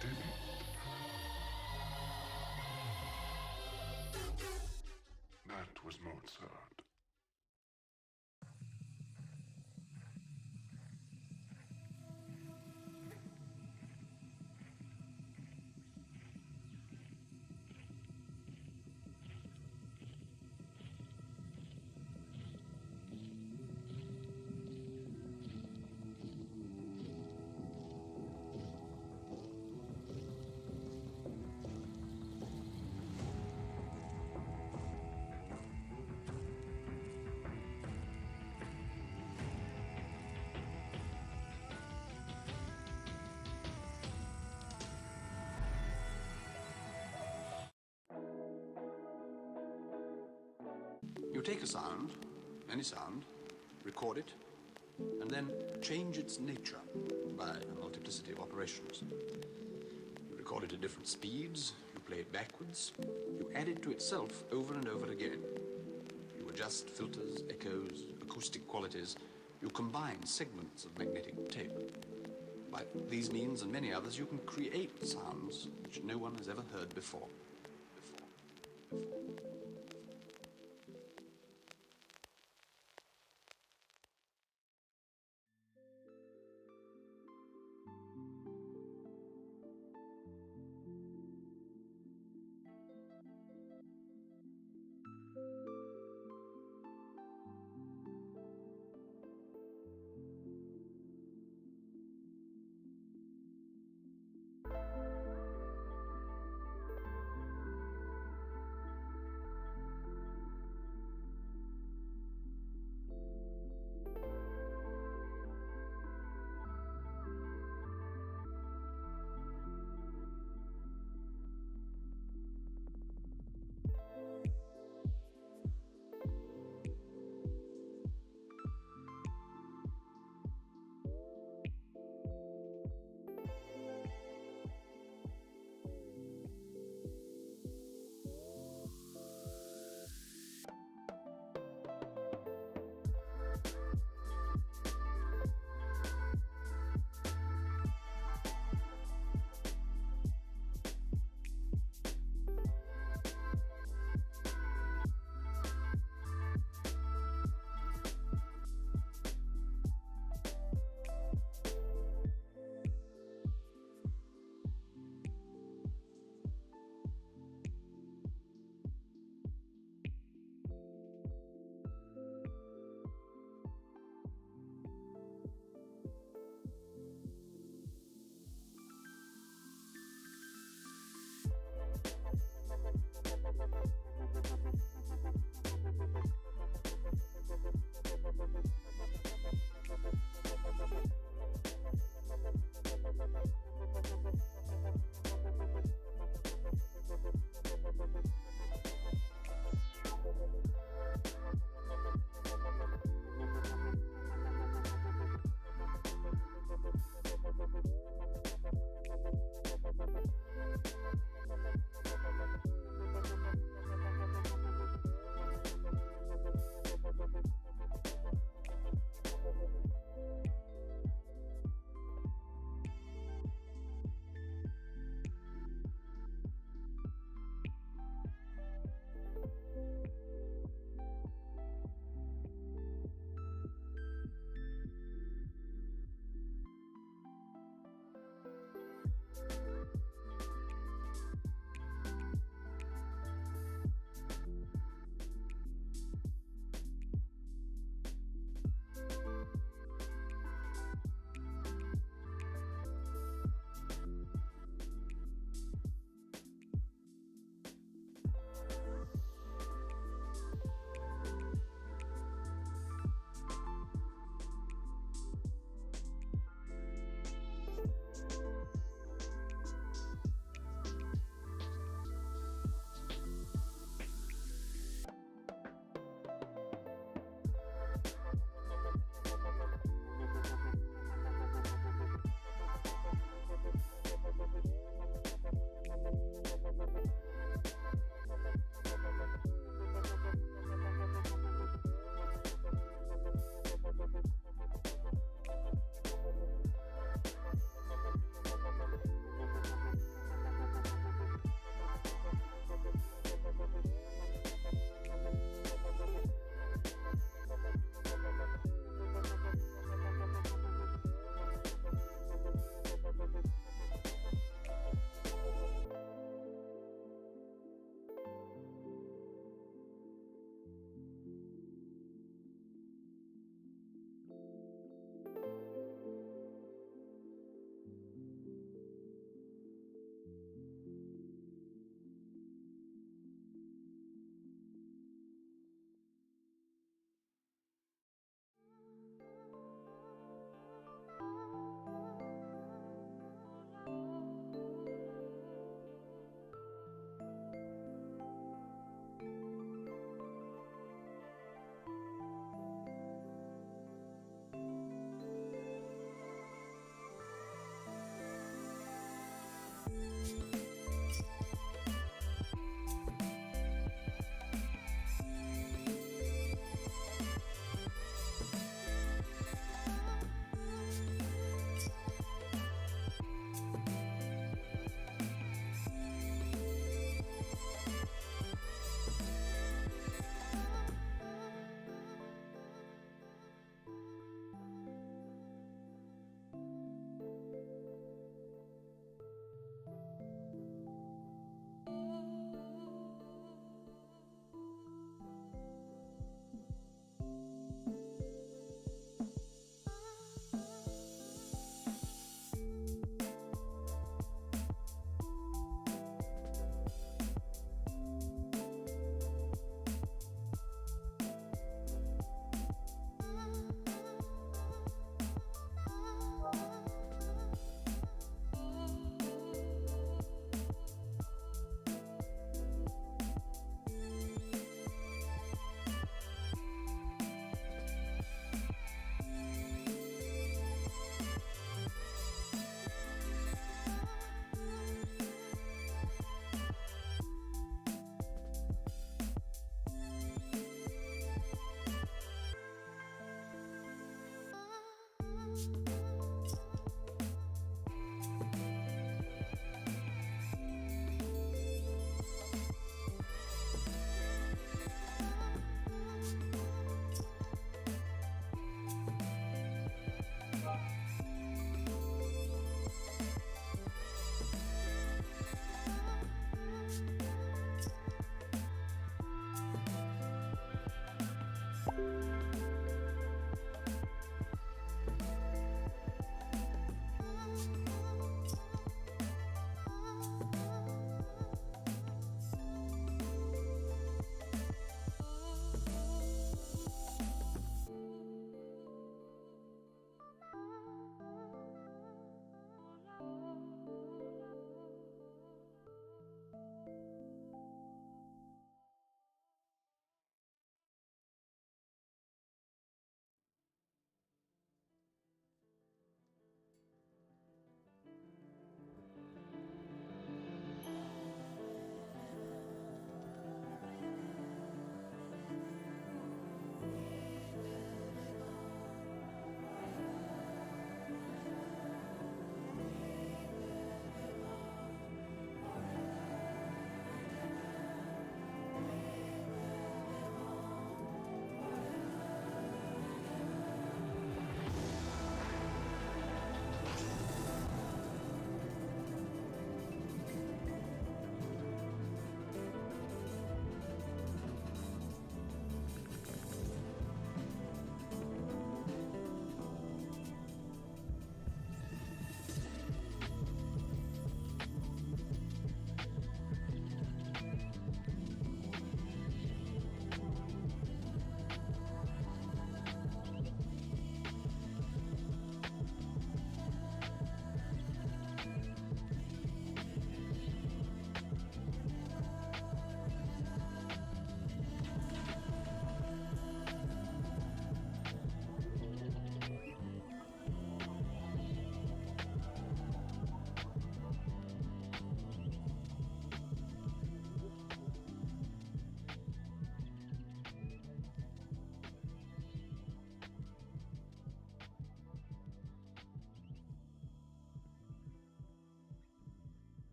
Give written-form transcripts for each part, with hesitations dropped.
didn't. That was Mozart. You take a sound, any sound, record it, and then change its nature by a multiplicity of operations. You record it at different speeds, you play it backwards, you add it to itself over and over again. You adjust filters, echoes, acoustic qualities, you combine segments of magnetic tape. By these means and many others, you can create sounds which no one has ever heard before.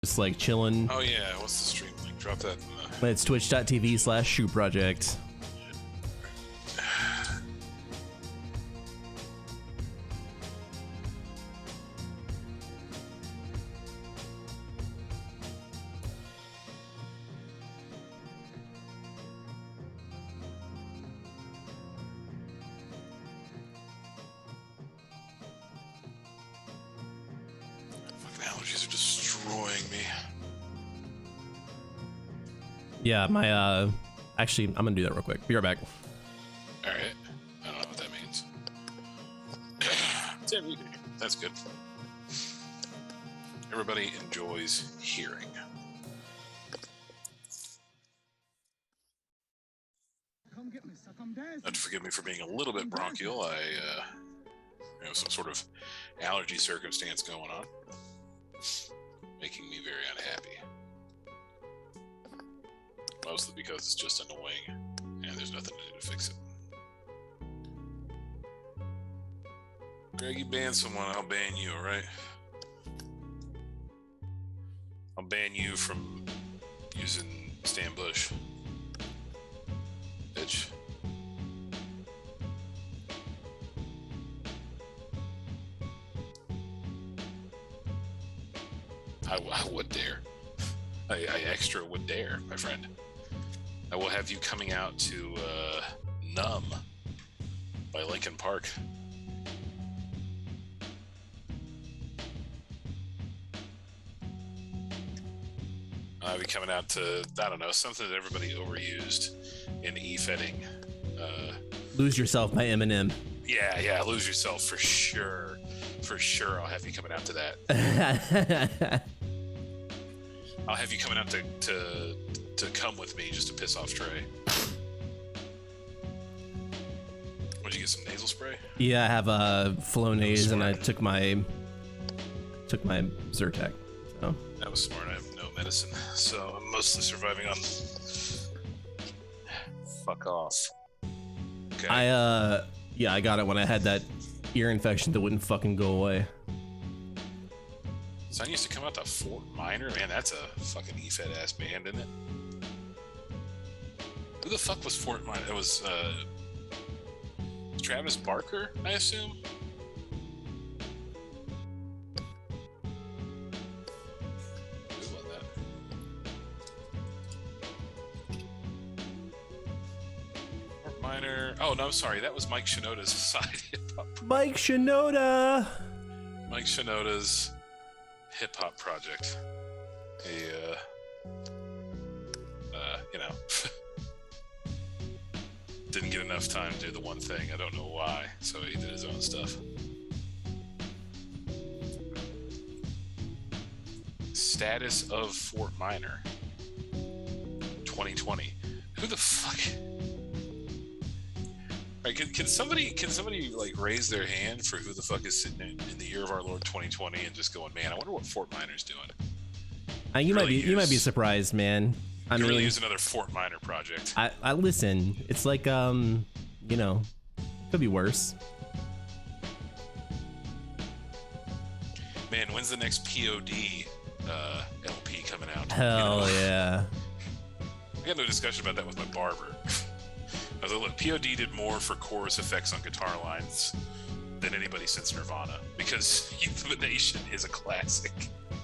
just like chilling. Oh yeah, what's the stream link? Drop that in the... It's twitch.tv/Shoe Project. Fucking allergies are destroying me. Yeah, my actually, I'm gonna do that real quick. Be right back. All right, I don't know what that means. Damn, you can hear. That's good. Everybody enjoys hearing. And forgive me for being a little bit bronchial. I have some sort of allergy circumstance going on, making me very unhappy. Mostly because it's just annoying, and there's nothing to do to fix it. Greg, you ban someone, I'll ban you, alright? I'll ban you from using Stan Bush. Bitch. I would dare. I extra would dare, my friend. I will have you coming out to Numb by Linkin Park. I'll be coming out to, I don't know, something that everybody overused in e-fetting. Lose Yourself by Eminem. Yeah, Lose Yourself for sure. For sure, I'll have you coming out to that. I'll have you coming out to come with me just to piss off Trey. Would you get some nasal spray? Yeah, I have a Flonase and I took my Zyrtec. So. That was smart. I have no medicine, so I'm mostly surviving on. Fuck off. Okay. I got it when I had that ear infection that wouldn't fucking go away. Son used to come out to Fort Minor. Man, that's a fucking E-Fed ass band, isn't it? Who the fuck was Fort Minor? It was Travis Barker, I assume. Who was that? Fort Minor. Oh no, I'm sorry. That was Mike Shinoda's side hip hop. Mike Shinoda. Mike Shinoda's hip hop project. Didn't get enough time to do the one thing. I don't know why, so he did his own stuff. Status of Fort Minor 2020. Who the fuck? Right, can somebody like raise their hand for who the fuck is sitting in the year of our Lord 2020 and just going, man, I wonder what Fort Minor's doing. You might be surprised, man. I mean, really use another Fort Minor project. I listen. It's like could be worse. Man, when's the next POD LP coming out? Hell yeah. I had no discussion about that with my barber. I was like, look, POD did more for chorus effects on guitar lines than anybody since Nirvana, because Youth of a Nation is a classic.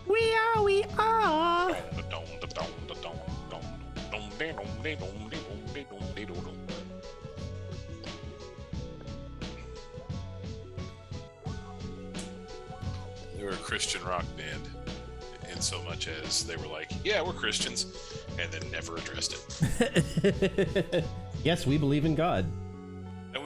We are. They were a Christian rock band, in so much as they were like, yeah, we're Christians, and then never addressed it. Yes, we believe in God. I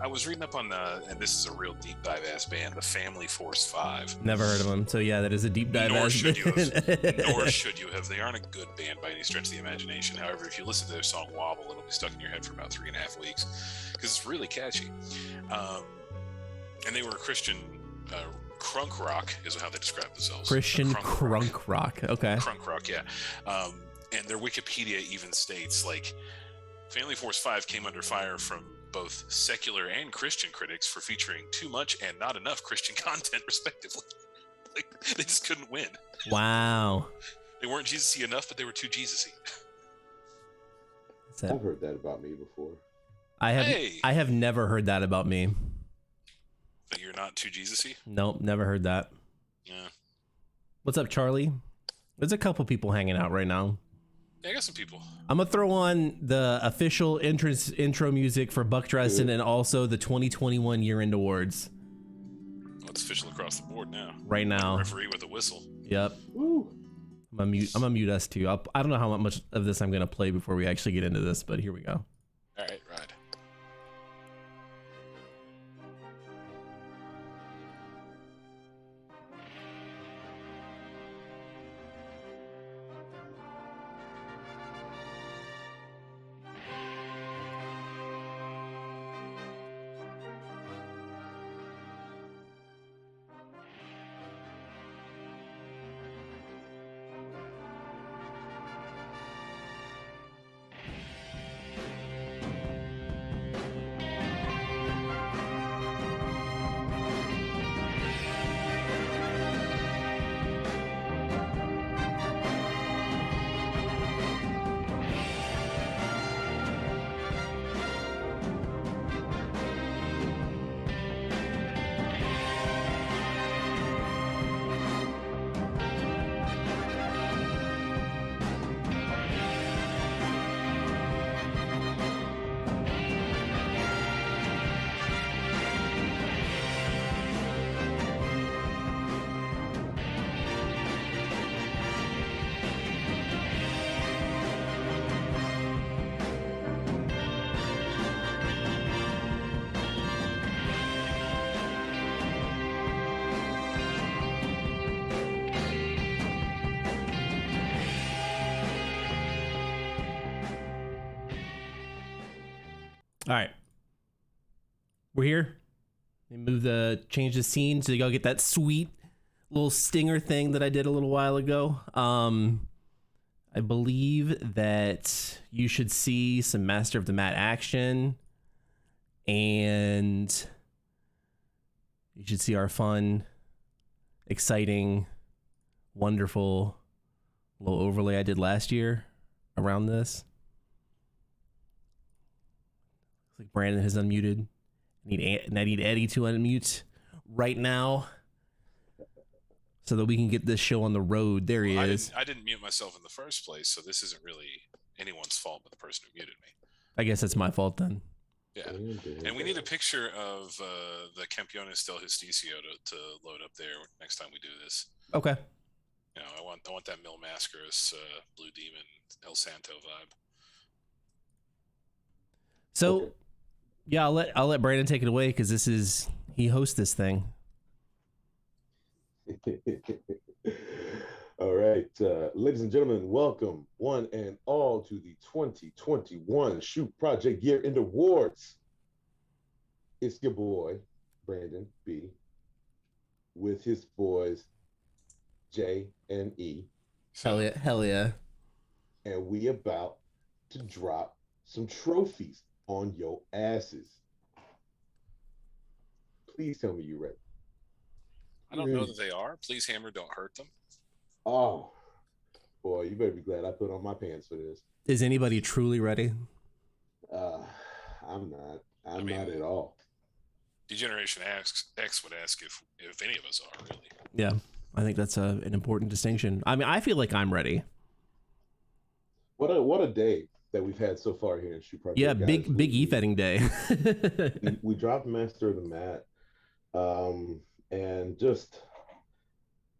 was reading up on and this is a real deep dive ass band, the Family Force 5. Never heard of them, so yeah, that is a deep dive. Nor should you have. Nor should you have. They aren't a good band by any stretch of the imagination. However, if you listen to their song "Wobble," it'll be stuck in your head for about 3.5 weeks because it's really catchy. And they were a Christian crunk rock, is how they describe themselves. Christian crunk rock. Okay. Crunk rock, yeah. And their Wikipedia even states like Family Force 5 came under fire from both secular and Christian critics for featuring too much and not enough Christian content, respectively. Like they just couldn't win. Wow. They weren't Jesus-y enough, but they were too Jesus-y. I've heard that about me before. I Hey! have never heard that about me. But you're not too Jesus-y? Nope, never heard that. Yeah. What's up, Charlie? There's a couple people hanging out right now. Yeah, I got some people. I'm gonna throw on the official intro music for Buck Dresden and also the 2021 Year-End Awards Well, it's official across the board now. right now. Referee with a whistle. Yep. Woo. I'm gonna mute us too. I don't know how much of this I'm gonna play before we actually get into this, but here we go. All right, ride. All right, we're here. They change the scene so you go get that sweet little stinger thing that I did a little while ago. I believe that you should see some Master of the Mat action, and you should see our fun, exciting, wonderful little overlay I did last year around this. Like Brandon has unmuted. I need Eddie to unmute right now so that we can get this show on the road. There he is. I didn't mute myself in the first place, so this isn't really anyone's fault but the person who muted me. I guess that's my fault then. Yeah. And we need a picture of the Campeones del Justicio to load up there next time we do this. Okay. You know, I want that Mil Mascaras Blue Demon El Santo vibe. So, yeah, I'll let Brandon take it away because he hosts this thing. All right, ladies and gentlemen, welcome one and all to the 2021 Shoot Project Year-End Awards. It's your boy, Brandon B, with his boys, J and E. Hell yeah. And we about to drop some trophies on your asses. Please tell me you're ready. I don't know that they are. Please, Hammer, don't hurt them. Oh, boy, you better be glad I put on my pants for this. Is anybody truly ready? I'm not. I'm not at all. Degeneration X would ask if any of us are, really. Yeah, I think that's an important distinction. I mean, I feel like I'm ready. What a day that we've had so far here in Shoot Project. Yeah, guys. big e-fetting day. we dropped Master of the Mat, and just,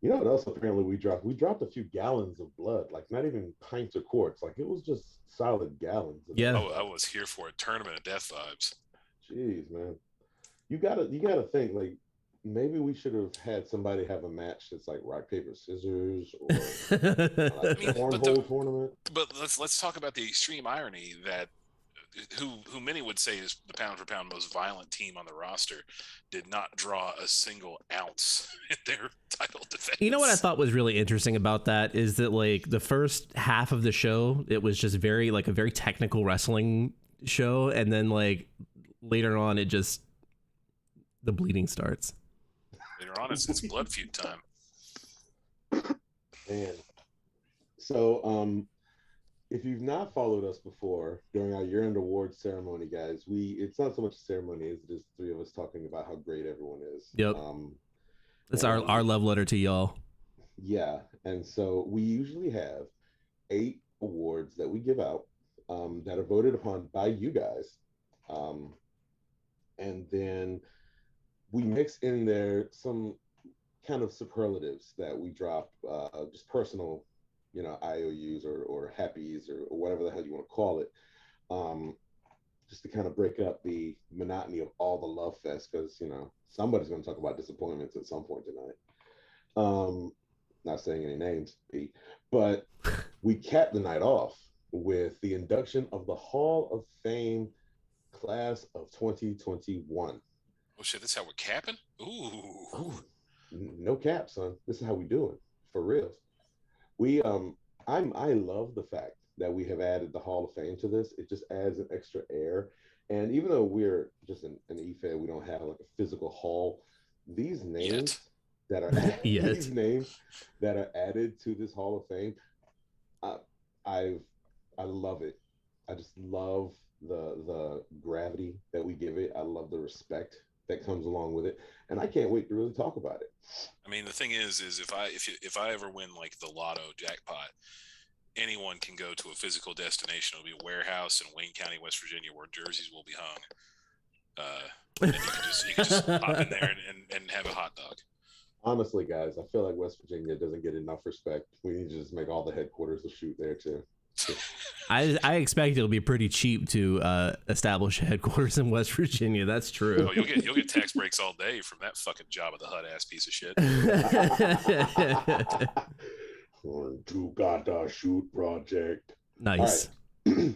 you know what else apparently we dropped? We dropped a few gallons of blood, like not even pints or quarts. Like it was just solid gallons. Yeah. Oh, I was here for it. Tournament of Death vibes. Jeez, man. You gotta think, like, maybe we should have had somebody have a match that's like rock, paper, scissors, or like cornhole tournament. But let's talk about the extreme irony that who many would say is the pound for pound most violent team on the roster did not draw a single ounce in their title defense. You know what I thought was really interesting about that is that like the first half of the show, it was just a very technical wrestling show, and then like later on the bleeding starts. Later on, it's blood feud time. Man. So, if you've not followed us before during our year-end awards ceremony, guys, it's not so much a ceremony as it is three of us talking about how great everyone is. Yep. That's our and love letter to y'all. yeah, and so we usually have 8 awards that we give out that are voted upon by you guys, and then we mix in there some kind of superlatives that we drop, just personal, IOUs or happies or whatever the hell you want to call it, just to kind of break up the monotony of all the love fest, because somebody's going to talk about disappointments at some point tonight. Not saying any names, Pete, but we capped the night off with the induction of the Hall of Fame class of 2021. Oh shit, that's how we're capping? Ooh. Oh, no cap, son. This is how we do it, for real. I love the fact that we have added the Hall of Fame to this. It just adds an extra air. And even though we're just an EFED, we don't have like a physical hall. These names that are these names that are added to this Hall of Fame, I love it. I just love the gravity that we give it. I love the respect that comes along with it, and I can't wait to really talk about it. I mean, the thing is if I ever win like the lotto jackpot, anyone can go to a physical destination. It'll be a warehouse in Wayne County, West Virginia, where jerseys will be hung. And you can just pop in there and have a hot dog. Honestly, guys, I feel like West Virginia doesn't get enough respect. We need to just make all the headquarters of shoot there too. I expect it'll be pretty cheap to establish a headquarters in West Virginia. That's true. Oh, you'll get tax breaks all day from that fucking Jabba the Hutt ass piece of shit. To Gata Shoot Project. Nice. All right.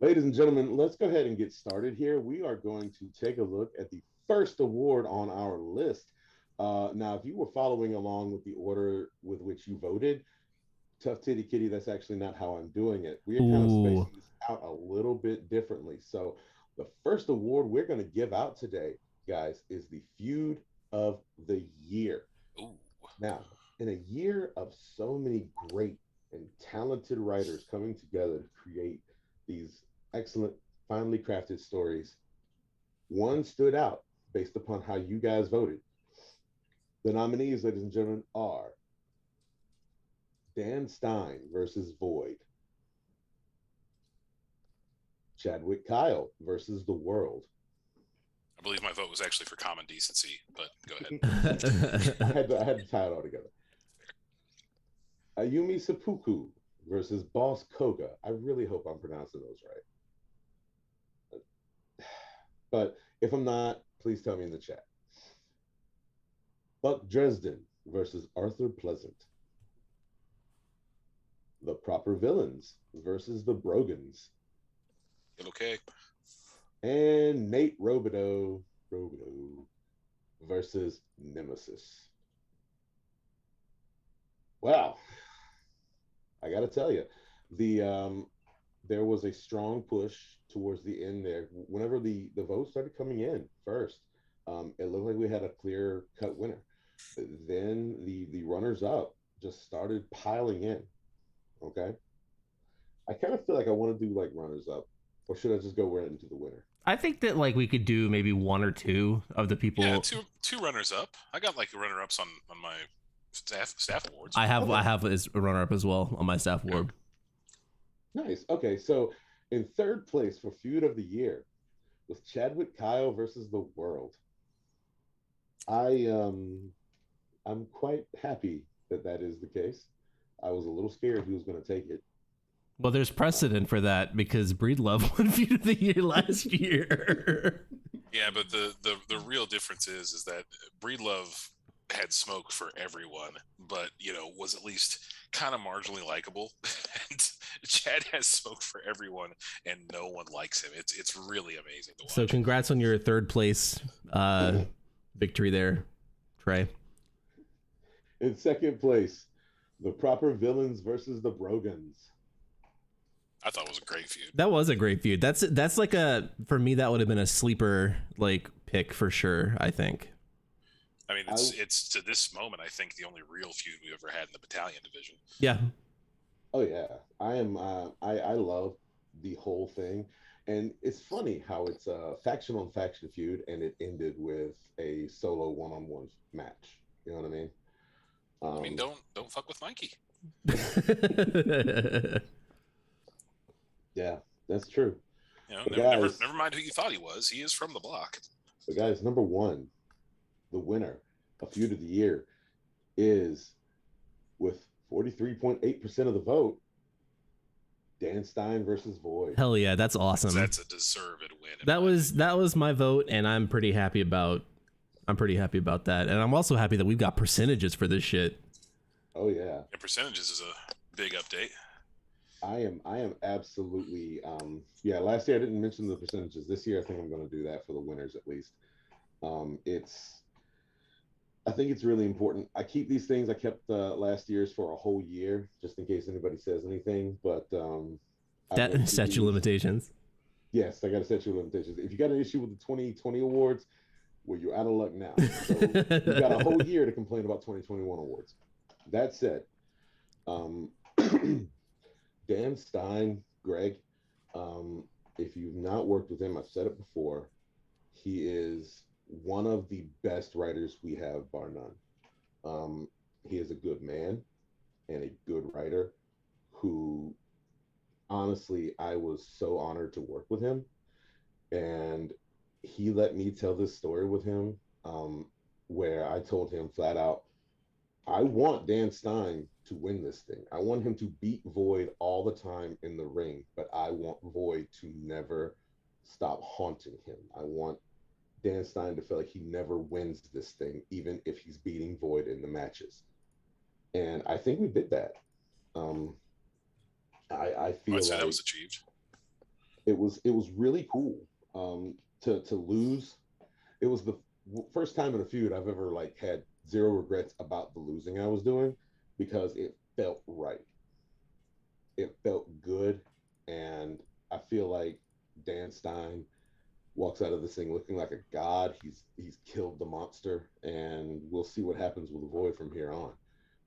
Ladies and gentlemen, let's go ahead and get started here. We are going to take a look at the first award on our list. Now, if you were following along with the order with which you voted, Tough Titty Kitty, that's actually not how I'm doing it. We are kind of spacing this out a little bit differently. So the first award we're going to give out today, guys, is the Feud of the Year. Ooh. Now, in a year of so many great and talented writers coming together to create these excellent, finely crafted stories, one stood out based upon how you guys voted. The nominees, ladies and gentlemen, are Dan Stein versus Void, Chadwick Kyle versus The World. I believe my vote was actually for Common Decency, but go ahead. I had to tie it all together. Ayumi Seppuku versus Boss Koga. I really hope I'm pronouncing those right. But if I'm not, please tell me in the chat. Buck Dresden versus Arthur Pleasant. The Proper Villains versus the Brogans. Okay. And Nate Robideau versus Nemesis. Wow. I got to tell you, there was a strong push towards the end there. Whenever the votes started coming in first, it looked like we had a clear-cut winner. Then the runners-up just started piling in. Okay. I kind of feel like I want to do like runners-up, or should I just go right into the winner? I think that like we could do maybe one or two of the people. Yeah, two runners-up. I got like runner-ups on my staff awards. I have as a runner-up as well on my staff award. Nice. Okay, so in third place for Feud of the Year was Chadwick Kyle versus The World. I'm quite happy that is the case. I was a little scared who was going to take it. Well, there's precedent for that because Breedlove won Feud of the Year last year. Yeah, but the real difference is that Breedlove had smoke for everyone, but was at least kind of marginally likable. And Chad has smoke for everyone, and no one likes him. It's really amazing to watch. So congrats on your third place victory there, Trey. In second place, The Proper Villains versus the Brogans. I thought it was a great feud. That was a great feud. That's like for me, that would have been a sleeper like pick for sure, I think. I mean, it's to this moment, I think, the only real feud we've ever had in the battalion division. Yeah. Oh yeah, I am. I love the whole thing, and it's funny how it's a faction on faction feud, and it ended with a solo one-on-one match. You know what I mean? I mean, don't fuck with Mikey. Yeah, that's true. You know, But never mind who you thought he was. He is from the block. But guys, number one, the winner of feud of the year is, with 43.8% of the vote, Dan Stein versus Void. Hell yeah, that's awesome. That's a deserved win. That was my vote, and I'm pretty happy about that. And I'm also happy that we've got percentages for this shit. Oh yeah. And percentages is a big update. I am absolutely last year I didn't mention the percentages. This year I think I'm going to do that for the winners at least. I think it's really important. I keep these things. I kept last year's for a whole year just in case anybody says anything, but that statute of limitations. Yes, I got a statute of limitations. If you got an issue with the 2020 awards, well, you're out of luck now. So you got a whole year to complain about 2021 awards. That said, Dan Stein, Greg, if you've not worked with him, I've said it before, he is one of the best writers we have, bar none. He is a good man and a good writer who, honestly, I was so honored to work with him. And he let me tell this story with him, where I told him flat out, I want Dan Stein to win this thing. I want him to beat Void all the time in the ring, but I want Void to never stop haunting him. I want Dan Stein to feel like he never wins this thing, even if he's beating Void in the matches. And I think we did that. I feel I'd say like that was achieved. it was really cool to lose. It was the first time in a feud I've ever had zero regrets about the losing I was doing, because it felt right. It felt good, and I feel like Dan Stein walks out of this thing looking like a god. He's killed the monster, and we'll see what happens with the Void from here on.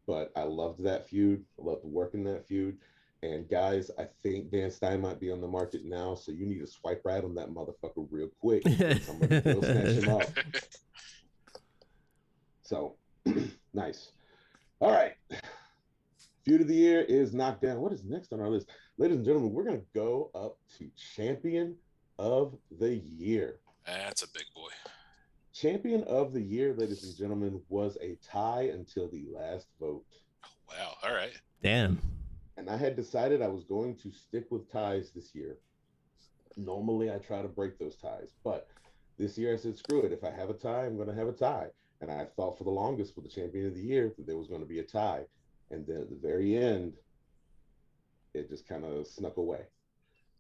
But I loved that feud. I loved working that feud. And guys, I think Dan Stein might be on the market now, so you need to swipe right on that motherfucker real quick. Somebody will snatch him up. So, nice. All right. Feud of the year is knocked down. What is next on our list? Ladies and gentlemen, we're going to go up to Champion of the Year. That's a big boy. Champion of the Year, ladies and gentlemen, was a tie until the last vote. Oh, wow. All right. Damn. And I had decided I was going to stick with ties this year. Normally, I try to break those ties. But this year, I said, screw it. If I have a tie, I'm going to have a tie. And I thought for the longest with the Champion of the Year that there was going to be a tie. And then at the very end, it just kind of snuck away.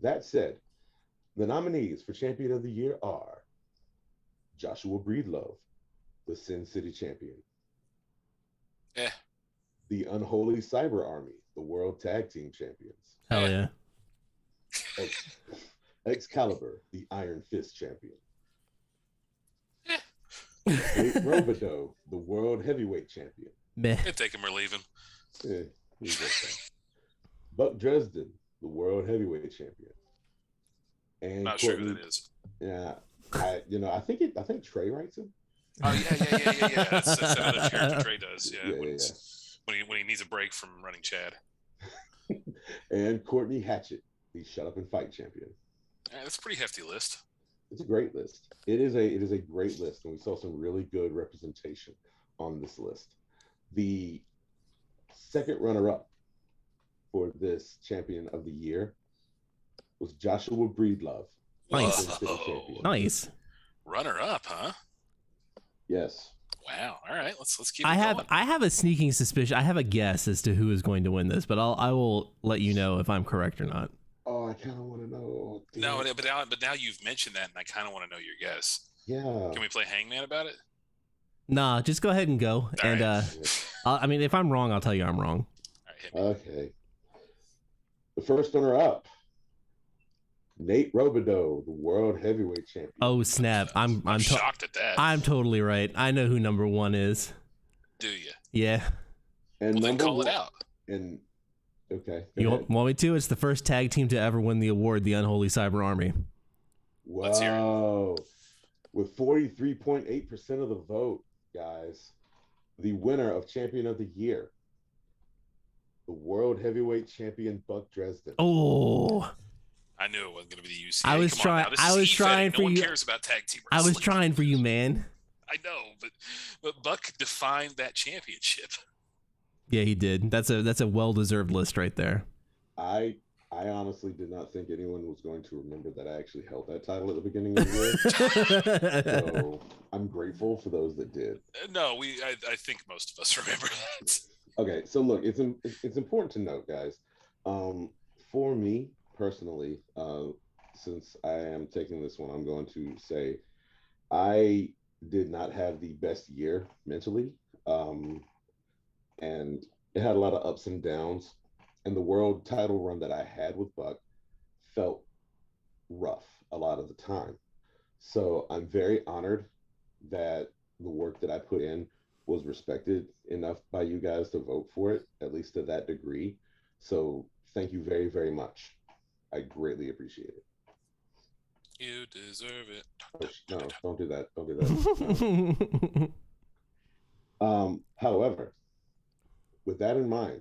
That said, the nominees for Champion of the Year are Joshua Breedlove, the Sin City Champion. The Unholy Cyber Army, the World Tag Team Champions. Hell yeah. Excalibur, the Iron Fist Champion. Nate Robideau, the World Heavyweight Champion. Meh. Take him or leave him. Yeah, Buck Dresden, the World Heavyweight Champion. And Not Courtney, sure who that is. Yeah, I think Trey writes him. Oh yeah. That's another character Trey does. Yeah. Yeah. When he needs a break from running Chad. And Courtney Hatchett, the Shut Up and Fight Champion. Yeah, that's a pretty hefty list. It's a great list. It is a great list, and we saw some really good representation on this list. The second runner-up for this Champion of the Year was Joshua Breedlove. Nice. Nice. Runner up, huh? Yes. Wow. All right. Let's keep. I going. have a sneaking suspicion. I have a guess as to who is going to win this, but I will let you know if I'm correct or not. Oh, I kind of want to know. No, but now you've mentioned that, and I kind of want to know your guess. Yeah. Can we play Hangman about it? Nah, just go ahead and go. All and right. I mean, if I'm wrong, I'll tell you I'm wrong. All right, hit me. Okay. The first runner-up Nate Robideau, the world heavyweight champion. Oh snap! I'm shocked at that. I'm totally right. I know who number 1 is. Do you? Yeah. And Well, then number call it one- out. And okay, You go ahead. want me to? It's the first tag team to ever win the award, the Unholy Cyber Army. Let's hear it. Wow. With 43.8% of the vote, guys, the winner of Champion of the Year, the world heavyweight champion Buck Dresden. Oh, I knew it wasn't going to be the UCA. I was Come on trying- now, this I is was e-betting. trying no for one you- cares about tag team I wrestling. was trying for you, man. I know, but Buck defined that championship. Yeah, he did. That's a well-deserved list right there. I honestly did not think anyone was going to remember that I actually held that title at the beginning of the year. So I'm grateful for those that did. No, I think most of us remember that. Okay, so look, it's important to note, guys. For me personally, since I am taking this one, I'm going to say I did not have the best year mentally, and it had a lot of ups and downs. And the world title run that I had with Buck felt rough a lot of the time. So I'm very honored that the work that I put in was respected enough by you guys to vote for it, at least to that degree. So thank you very, very much. I greatly appreciate it. You deserve it. Oh, no, don't do that. Don't do that. However, with that in mind,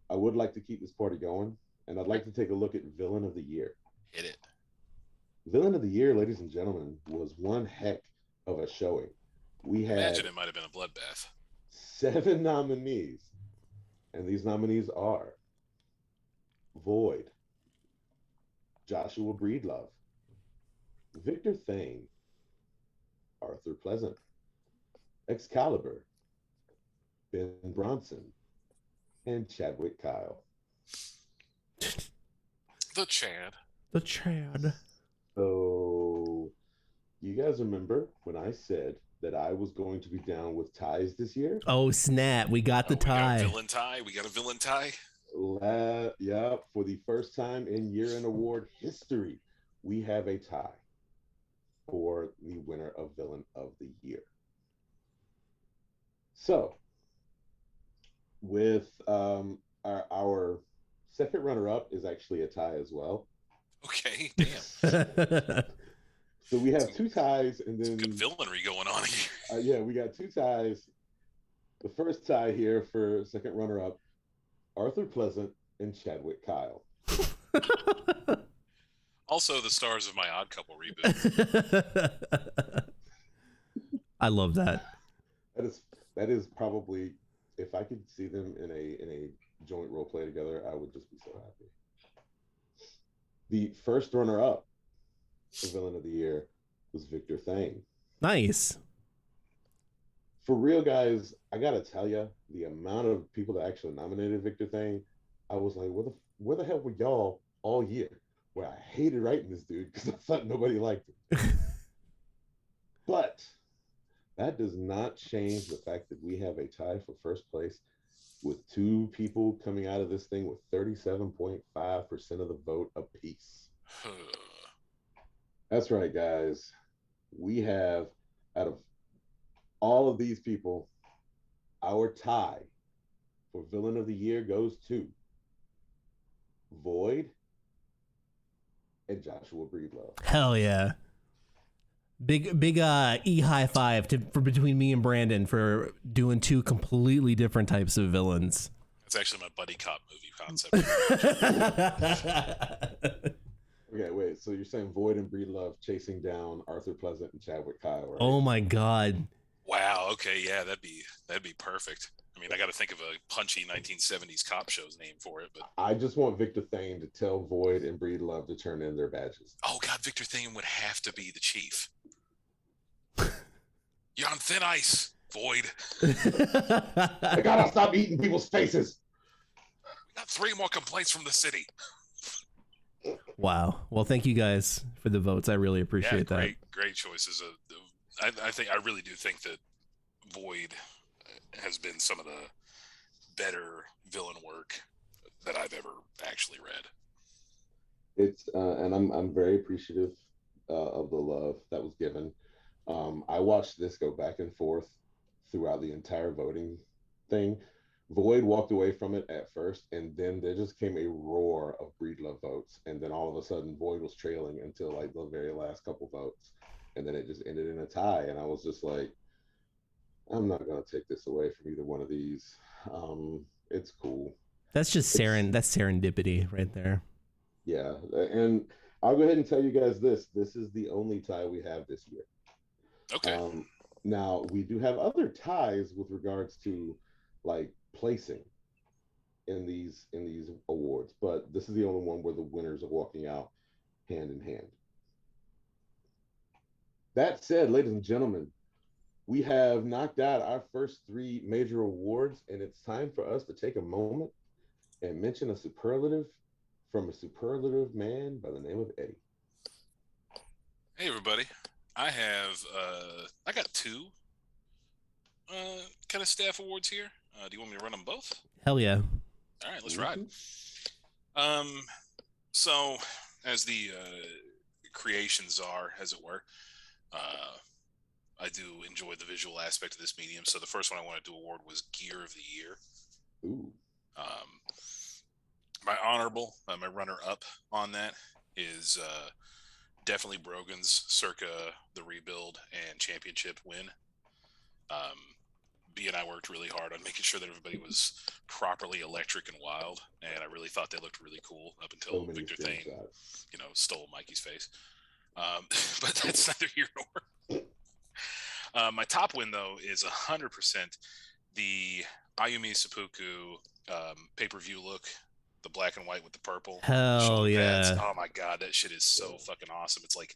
I would like to keep this party going, and I'd like to take a look at Villain of the Year. Hit it. Villain of the Year, ladies and gentlemen, was one heck of a showing. We had Imagine it might have been a bloodbath. 7 nominees, and these nominees are Void, Joshua Breedlove, Victor Thane, Arthur Pleasant, Excalibur, Ben Bronson, and Chadwick Kyle. The Chad. The Chad. So, you guys remember when I said that I was going to be down with ties this year? Oh snap! We got the We got tie. a villain tie. We got a villain tie. Yeah, for the first time in year-end award history, we have a tie for the winner of Villain of the Year. So, with our second runner-up is actually a tie as well. Okay, damn. So we have 2 ties, and Some then good villainry going on here. yeah, we got 2 ties. The first tie here for second runner-up, Arthur Pleasant and Chadwick Kyle. Also, the stars of my Odd Couple reboot. I love that. That is probably, if I could see them in a joint role play together, I would just be so happy. The first runner-up for Villain of the Year was Victor Thane. Nice. For real, guys, I gotta tell you, the amount of people that actually nominated Victor Thane, I was like, where the hell were y'all all year? Where I hated writing this dude because I thought nobody liked him. But that does not change the fact that we have a tie for first place with 2 people coming out of this thing with 37.5% of the vote apiece. That's right, guys. We have, out of all of these people, our tie for Villain of the Year goes to Void and Joshua Breedlove. Hell yeah. Big E high five for between me and Brandon for doing 2 completely different types of villains. It's actually my buddy cop movie concept. Okay, wait. So you're saying Void and Breedlove chasing down Arthur Pleasant and Chadwick Kyle, right? Oh my god. Wow. Okay. Yeah, that'd be perfect. I mean, I got to think of a punchy 1970s cop show's name for it, but I just want Victor Thane to tell Void and Breedlove to turn in their badges. oh god, Victor Thane would have to be the chief. You're on thin ice, Void. I gotta stop eating people's faces. We got 3 more complaints from the city. Wow. Well, thank you guys for the votes. I really appreciate Yeah, that. great choices. I really do think that Void has been some of the better villain work that I've ever actually read. It's and I'm very appreciative of the love that was given. I watched this go back and forth throughout the entire voting thing. Void walked away from it at first, and then there just came a roar of Breedlove votes, and then all of a sudden Void was trailing until like the very last couple votes, and then it just ended in a tie, and I was just like, I'm not gonna take this away from either one of these. It's cool. That's just that's serendipity right there. Yeah, and I'll go ahead and tell you guys this. This is the only tie we have this year. Okay. Now we do have other ties with regards to like placing in these awards, but this is the only one where the winners are walking out hand in hand. That said, ladies and gentlemen, we have knocked out our first three major awards, and it's time for us to take a moment and mention a superlative from a superlative man by the name of Eddie. Hey everybody, I got two kind of staff awards here. Do you want me to run them both? Hell yeah. All right, let's ride. So as the creation czar, as it were, I do enjoy the visual aspect of this medium. So the first one I wanted to award was Gear of the Year. Ooh. My honorable, my runner-up on that is definitely Brogan's circa the rebuild and championship win. B and I worked really hard on making sure that everybody was properly electric and wild, and I really thought they looked really cool up until Victor Thane, stole Mikey's face. But that's neither here nor. My top win though is 100% the Ayumi Seppuku pay-per-view look. The black and white with the purple. Hell yeah. Pads. Oh my god, that shit is so fucking awesome. It's like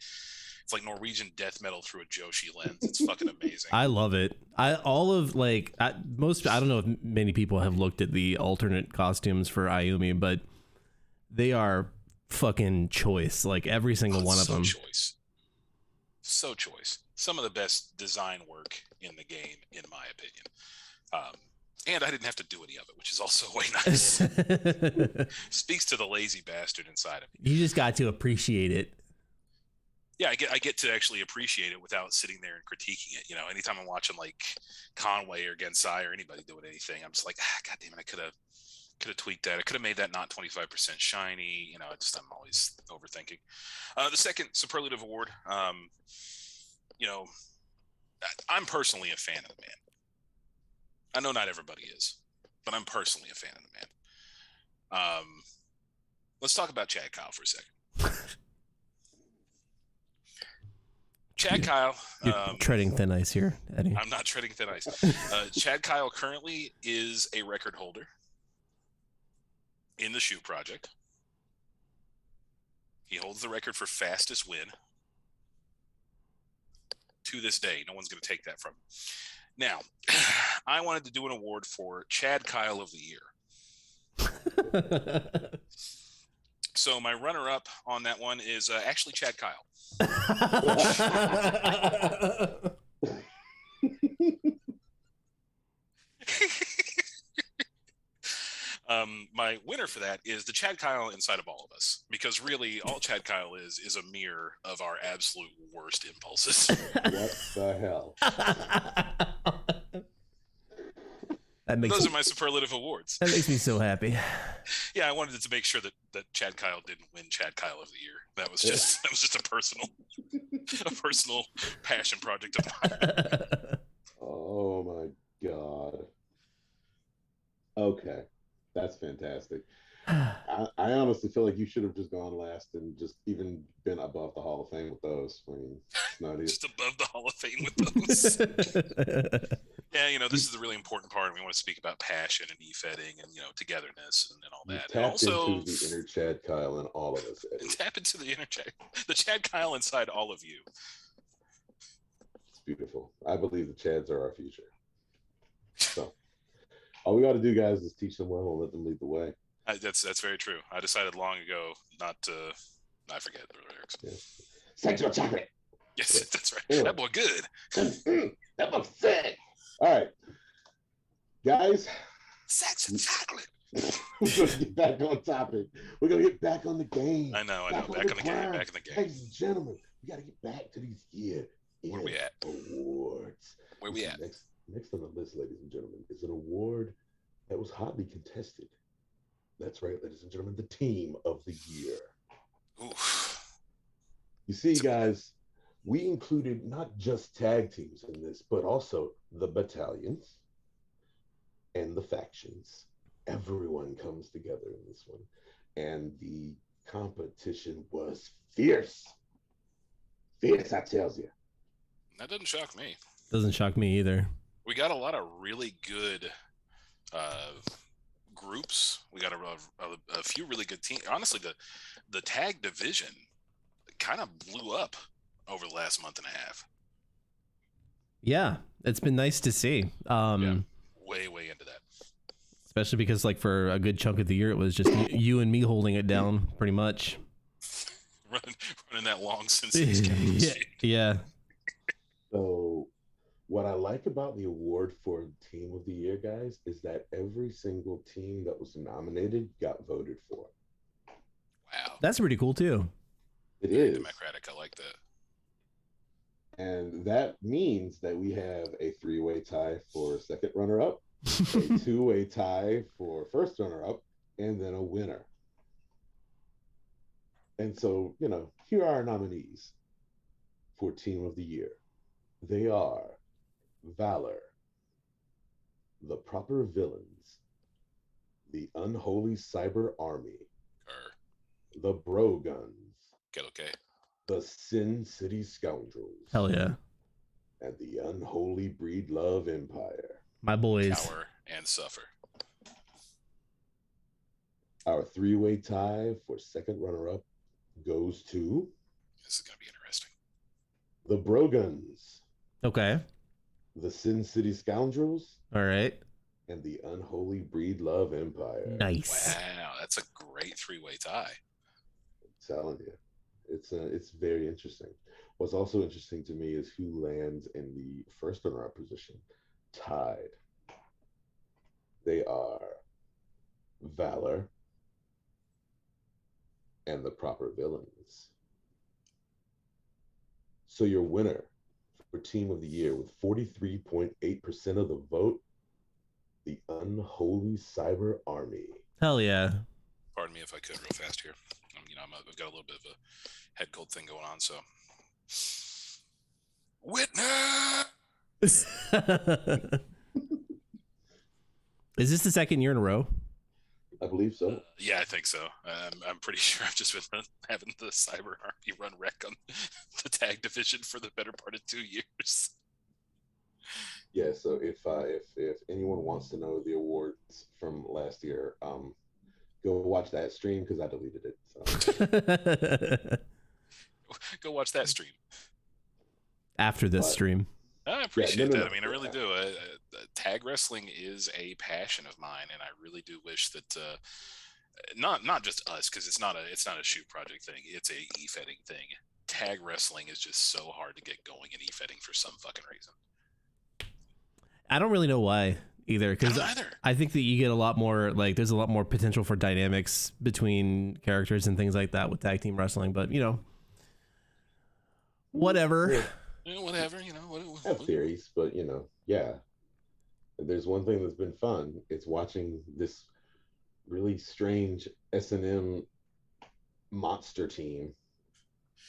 Norwegian death metal through a Joshi lens. It's fucking amazing. I love it. I don't know if many people have looked at the alternate costumes for Ayumi, but they are fucking choice. Like every single one of them. So choice. Some of the best design work in the game, in my opinion. And I didn't have to do any of it, which is also way nice. Speaks to the lazy bastard inside of me. You just got to appreciate it. Yeah, I get to actually appreciate it without sitting there and critiquing it. Anytime I'm watching like Conway or Gensai or anybody doing anything, I'm just like, god damn it, I could have tweaked that. I could have made that not 25% shiny. I'm always overthinking. The second superlative award, I'm personally a fan of the man. I know not everybody is, but I'm personally a fan of the man. Let's talk about Chad Kyle for a second. Chad Kyle. You're treading thin ice here, Eddie. I'm not treading thin ice. Chad Kyle currently is a record holder in the Shoot Project. He holds the record for fastest win. To this day, no one's going to take that from him. Now, I wanted to do an award for Chad Kyle of the Year. So my runner-up on that one is actually Chad Kyle. My winner for that is the Chad Kyle inside of all of us, because really all Chad Kyle is a mirror of our absolute worst impulses. What the hell? Those are my superlative awards. That makes me so happy. Yeah, I wanted to make sure that Chad Kyle didn't win Chad Kyle of the Year. That was just a personal passion project of mine. Oh my god. Okay, that's fantastic. I honestly feel like you should have just gone last and just even been above the Hall of Fame with those. I mean, it's not just above the Hall of Fame with those. Yeah, this is the really important part. We want to speak about passion and e-fetting and togetherness and all that. Tap and also into the inner Chad Kyle in all of us. Eddie. Tap into the inner Chad Kyle inside all of you. It's beautiful. I believe the Chads are our future. So all we got to do, guys, is teach them well and let them lead the way. That's very true. I decided long ago not to. I forget the lyrics. Yeah. Sexual chocolate. Yes, that's right. Anyway. That boy good. That boy sick. All right, guys. Sex and chocolate. We're gonna get back on topic. We're gonna get back on the game. I know. Back on the game. Back in the game. Ladies and gentlemen, we gotta get back to these year Where we at? awards. Where we at? Next on the list, ladies and gentlemen, is an award that was hotly contested. That's right, ladies and gentlemen, the team of the year. Oof. You see, guys, we included not just tag teams in this, but also the battalions and the factions. Everyone comes together in this one. And the competition was fierce. Fierce, I tells you. That doesn't shock me. Doesn't shock me either. We got a lot of really good groups. We got a few really good teams. Honestly, the tag division kind of blew up over the last month and a half. Yeah, it's been nice to see. Way into that. Especially because, like, for a good chunk of the year, it was just you and me holding it down, pretty much. running that long since he's yeah. So, what I like about the award for Team of the Year, guys, is that every single team that was nominated got voted for. Wow. That's pretty cool, too. It Very is. democratic. I like that. And that means that we have a three-way tie for second runner-up, a two-way tie for first runner-up, and then a winner. And so, here are our nominees for Team of the Year. They are Valor, the Proper Villains, the Unholy Cyber Army, the Bro Guns, Okay. the Sin City Scoundrels, Hell yeah. and the Unholy Breed Love Empire. My boys. Cower and suffer. Our three-way tie for second runner-up goes to This is gonna be interesting. the Bro Guns, Okay. the Sin City Scoundrels, All right. and the Unholy Breed Love Empire. Nice. Wow, that's a great three-way tie. I'm telling you, it's very interesting. What's also interesting to me is who lands in the first runner-up position, tied. They are Valor and the Proper Villains. So your winner for Team of the Year with 43.8% of the vote, the Unholy Cyber Army. Hell yeah. Pardon me if I could real fast here. I've got a little bit of a head cold thing going on, so. Witness! Is this the second year in a row? I believe so. Yeah, I think so. I'm pretty sure I've just been having the Cyber Army run wreck on the tag division for the better part of 2 years. Yeah, so if anyone wants to know the awards from last year, go watch that stream because I deleted it. So. Go watch that stream. After this stream. I appreciate no. that. I mean, I really do. Tag wrestling is a passion of mine, and I really do wish that not just us, because it's not a shoot project thing. It's a e-fetting thing. Tag wrestling is just so hard to get going in e-fetting for some fucking reason. I don't really know why either, because I don't either. I think that you get a lot more, like, there's a lot more potential for dynamics between characters and things like that with tag team wrestling, but whatever. Yeah. Whatever, I have theories, but yeah. There's one thing that's been fun. It's watching this really strange S&M monster team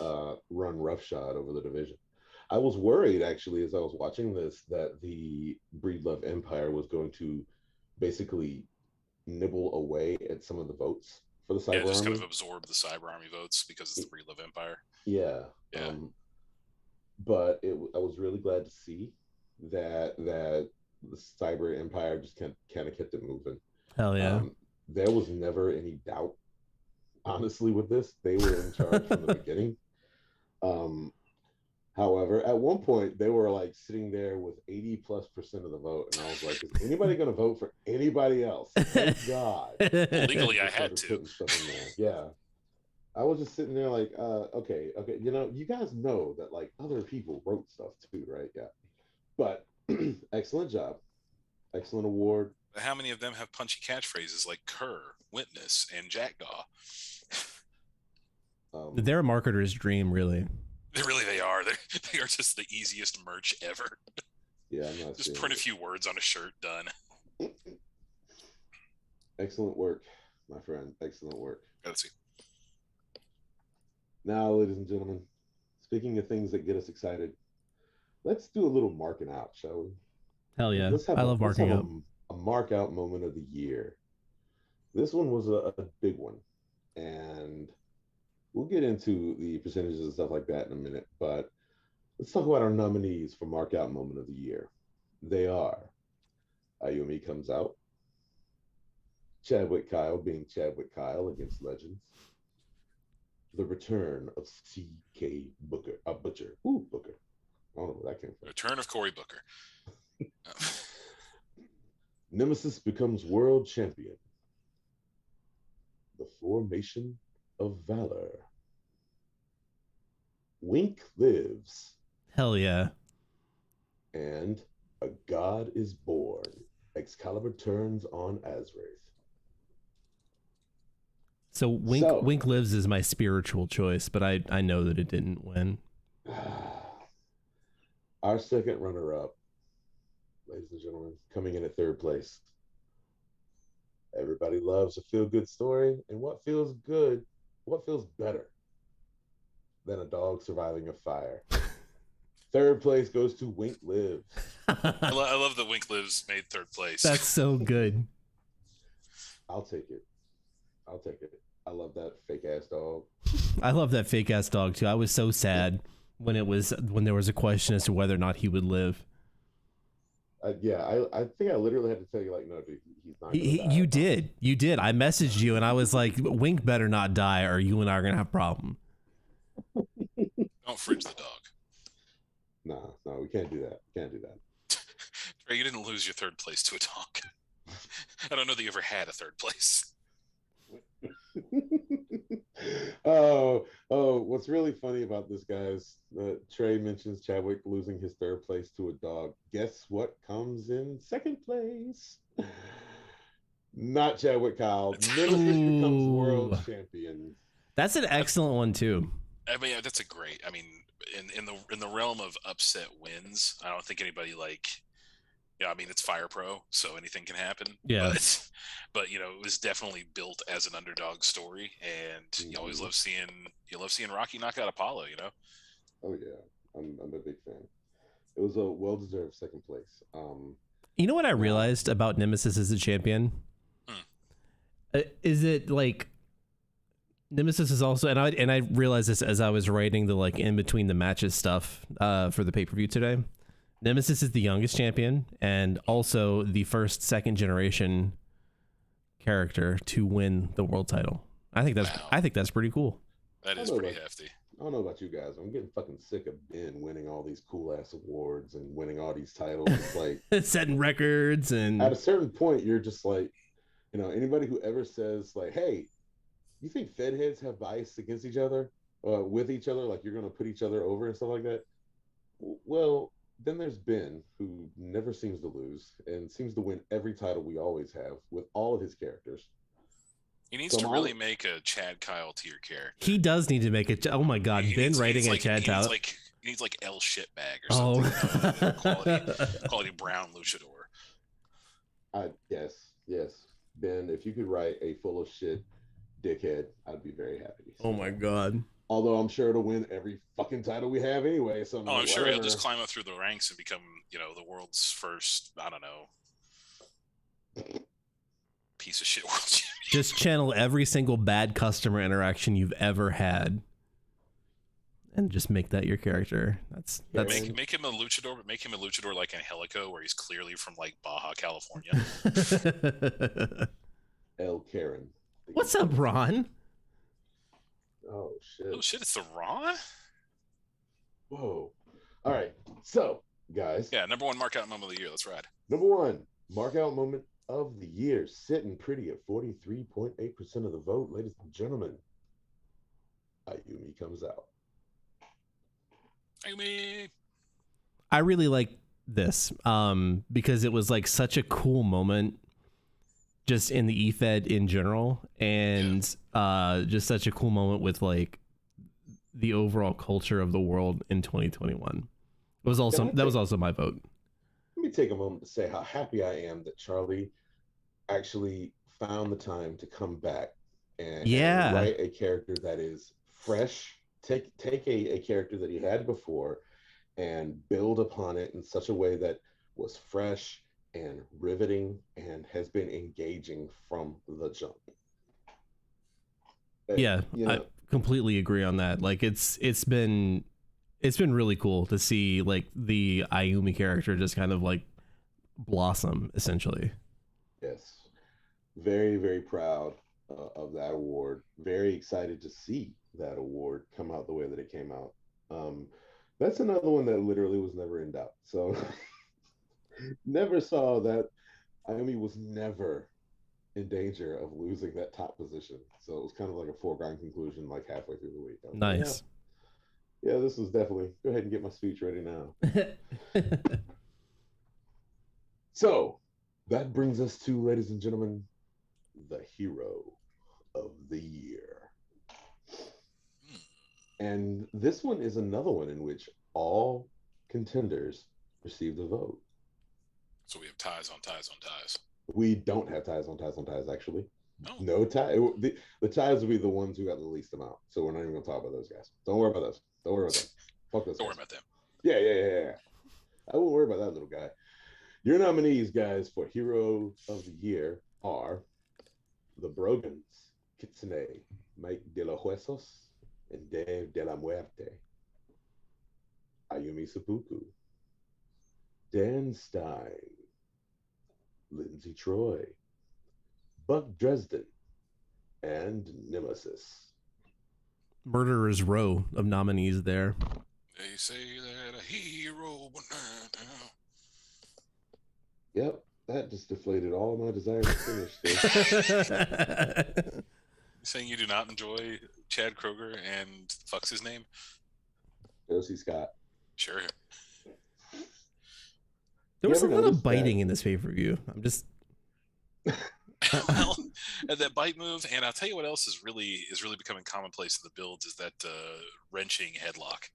run roughshod over the division. I was worried, actually, as I was watching this, that the Breedlove Empire was going to basically nibble away at some of the votes for the Cyber Army. Just kind of absorb the Cyber Army votes because it's the Breedlove Empire. Yeah. Yeah. But I was really glad to see that the Cyber Empire just kind of kept it moving. Hell yeah. There was never any doubt, honestly, with this. They were in charge from the beginning. However, at one point, they were like sitting there with 80+% of the vote. And I was like, is anybody going to vote for anybody else? Thank God. Legally, I had to. Yeah. I was just sitting there like, okay. You guys know that like other people wrote stuff too, right? Yeah. But excellent job. Excellent award. But how many of them have punchy catchphrases like "cur," "witness," and "jackdaw"? They're a marketer's dream, really. They are. They are just the easiest merch ever. Yeah, I'm not Just seeing print a it. few words on a shirt, done. Excellent work, my friend. Excellent work. Let's see. Now, ladies and gentlemen, speaking of things that get us excited, let's do a little marking out, shall we? Hell yeah. Let's have I love marking up. a mark out moment of the year. This one was a big one, and we'll get into the percentages and stuff like that in a minute. But let's talk about our nominees for mark out moment of the year. They are Ayumi Comes Out, Chadwick Kyle being Chadwick Kyle against Legends, the return of C.K. Booker, Butcher. Ooh, Booker. I don't know where that came from. Return of Cory Booker. Nemesis becomes world champion. The formation of valor. Wink lives. Hell yeah. And a god is born. Excalibur turns on Azrath. So Wink So- Wink Lives is my spiritual choice, but I know that it didn't win. Our second runner-up, ladies and gentlemen, coming in at third place. Everybody loves a feel-good story, and what feels better than a dog surviving a fire? Third place goes to Wink Lives. I love that Wink Lives made third place. That's so good. I'll take it. I love that fake-ass dog. I love that fake ass dog too. I was so sad when there was a question as to whether or not he would live. I think I literally had to tell you, like, no, dude, he's not gonna die. You did. I messaged you and I was like, Wink better not die, or you and I are gonna have a problem. Don't fridge the dog. No, we can't do that. Trey, you didn't lose your third place to a dog. I don't know that you ever had a third place. What's really funny about this, guys, Trey mentions Chadwick losing his third place to a dog. Guess what comes in second place? Not Chadwick Kyle. Nemesis becomes world champion. That's an excellent one too. I mean, that's a great. I mean, in the realm of upset wins, I don't think anybody I mean, it's Fire Pro, so anything can happen. Yeah. But it was definitely built as an underdog story, and you always love seeing Rocky knock out Apollo. Oh yeah, I'm a big fan. It was a well-deserved second place. You know what I realized about Nemesis as a champion? Is it like Nemesis is also, and I realized this as I was writing the in between the matches stuff for the pay-per-view today. Nemesis is the youngest champion and also the first second generation character to win the world title. I think that's pretty cool. That is pretty hefty. I don't know about you guys. I'm getting fucking sick of Ben winning all these cool ass awards and winning all these titles. It's like setting records, and at a certain point, you're just like, anybody who ever says like, "Hey, you think Fed heads have bias against each other, with each other, like you're gonna put each other over and stuff like that?" Well, then there's Ben, who never seems to lose and seems to win every title we always have with all of his characters. He needs to really make a Chad Kyle tier character. He does need to make it. Oh my God, Ben writing a Chad Kyle. He needs L shitbag or something. Quality brown luchador. Yes. Ben, if you could write a full of shit dickhead, I'd be very happy. Oh my God. Although I'm sure it'll win every fucking title we have anyway. So I'm sure he'll just climb up through the ranks and become, the world's first, I don't know, piece of shit world champion. Just channel every single bad customer interaction you've ever had, and just make that your character. That's make him a luchador, but make him a luchador like Angelico, where he's clearly from Baja California. El Karen. What's up, Ron? Oh shit! Oh shit! It's the Ron. Whoa! All right, so guys. Yeah, number one mark out moment of the year. Let's ride. Number one mark out moment of the year, sitting pretty at 43.8% of the vote, ladies and gentlemen. Ayumi Comes Out. Ayumi. I really like this because it was such a cool moment just in the EFED in general, and just such a cool moment with like the overall culture of the world in 2021. It was also that was also my vote. Let me take a moment to say how happy I am that Charlie actually found the time to come back and write a character that is fresh. Take a character that he had before and build upon it in such a way that was fresh and riveting and has been engaging from the jump. Yeah, I completely agree on that. Like it's been really cool to see like the Ayumi character just kind of like blossom essentially. Yes. Very, very proud of that award. Very excited to see that award come out the way that it came out. That's another one that literally was never in doubt. So never saw that. Ayumi was never in danger of losing that top position. So it was kind of like a foregone conclusion, like halfway through the week. Nice. Yeah, this was definitely. Go ahead and get my speech ready now. So that brings us to, ladies and gentlemen, the hero of the year. And this one is another one in which all contenders received a vote. So we have ties on ties on ties. We don't have ties on ties on ties, actually. Oh. No tie. The ties will be the ones who got the least amount. So we're not even going to talk about those guys. Don't worry about those. Don't worry about them. Fuck those Don't guys. worry about them. Yeah. I won't worry about that little guy. Your nominees, guys, for Hero of the Year are the Brogans, Kitsune, Mike de los Huesos, and Dave de la Muerte. Ayumi Seppuku, Dan Stein, Lindsay Troy, Buck Dresden, and Nemesis. Murderer's Row of nominees there. They say that a hero will not down. Yep, that just deflated all of my desire to finish this. Saying you do not enjoy Chad Kroger and fuck's his name? Josie Scott. Sure. There was a ever lot of noticed biting that? in this pay-per-view. I'm just Well, that bite move, and I'll tell you what else is really becoming commonplace in the builds is that wrenching headlock.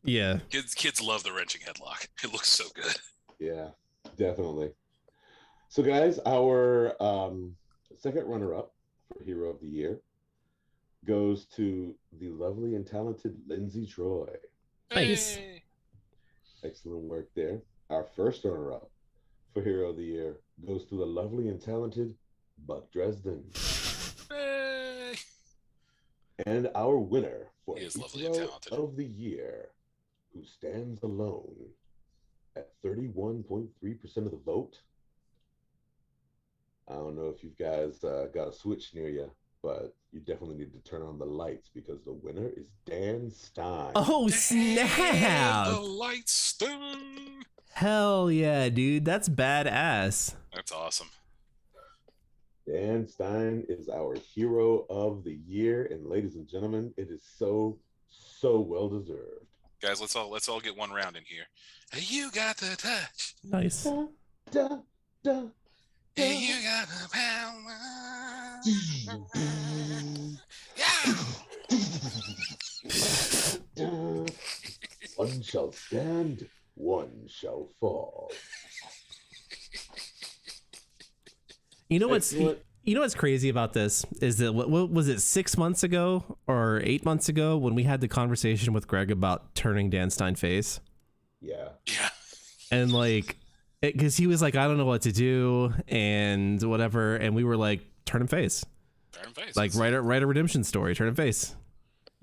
yeah. Kids love the wrenching headlock. It looks so good. Yeah, definitely. So, guys, our second runner-up for Hero of the Year goes to the lovely and talented Lindsay Troy. Nice. Hey. Excellent work there. Our first runner-up for Hero of the Year goes to the lovely and talented Buck Dresden. Hey. And our winner for He is lovely and Hero talented. of the Year, who stands alone at 31.3% of the vote. I don't know if you guys got a switch near you, but you definitely need to turn on the lights because the winner is Dan Stein. Oh snap! The lights stone. Hell yeah, dude. That's badass. That's awesome. Dan Stein is our Hero of the Year, and ladies and gentlemen, it is so well deserved. Guys, let's all get one round in here. Hey, you got the touch. Nice. Da, da, da, Hey, you got the power. Yeah. da. One shall stand, one shall fall. You know what's Excellent. you know what's crazy about this is that what was it 6 months ago or 8 months ago when we had the conversation with Greg about turning Dan Stein face, Yeah. Yeah. and like because he was like, I don't know what to do and whatever, and we were like, turn him face, Turn face. like write a redemption story, turn him face.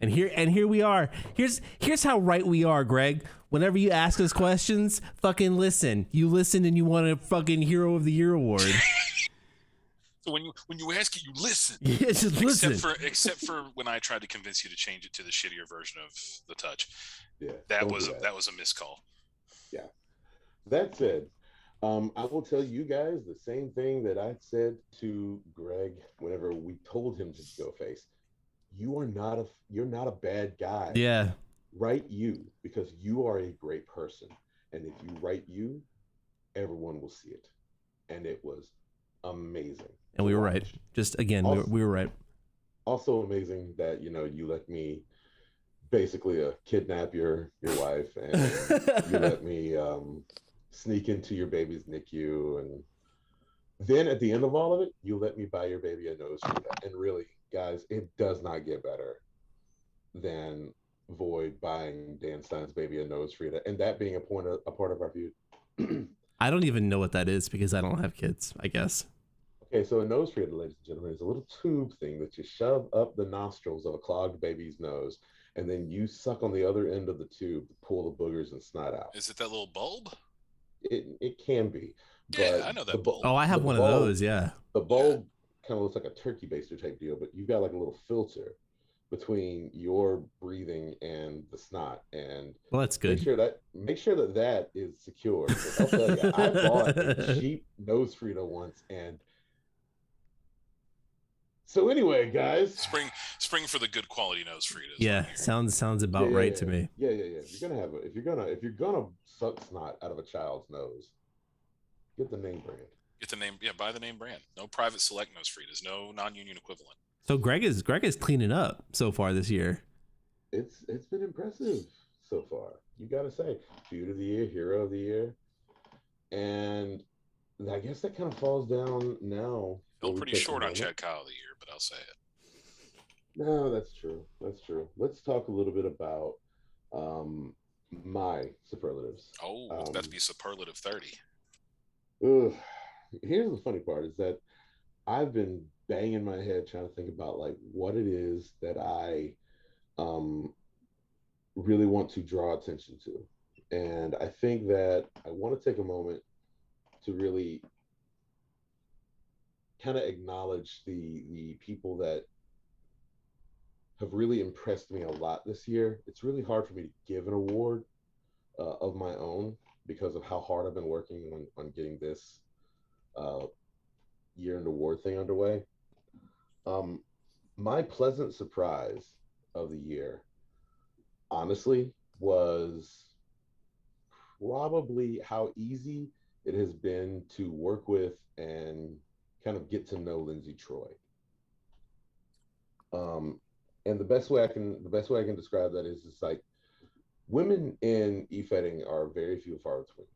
And here we are. Here's how right we are, Greg. Whenever you ask us questions, fucking listen. You listen and you want a fucking Hero of the Year award. So when you ask it, you listen. Yeah, just listen. Except for when I tried to convince you to change it to the shittier version of the touch. Yeah. That don't was do that was a miscall. Yeah. That said, I will tell you guys the same thing that I said to Greg whenever we told him to go face. You're not a bad guy. Yeah. Write you because you are a great person. And if you write you, everyone will see it. And it was amazing. And we to were right. watch. Just again, Also, we were right. also amazing that you let me basically kidnap your wife, and you let me sneak into your baby's NICU, and then at the end of all of it, you let me buy your baby a nose for that. And really, guys, it does not get better than Void buying Dan Stein's baby a nose Frida, and that being a part of our feud. I don't even know what that is because I don't have kids, I guess. Okay, so a nose Frida, ladies and gentlemen, is a little tube thing that you shove up the nostrils of a clogged baby's nose, and then you suck on the other end of the tube to pull the boogers and snot out. Is it that little bulb? It can be, Yeah, but I know the that bulb. Oh, I have the one of bulb those, yeah. the bulb kind of looks like a turkey baster type deal, but you've got like a little filter between your breathing and the snot, and Well, that's make good. sure that that is secure. Because I'll tell you, I bought a cheap nose Frida once, and so anyway, guys. Spring for the good quality nose Fritas. Yeah, sounds about right to me. Yeah. If you're gonna suck snot out of a child's nose, get the name brand. Get the name, yeah. Buy the name brand. No private select nose Fritas. No non-union equivalent. So Greg is cleaning up so far this year. It's been impressive so far. You gotta say, feud of the year, hero of the year, and I guess that kind of falls down now. Fell pretty short on Chad Kyle of the year, but I'll say it. No, that's true. That's true. Let's talk a little bit about my superlatives. Oh, it's about to be superlative 30. Ugh. Here's the funny part is that I've been banging my head trying to think about like what it is that I really want to draw attention to. And I think that I want to take a moment to really kind of acknowledge the people that have really impressed me a lot this year. It's really hard for me to give an award of my own because of how hard I've been working on getting this year-end award thing underway. My pleasant surprise of the year, honestly, was probably how easy it has been to work with and kind of get to know Lindsay Troy. And the best way I can describe that is it's like women in e-fetting are very few and far between,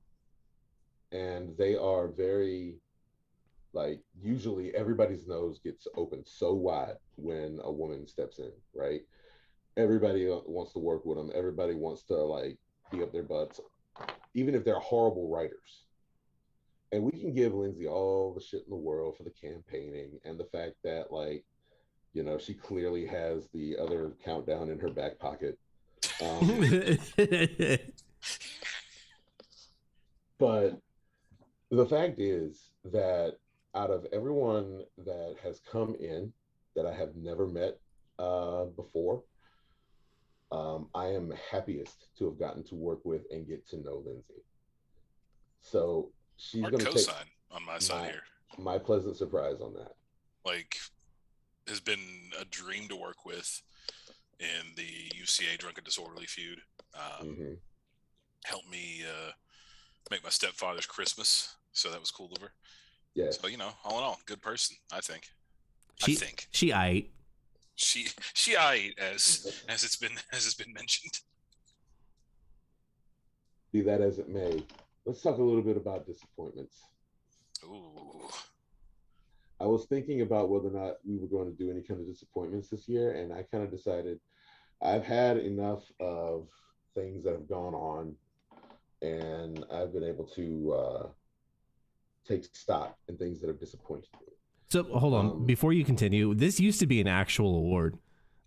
and they are very like usually everybody's nose gets opened so wide when a woman steps in, right? Everybody wants to work with them. Everybody wants to like be up their butts, even if they're horrible writers. And we can give Lindsay all the shit in the world for the campaigning and the fact that like, she clearly has the other countdown in her back pocket. But the fact is that out of everyone that has come in that I have never met before, I am happiest to have gotten to work with and get to know Lindsay. So she's going to take on my side here. My pleasant surprise on that. Like, has been a dream to work with in the UCA Drunken Disorderly feud. Helped me make my stepfather's Christmas, so that was cool of her. Yeah. So all in all, good person, I think. She aight. She aight as it's been mentioned. Be that as it may, let's talk a little bit about disappointments. Ooh. I was thinking about whether or not we were going to do any kind of disappointments this year, and I kind of decided I've had enough of things that have gone on, and I've been able to take stock in things that have disappointed me. So hold on, before you continue, this used to be an actual award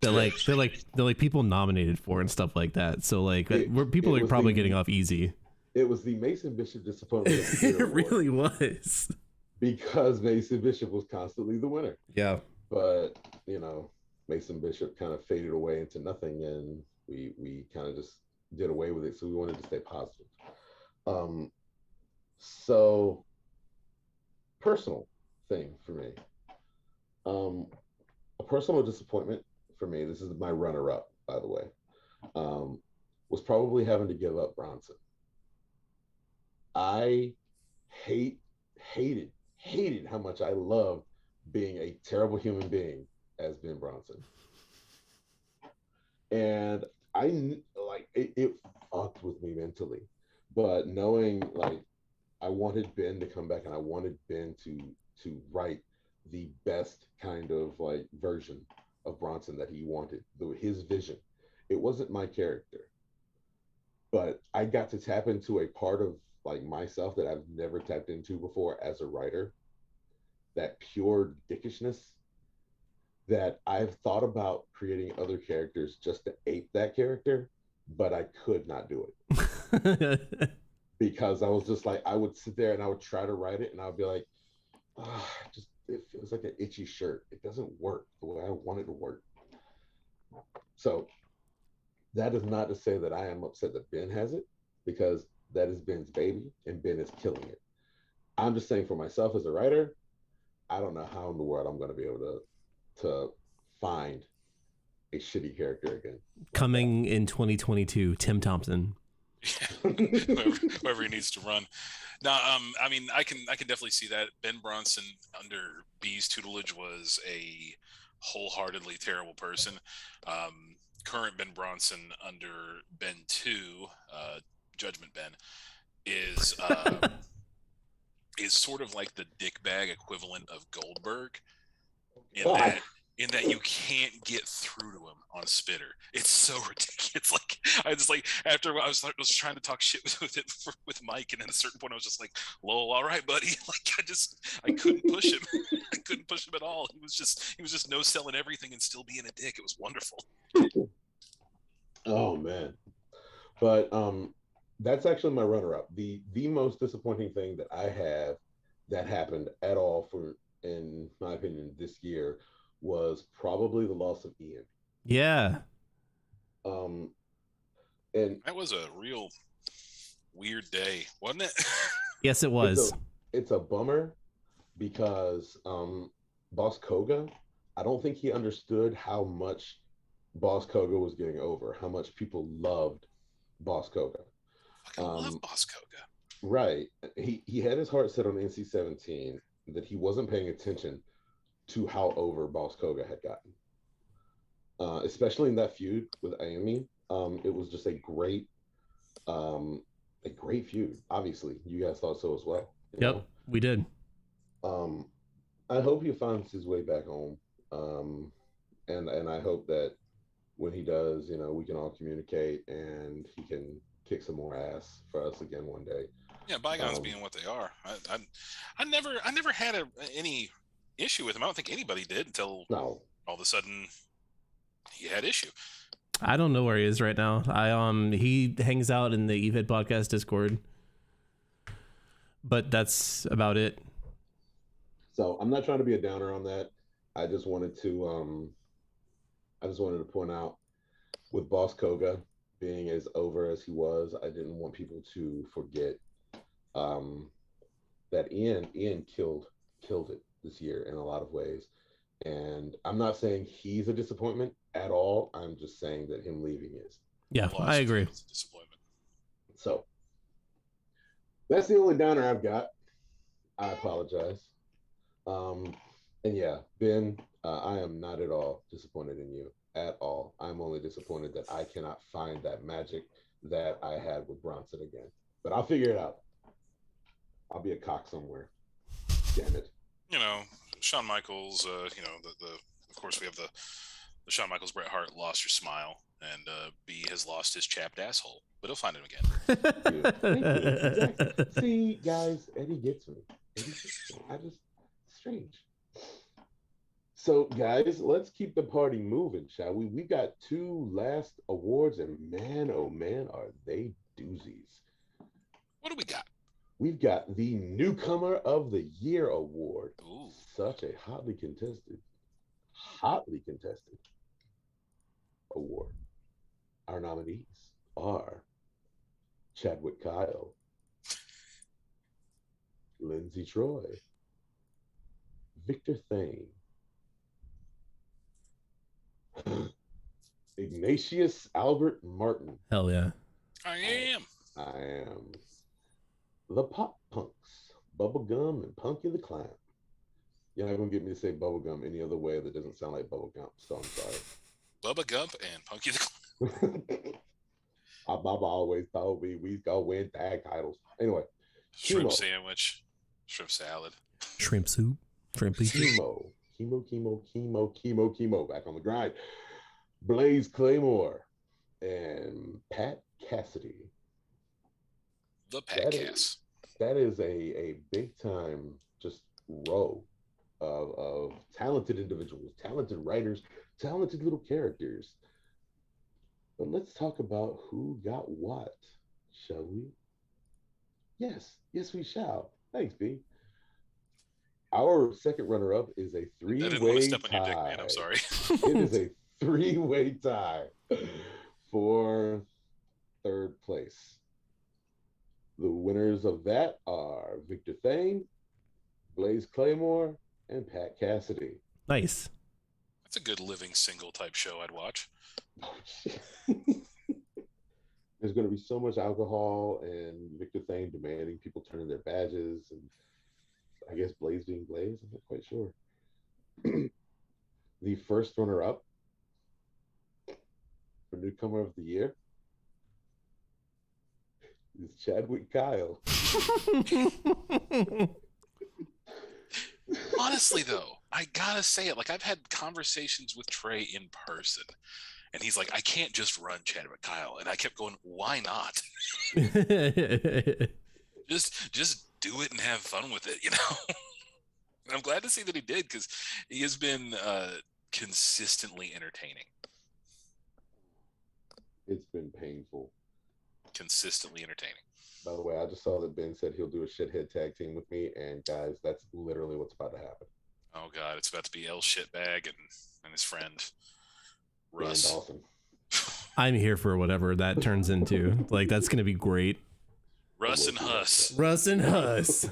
that they're people nominated for and stuff like that. So people are probably getting off easy. It was the Mason Bishop Disappointment of the Year It really was. Because Mason Bishop was constantly the winner. Yeah. But, Mason Bishop kind of faded away into nothing, and we kind of just did away with it. So we wanted to stay positive. So personal thing for me. A personal disappointment for me, this is my runner-up, by the way, was probably having to give up Bronson. I hated hated how much I loved being a terrible human being as Ben Bronson. And like it fucked with me mentally. But knowing like I wanted Ben to come back and I wanted Ben to write the best kind of like version of Bronson that he wanted, his vision. It wasn't my character, but I got to tap into a part of like myself that I've never tapped into before as a writer. That pure dickishness that I've thought about creating other characters just to ape that character, but I could not do it because I was just like, I would sit there and I would try to write it and I would be like, just it feels like an itchy shirt. It doesn't work the way I want it to work. So that is not to say that I am upset that Ben has it, because that is Ben's baby and Ben is killing it. I'm just saying for myself as a writer, I don't know how in the world I'm going to be able to find a shitty character again. Coming in 2022, Tim Thompson. whoever he needs to run. Now, I mean, I can definitely see that. Ben Bronson under B's tutelage was a wholeheartedly terrible person. Current Ben Bronson under Ben 2, Judgment Ben, is sort of like the dickbag equivalent of Goldberg in that you can't get through to him on Spitter. It's so ridiculous. Like I just like after I was trying to talk shit with Mike, and at a certain point I was just like, "Lol, all right, buddy." Like I couldn't push him. I couldn't push him at all. He was just no selling everything and still being a dick. It was wonderful. Oh man, but that's actually my runner-up. The most disappointing thing that I have that happened at all for, in my opinion, this year was probably the loss of Ian. Yeah. And that was a real weird day, wasn't it? Yes, it was. It's a bummer because Boss Koga, I don't think he understood how much Boss Koga was getting over, how much people loved Boss Koga. I love Boss Koga. Right. He had his heart set on NC-17, that he wasn't paying attention to how over Boss Koga had gotten. Especially in that feud with Amy. It was just a great feud. Obviously, you guys thought so as well. Yep, we did. I hope he finds his way back home. And I hope that when he does, we can all communicate and he can kick some more ass for us again one day. Yeah, bygones being what they are. I never had any issue with him. I don't think anybody did until all of a sudden he had issue. I don't know where he is right now. He hangs out in the EVID podcast Discord, but that's about it. So I'm not trying to be a downer on that. I just wanted to point out, with Boss Koga being as over as he was, I didn't want people to forget that Ian killed it this year in a lot of ways. And I'm not saying he's a disappointment at all. I'm just saying that him leaving is. Yeah, I agree. It's a disappointment. So that's the only downer I've got. I apologize. And yeah, Ben, I am not at all disappointed in you at all. I'm only disappointed that I cannot find that magic that I had with Bronson again. But I'll figure it out. I'll be a cock somewhere. Damn it. Shawn Michaels, of course we have the Shawn Michaels Bret Hart lost your smile, and B has lost his chapped asshole, but he'll find him again. Thank you. Exactly. See, guys, Eddie gets me. Strange. So, guys, let's keep the party moving, shall we? We got 2 last awards, and man, oh man, are they doozies. What do we got? We've got the Newcomer of the Year award. Ooh. Such a hotly contested award. Our nominees are Chadwick Kyle, Lindsay Troy, Victor Thane, Ignatius Albert Martin. Hell yeah. I am The Pop Punks, Bubblegum and Punky the Clown. You're not gonna get me to say bubblegum any other way that doesn't sound like bubblegum, so I'm sorry. Bubba Gump and Punky the Clown. Our mama always told me we go win tag titles. Anyway, Shrimp Chemo. sandwich, shrimp salad. Shrimp soup. Shrimp soup. Chemo. Back on the grind. Blaze Claymore and Pat Cassidy. The Patcast. That is a big time just row of talented individuals, talented writers, talented little characters. But let's talk about who got what, shall we? Yes, we shall. Thanks, B. Our second runner-up is a I three-way didn't want to step tie. on your dick, man. I'm sorry. It is a three-way tie for third place. The winners of that are Victor Thane, Blaze Claymore, and Pat Cassidy. Nice. That's a good living single type show I'd watch. There's going to be so much alcohol and Victor Thane demanding people turn in their badges, and I guess Blaze being Blaze. I'm not quite sure. The first runner-up for Newcomer of the Year is Chadwick Kyle. Honestly, though, I gotta say it. Like, I've had conversations with Trey in person, and he's like, I can't just run Chadwick Kyle. And I kept going, why not? Just do it and have fun with it, you know? And I'm glad to see that he did, because he has been consistently entertaining. It's been painful. Consistently entertaining. By the way, I just saw that Ben said he'll do a shithead tag team with me, and guys, that's literally what's about to happen. Oh God, it's about to be El Shitbag and his friend Dan Russ. Dawson. I'm here for whatever that turns into. Like, that's gonna be great. Russ and Huss. Russ and Huss.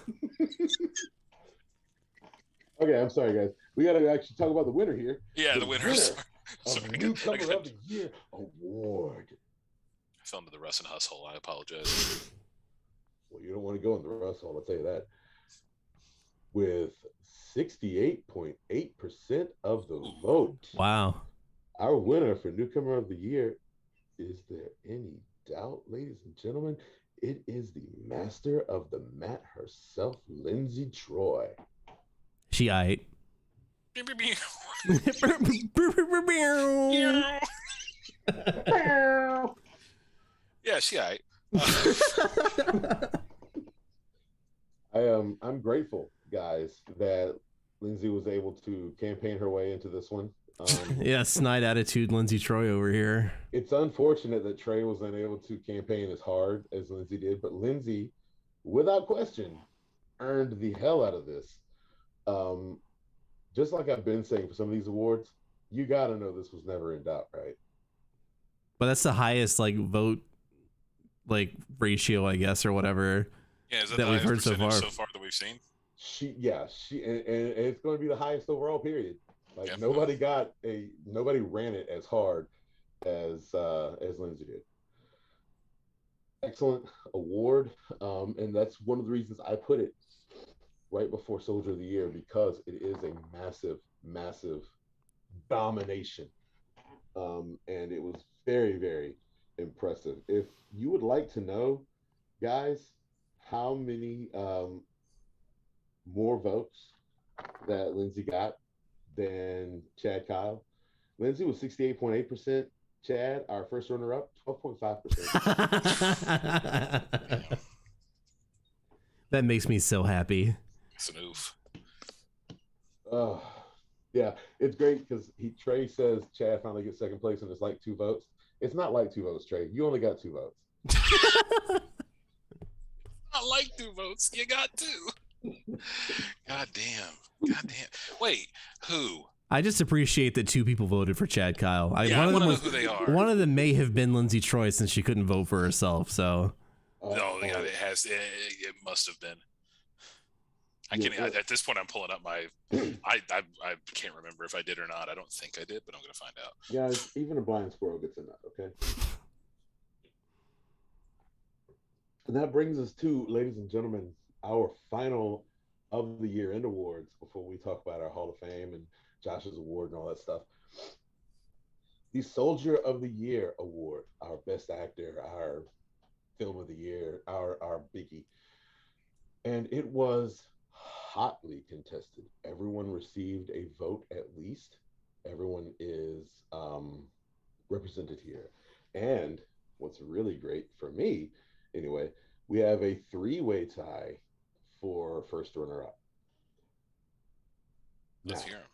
Okay, I'm sorry, guys. We got to actually talk about the winner here. Yeah, the winners. winner Sorry, of I Newcomer got- of the Year award. I fell into the Russ and Huss hole. I apologize. Well, you don't want to go in the Russ hole, I'll tell you that. With 68.8% of the vote, Wow. our winner for Newcomer of the Year, is there any doubt, ladies and gentlemen? It is the master of the mat herself, Lindsay Troy. She aight. Pew, pew, pew. Yeah, she aight. I'm grateful, guys, that Lindsay was able to campaign her way into this one. Yeah, snide attitude Lindsay Troy over here. It's unfortunate that Trey was unable to campaign as hard as Lindsay did, but Lindsay, without question, earned the hell out of this. Just like I've been saying for some of these awards, you got to know this was never in doubt, right? But that's the highest like vote like ratio, I guess, or whatever. Yeah, is that That the we've highest heard so percentage far. so far that we've seen? And it's going to be the highest overall period. Like Yep. nobody ran it as hard as Lindsay did. Excellent award, and that's one of the reasons I put it right before Soldier of the Year, because it is a massive domination, and it was very, very impressive. If you would like to know, guys, how many more votes that Lindsay got than Chad Kyle, Lindsay was 68.8%. Chad, our first runner-up, 12.5%. That makes me so happy. It's an oof. Yeah, it's great because Trey says Chad finally gets second place and it's like 2 votes. It's not like 2 votes, Trey. You only got 2 votes. Not like 2 votes. You got 2. God damn. Wait, who? I just appreciate that 2 people voted for Chad Kyle. Yeah, I one of want to them know was, who they are. one of them may have been Lindsay Troy since she couldn't vote for herself. So No, yeah, it has. It must have been. I Yeah, can't. At this point, I'm pulling up my. I can't remember if I did or not. I don't think I did, but I'm gonna find out. Guys, even a blind squirrel gets a nut, okay? And that brings us to, ladies and gentlemen, our final of the year end awards before we talk about our Hall of Fame and Josh's award and all that stuff. The Soldier of the Year award, our best actor, our film of the year, our biggie. And it was hotly contested. Everyone received a vote at least. Everyone is represented here. And what's really great for me, anyway, we have a three-way tie for first runner-up. Let's Now, hear him.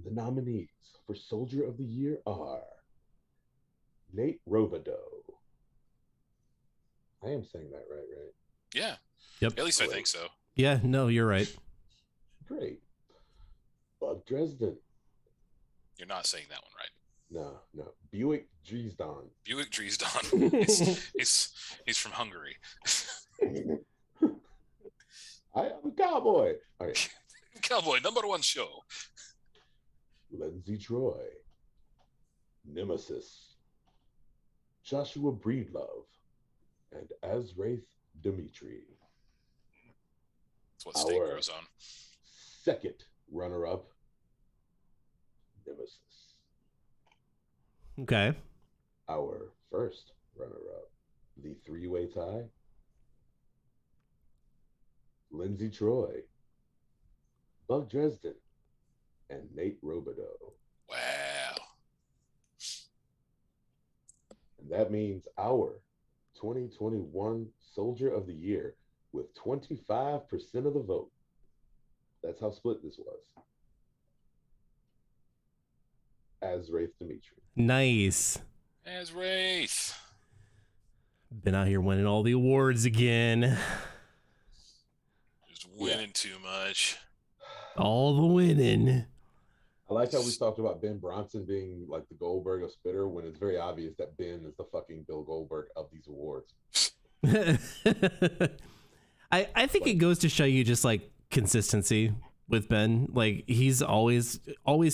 the nominees for Soldier of the Year are Nate Robideau. I am saying that right? Yeah. Yep. At least I think so. Yeah, no, you're right. Great. Buck Dresden. You're not saying that one right. No. Buick Dresden. Buick Dresden. he's from Hungary. I am a cowboy. All right. Cowboy #1 show. Lindsay Troy. Nemesis. Joshua Breedlove. And Azraith Dimitri. That's what steak grows on. Second runner-up, Nemesis. Okay. Our first runner-up, the three-way tie, Lindsay Troy, Buck Dresden, and Nate Robideau. Wow. And that means our 2021 Soldier of the Year with 25% of the vote. That's how split this was. Azraith Dimitri. Nice. As Wraith. Been out here winning all the awards again. Just winning too much. All the winning. I like how we talked about Ben Bronson being like the Goldberg of Spitter when it's very obvious that Ben is the fucking Bill Goldberg of these awards. I think it goes to show you just like consistency with Ben. Like he's always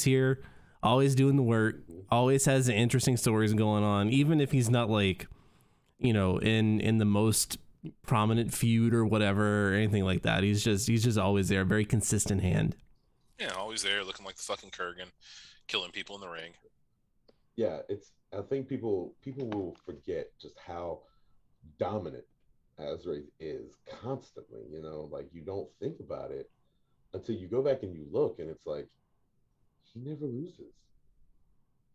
here, always doing the work, always has interesting stories going on, even if he's not like, you know, in the most prominent feud or whatever or anything like that. He's just always there, very consistent hand. Yeah, always there, looking like the fucking Kurgan, killing people in the ring. Yeah, I think people will forget just how dominant Azraith is constantly, you know, like you don't think about it until you go back and you look and it's like he never loses.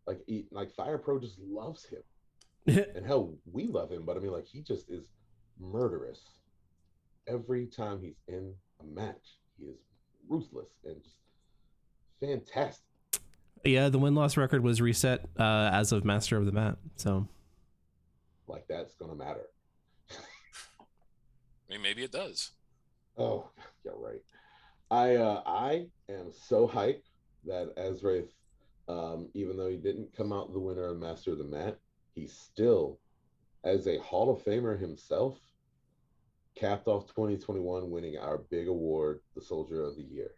Like Fire Pro just loves him. And hell, we love him, but I mean like he just is murderous. Every time he's in a match, he is ruthless and just fantastic. Yeah, the win-loss record was reset as of Master of the Mat. So, like that's gonna matter. I mean, maybe it does. Oh, yeah, right. I am so hyped that Azraith, even though he didn't come out the winner of Master of the Mat, he still, as a Hall of Famer himself, capped off 2021 winning our big award, the Soldier of the Year.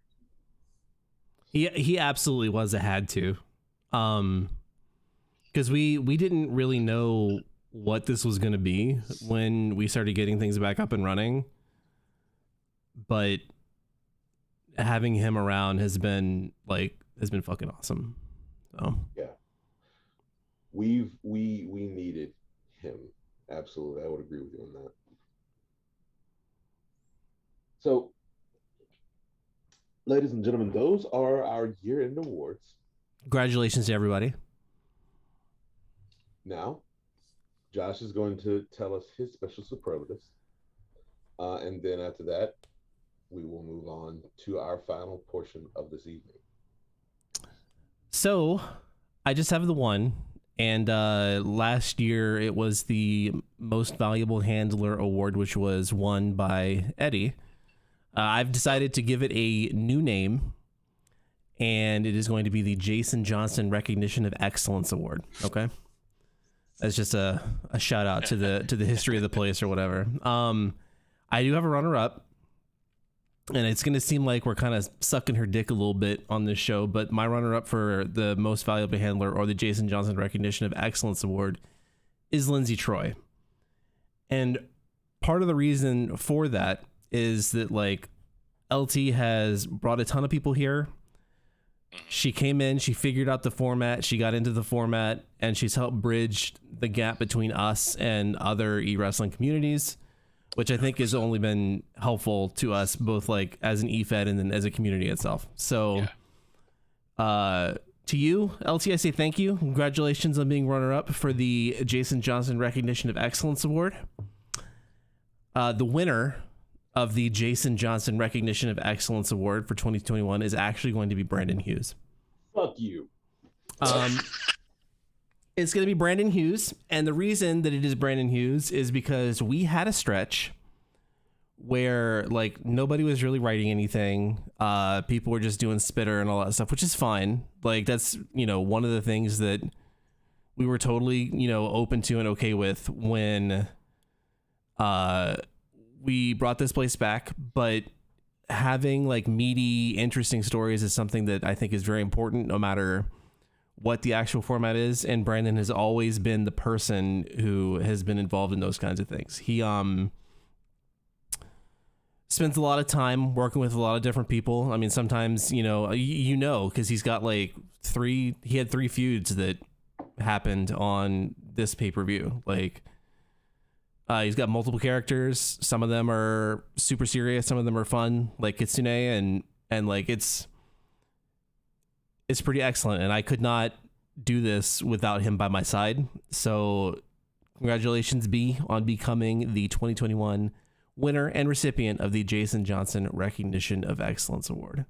he absolutely was a had to, because we didn't really know what this was going to be when we started getting things back up and running, but having him around has been fucking awesome. So Yeah, we needed him. Absolutely, I would agree with you on that. So, ladies and gentlemen, those are our year-end awards. congratulations to everybody. Now, Josh is going to tell us his special superlatives. And then after that, we will move on to our final portion of this evening. So I just have the one, and last year it was the Most Valuable Handler Award, which was won by Eddie. I've decided to give it a new name, and it is going to be the Jason Johnson Recognition of Excellence Award. Okay, that's just a shout out to the history of the place or whatever. I do have a runner up, and it's going to seem like we're kind of sucking her dick a little bit on this show, but my runner up for the Most Valuable Handler or the Jason Johnson Recognition of Excellence Award is Lindsay Troy. And part of the reason for that is that like LT has brought a ton of people here. She came in, she figured out the format, she got into the format, and she's helped bridge the gap between us and other e-wrestling communities, which I think has only been helpful to us both like as an eFed and then as a community itself. So to you, LT, I say thank you. Congratulations on being runner-up for the Jason Johnson Recognition of Excellence Award. The winner of the Jason Johnson Recognition of Excellence Award for 2021 is actually going to be Brandon Hughes. Fuck you. It's going to be Brandon Hughes, and the reason that it is Brandon Hughes is because we had a stretch where like nobody was really writing anything. People were just doing spitter and all that stuff, which is fine. Like that's, you know, one of the things that we were totally, you know, open to and okay with when we brought this place back. But having like meaty, interesting stories is something that I think is very important no matter what the actual format is. And Brandon has always been the person who has been involved in those kinds of things. He spends a lot of time working with a lot of different people. I mean, sometimes, you know, because he's got like he had 3 feuds that happened on this pay-per-view. Like, he's got multiple characters. Some of them are super serious. Some of them are fun, like Kitsune, and like it's pretty excellent. And I could not do this without him by my side. So congratulations, B, on becoming the 2021 winner and recipient of the Jason Johnson Recognition of Excellence Award.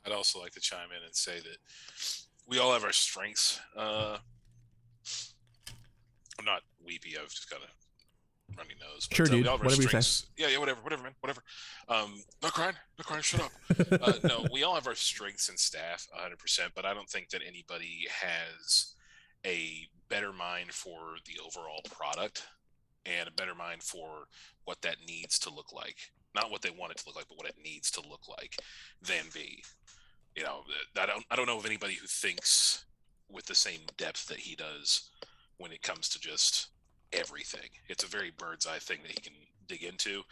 I'd also like to chime in and say that we all have our strengths. I'm not weepy. I've just got a runny nose. But, sure, dude. We all have our Whatever you say. strengths. Yeah, whatever, man, whatever. Not crying, shut up. No, we all have our strengths and staff 100%, but I don't think that anybody has a better mind for the overall product and a better mind for what that needs to look like. Not what they want it to look like, but what it needs to look like than V. You know, I don't know of anybody who thinks with the same depth that he does when it comes to just everything. It's a very bird's eye thing that he can dig into,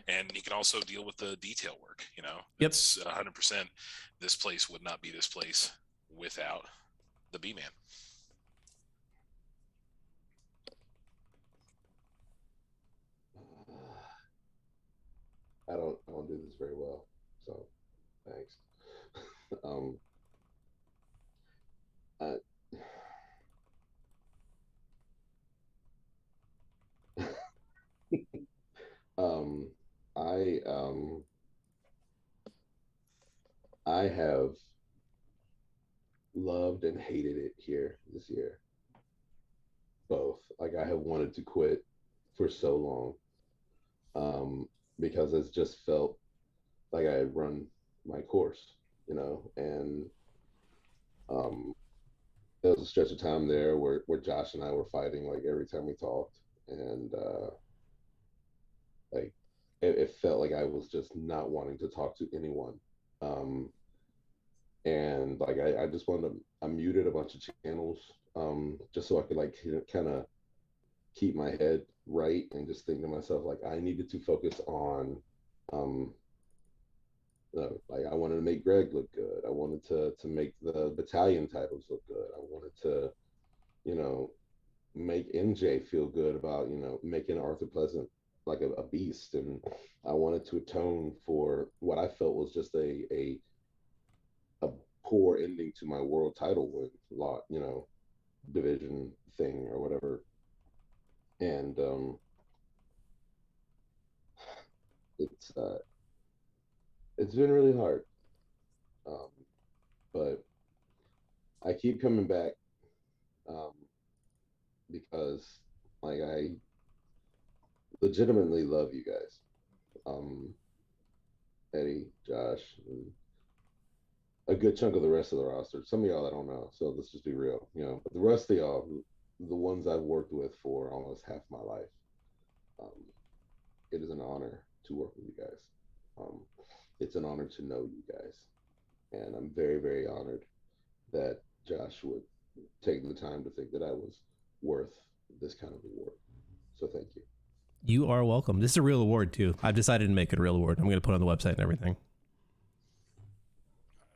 and he can also deal with the detail work. You know, Yep. It's 100%. This place would not be this place without the B-Man. I don't do this very well, so thanks. I, I have loved and hated it here this year. Both. Like I have wanted to quit for so long. Because it's just felt like I had run my course, you know, and there was a stretch of time there where Josh and I were fighting like every time we talked, and like it felt like I was just not wanting to talk to anyone. And like I just wanted to, I muted a bunch of channels just so I could like kind of keep my head right and just think to myself like I needed to focus on like I wanted to make Greg look good. I wanted to make the battalion titles look good. I wanted to, you know, make MJ feel good about, you know, making Arthur Pleasant like a beast. And I wanted to atone for what I felt was just a poor ending to my world title win lot, you know, division thing or whatever. And it's been really hard, but I keep coming back because like I legitimately love you guys, Eddie, Josh, and a good chunk of the rest of the roster. Some of y'all I don't know, so let's just be real, you know. But the rest of y'all, the ones I've worked with for almost half my life, it is an honor to work with you guys. It's an honor to know you guys, and I'm very, very honored that Josh would take the time to think that I was worth this kind of reward. So thank you. You are welcome. This is a real award too. I've decided to make it a real award. I'm going to put it on the website and everything.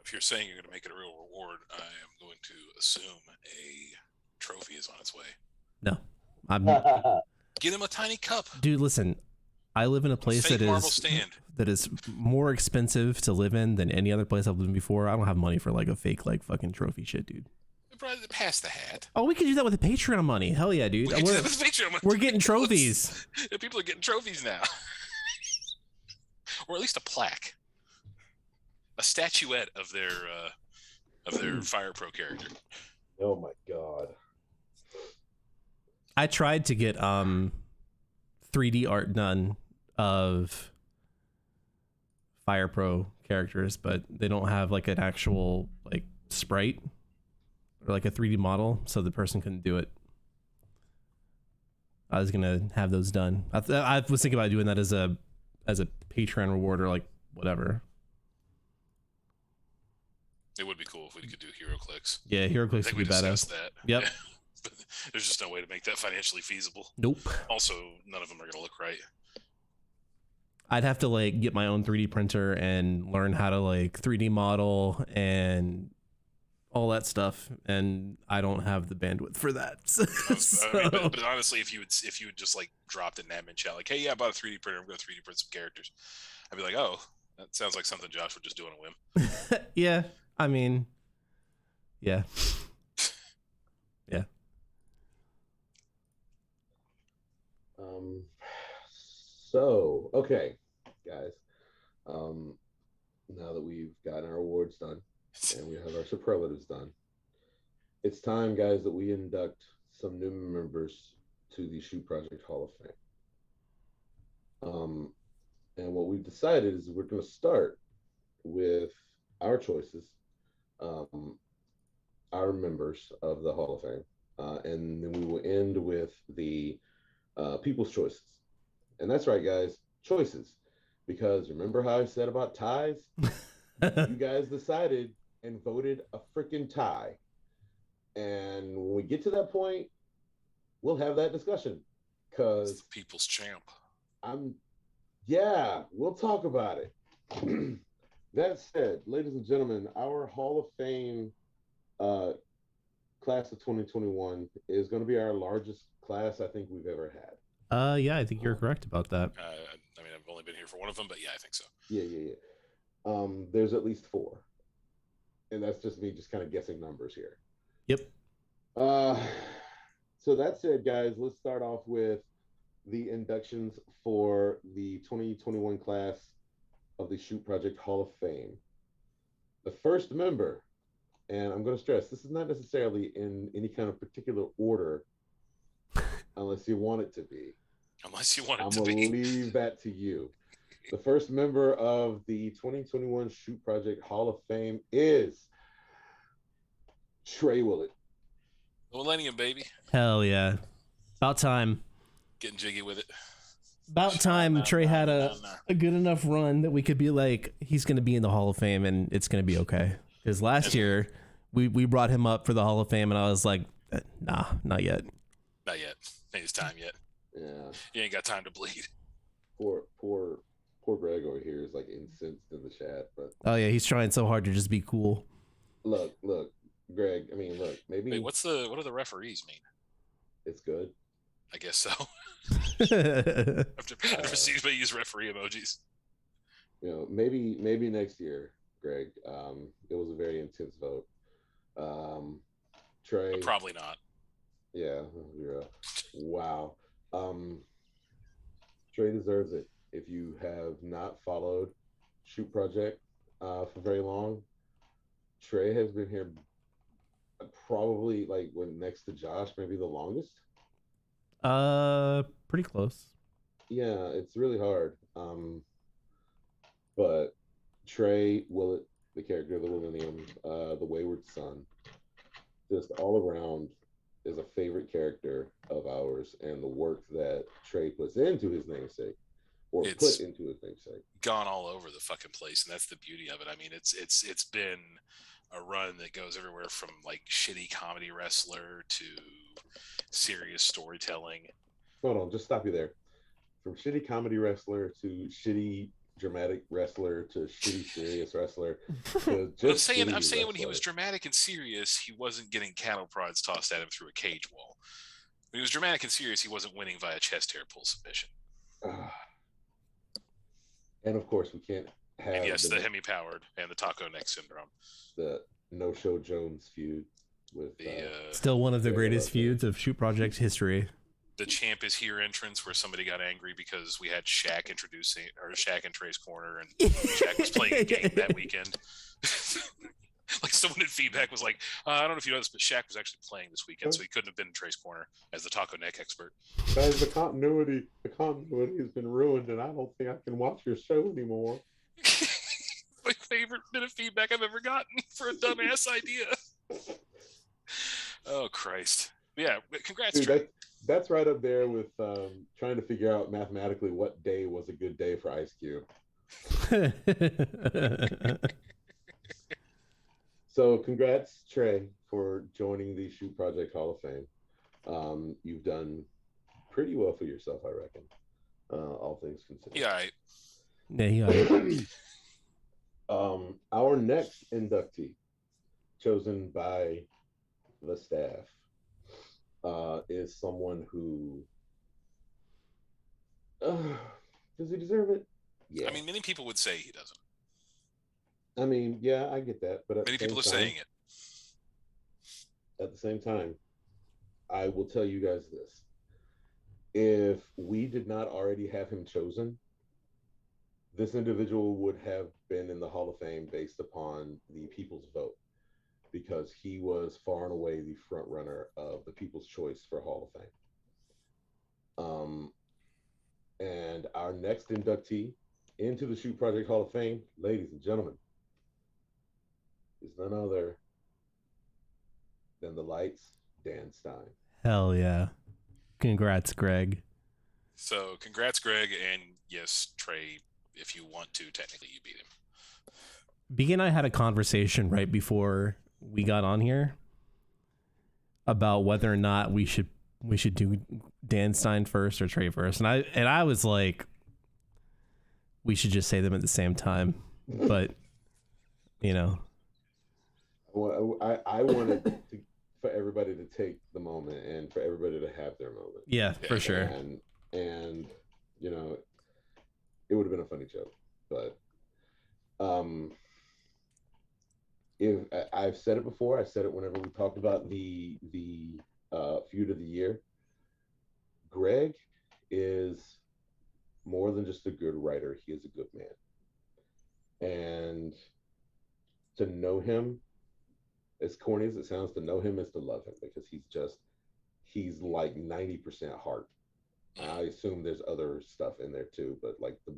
If you're saying you're going to make it a real reward, I am going to assume a trophy is on its way. No, I'm Get him a tiny cup. dude. Listen, I live in a place Fake that marble is stand. more expensive to live in than any other place I've lived in before. I don't have money for like a fake like fucking trophy shit, dude. Pass the hat. Oh, we could do that with the Patreon money. Hell yeah, dude. We can do that with Patreon money. We're getting trophies. Yeah, people are getting trophies now. Or at least a plaque. A statuette of their Fire Pro character. Oh my god. I tried to get 3D art done of Fire Pro characters, but they don't have like an actual like sprite or like a 3D model, so the person couldn't do it. I was gonna have those done. I was thinking about doing that as a Patreon reward or like whatever. It would be cool if we could do Hero Clicks. Yeah, Hero I Clicks think would we be discussed badass. that. Yep. But there's just no way to make that financially feasible. Nope. Also, none of them are going to look right. I'd have to like get my own 3D printer and learn how to like 3D model and all that stuff, and I don't have the bandwidth for that. I mean, but honestly, if you would just like dropped in an admin chat, like, hey, yeah, I bought a 3D printer, I'm going to 3D print some characters, I'd be like, oh, that sounds like something Josh would just do on a whim. Yeah, I mean, yeah. Yeah. So okay, guys. Now that we've gotten our awards done and we have our superlatives done, it's time, guys, that we induct some new members to the Shoot Project Hall of Fame. And what we've decided is we're going to start with our choices, our members of the Hall of Fame, and then we will end with the people's choices. And that's right, guys, choices. Because remember how I said about ties? You guys decided and voted a freaking tie. And when we get to that point, we'll have that discussion. It's Because the people's champ. we'll talk about it. That said, ladies and gentlemen, our Hall of Fame class of 2021 is going to be our largest class I think we've ever had. Yeah, I think you're correct about that. I mean, I've only been here for one of them, but yeah, I think so. Yeah. There's at least 4. And that's just me just kind of guessing numbers here. Yep. So that said, guys, let's start off with the inductions for the 2021 class of the Shoot Project Hall of Fame. The first member, and I'm going to stress, this is not necessarily in any kind of particular order, unless you want it to be. Unless you want it I'm to going to be. leave that to you. The first member of the 2021 Shoot Project Hall of Fame is Trey Willett. The Millennium, baby. Hell yeah. About time. Getting jiggy with it. About time Trey had No. a good enough run that we could be like, he's going to be in the Hall of Fame and it's going to be okay. Because last year we brought him up for the Hall of Fame and I was like, nah, not yet. Not yet. Ain't his time yet. Yeah. You ain't got time to bleed. Poor Greg over here is like incensed in the chat, but Oh yeah, he's trying so hard to just be cool. look, Greg. I mean, look, maybe Wait, what do the referees mean? it's good. I guess so. I've never seen anybody use referee emojis. You know, maybe next year, Greg. It was a very intense vote. Trey, But probably not. yeah, wow. Trey deserves it. If you have not followed Shoot Project for very long, Trey has been here probably like next to Josh, maybe the longest. Pretty close. Yeah, it's really hard. But Trey Willett, the character of the Millennium, the Wayward Son, just all around is a favorite character of ours, and the work that Trey puts into his namesake, or It's- put into his namesake. Gone all over the fucking place, and that's the beauty of it. I mean, it's been a run that goes everywhere from like shitty comedy wrestler to serious storytelling. Hold on, just stop you there. from shitty comedy wrestler to shitty dramatic wrestler to shitty serious wrestler to just I'm saying when he was wrestler. dramatic and serious, he wasn't getting cattle prods tossed at him through a cage wall. When he was dramatic and serious, he wasn't winning via chest hair pull submission. And of course, we can't have And yes, the Hemi powered and the taco neck syndrome. the No Show Jones feud with Still one of the Very greatest well feuds of Shoot Project's history. The Champ is Here entrance where somebody got angry because we had Shaq in Trey's corner and Shaq was playing a game that weekend. Like someone in feedback was like, I don't know if you know this, but Shaq was actually playing this weekend, so he couldn't have been in Trey's corner as the taco neck expert. guys, the continuity has been ruined, and I don't think I can watch your show anymore. My favorite bit of feedback I've ever gotten for a dumbass idea. Oh Christ! Yeah, congrats, Dude, Trey. that's right up there with trying to figure out mathematically what day was a good day for Ice Cube. So congrats, Trey, for joining the Shoot Project Hall of Fame. You've done pretty well for yourself, I reckon, all things considered. Yeah, Our next inductee, chosen by the staff, is someone who does he deserve it? Yeah. I mean, many people would say he doesn't. I mean, yeah, I get that, but Many people are saying it. At the same time, I will tell you guys this: if we did not already have him chosen, this individual would have been in the Hall of Fame based upon the people's vote, because he was far and away the front runner of the People's Choice for Hall of Fame. And our next inductee into the Shoot Project Hall of Fame, ladies and gentlemen, is none other than the Lights, Dan Stein. Hell yeah. Congrats, Greg. So congrats, Greg, and yes, Trey, if you want to, technically you beat him. B and I had a conversation right before we got on here about whether or not we should do Dan Stein first or Trey first, and I was like, we should just say them at the same time, but you know, I wanted for everybody to take the moment and for everybody to have their moment. Yeah, for sure. And you know, it would have been a funny joke, but if I've said it before, I said it whenever we talked about the feud of the year. Greg is more than just a good writer; he is a good man, and to know him, as corny as it sounds, to know him is to love him, because he's like 90% heart. I assume there's other stuff in there too, but like the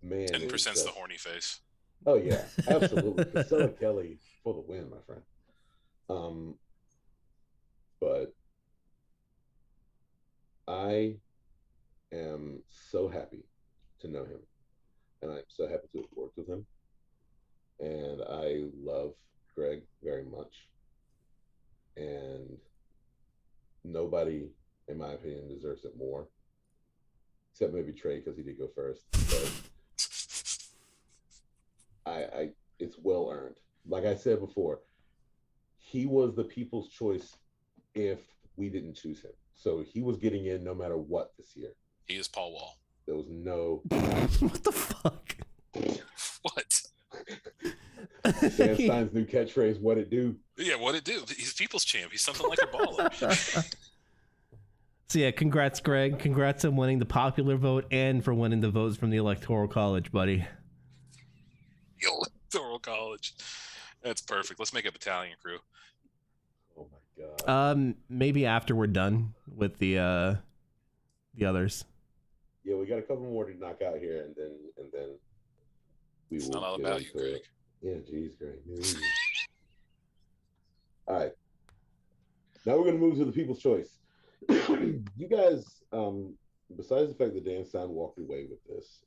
man 10% is the horny face. Oh yeah, absolutely. Priscilla Kelly for the win, my friend. But I am so happy to know him, and I'm so happy to have worked with him. And I love Greg very much. And nobody, in my opinion, deserves it more, except maybe Trey, because he did go first. But it's well earned. Like I said before, he was the people's choice if we didn't choose him. So he was getting in no matter what this year. He is Paul Wall. There was no... What the fuck? What? Dan Stein's new catchphrase, what it do? Yeah, what it do? He's people's champ. He's something like a baller. So yeah, congrats, Greg. Congrats on winning the popular vote and for winning the votes from the Electoral College, buddy. The Electoral College. That's perfect. Let's make a battalion crew. Oh my god. Maybe after we're done with the others. Yeah, we got a couple more to knock out here, and then we It's will not all get about you, into Greg. it. Yeah, geez, Greg. All right. Now we're going to move to the People's Choice. You guys, besides the fact that Dan Stein walked away with this,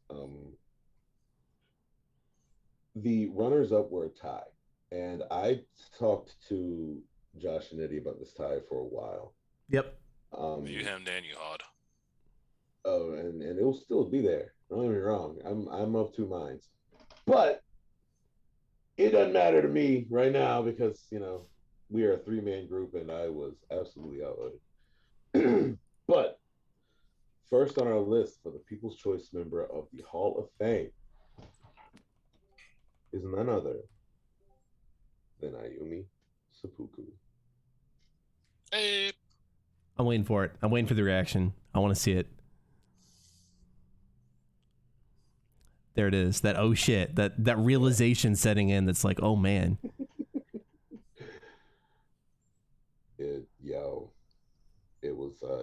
the runners-up were a tie. And I talked to Josh and Eddie about this tie for a while. Yep. You hemmed and you hawed. Oh, and it will still be there. Don't get me wrong. I'm of two minds, but it doesn't matter to me right now because we are a three-man group and I was absolutely outvoted. But first on our list for the People's Choice member of the Hall of Fame is none other than Ayumi Seppuku. Hey, I'm waiting for it. I'm waiting for the reaction. I want to see it. There it is. That oh shit. That realization setting in. That's like, oh man.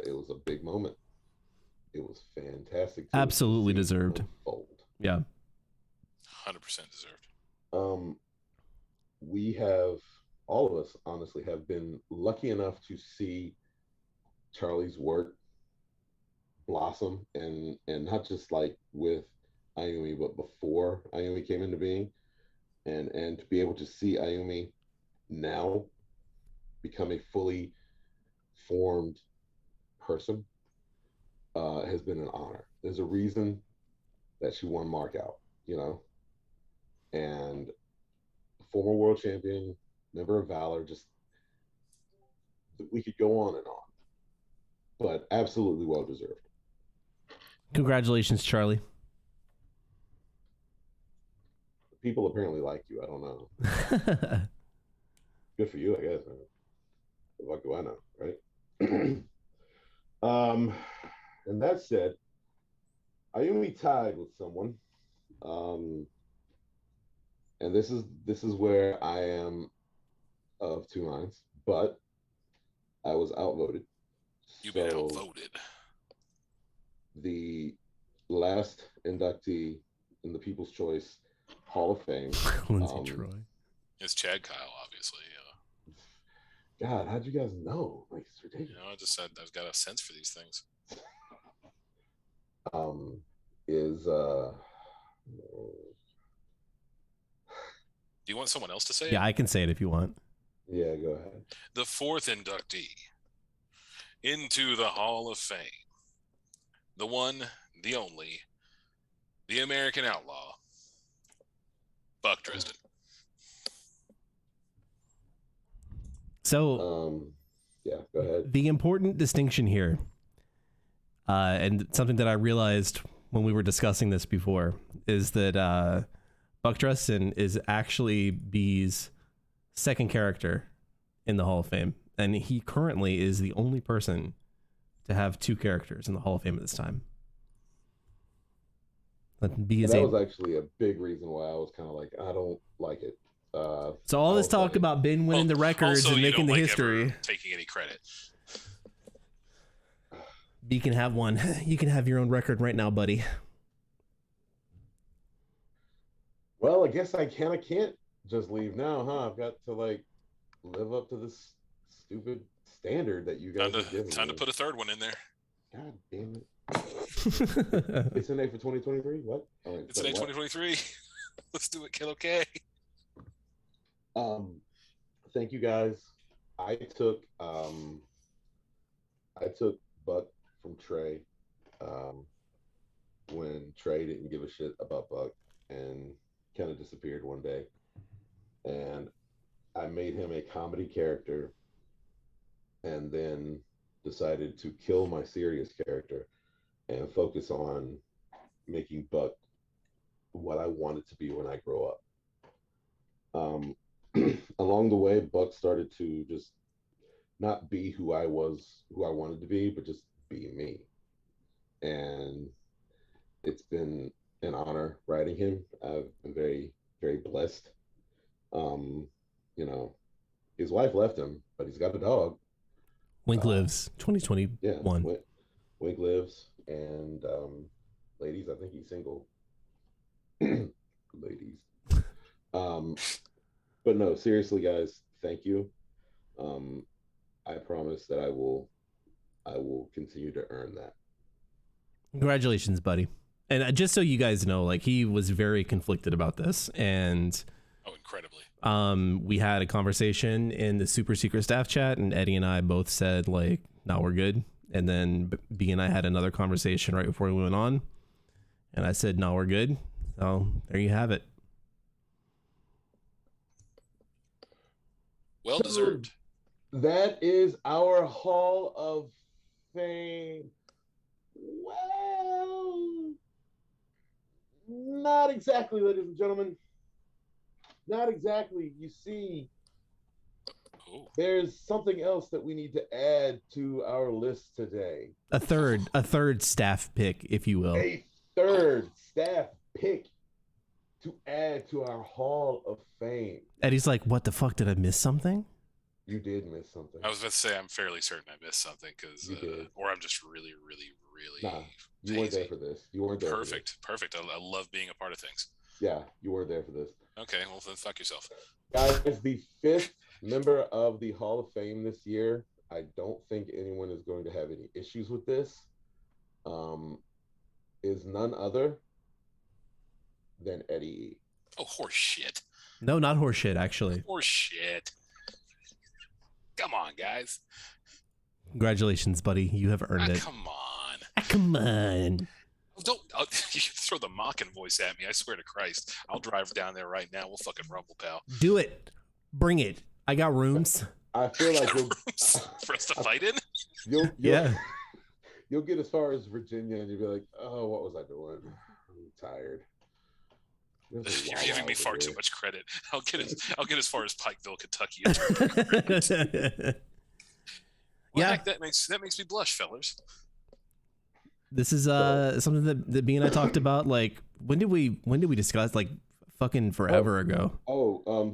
It was a big moment. It was fantastic. Absolutely see deserved. unfold. Yeah. 100% deserved. We have, all of us honestly have been lucky enough to see Charlie's work blossom and not just like with Ayumi, but before Ayumi came into being, and to be able to see Ayumi now become a fully formed person has been an honor. There's a reason that she won Markout, and former world champion, member of Valor, just we could go on and on, but absolutely well deserved. Congratulations, Charlie. People apparently like you. I don't know. Good for you, I guess. What do I know, right? And that said, Ayumi tied with someone, and this is where I am of two minds, but I was outvoted. You've been outvoted. The last inductee in the People's Choice Hall of Fame, Lindsay Troy. It's Chad Kyle, obviously. God, how'd you guys know? Like, it's ridiculous. I just said I've got a sense for these things. Is Do you want someone else to say it? Yeah, I can say it if you want. Yeah, go ahead. The fourth inductee into the Hall of Fame. The one, the only, the American Outlaw, Buck Dresden. So, yeah, go ahead. the important distinction here, and something that I realized when we were discussing this before, is that Buck Dresden is actually B's second character in the Hall of Fame, and he currently is the only person to have two characters in the Hall of Fame at this time. B is that was actually a big reason why I was kind of like, I don't like it. So all this talk about Ben winning the records also, and you making don't the like history. ever taking any credit. B can have one. You can have your own record right now, buddy. Well, I guess I kind of can't just leave now, huh? I've got to like live up to this stupid standard that you guys are giving Time me. to put a third one in there. God damn it. It's an A for 2023? What? All right, It's an A 2023. Let's do it, Kilo K. Thank you guys. I took Buck from Trey when Trey didn't give a shit about Buck and kind of disappeared one day, and I made him a comedy character and then decided to kill my serious character and focus on making Buck what I wanted to be when I grow up. Along the way, Buck started to just not be who I wanted to be, but just be me. And it's been an honor writing him. I've been very, very blessed. His wife left him, but he's got a dog. Wink lives. 2021. Yeah, Wink lives, and ladies, I think he's single. Ladies. But no, seriously, guys, thank you. I promise that I will continue to earn that. Congratulations, buddy. And just so you guys know, like, he was very conflicted about this, and Incredibly. we had a conversation in the super secret staff chat, and Eddie and I both said, like, no, we're good. And then B and I had another conversation right before we went on, and I said, "No, we're good." So there you have it. Well deserved. That is our Hall of Fame. Well, not exactly, ladies and gentlemen. Not exactly. You see, Oh, there's something else that we need to add to our list today. A third staff pick, if you will. A third staff pick to add to our Hall of Fame. Eddie's like, "What the fuck? Did I miss something?" You did miss something. I was about to say I'm fairly certain I missed something You did. or I'm just really Nah, you weren't there for this. You weren't there. Perfect. I love being a part of things. Yeah, you weren't there for this. Okay, well then fuck yourself. Guys, the fifth member of the Hall of Fame this year. I don't think anyone is going to have any issues with this. Is none other than Eddie E. Oh, horse shit. No, not horseshit, actually. Horse shit. Come on, guys. Congratulations, buddy. You have earned it. Come on. Come on. Don't you throw the mocking voice at me. I swear to Christ. I'll drive down there right now. We'll fucking rumble, pal. Do it. Bring it. I got rooms. I feel like For us to fight in? Yeah. You'll get as far as Virginia and you'll be like, oh, what was I doing? I'm tired. You're giving me far too much credit. I'll get as far as Pikeville, Kentucky. Well, Yeah. heck, that makes me blush, fellas. This is something that B and I talked about. Like, when did we discuss? Like, fucking forever ago.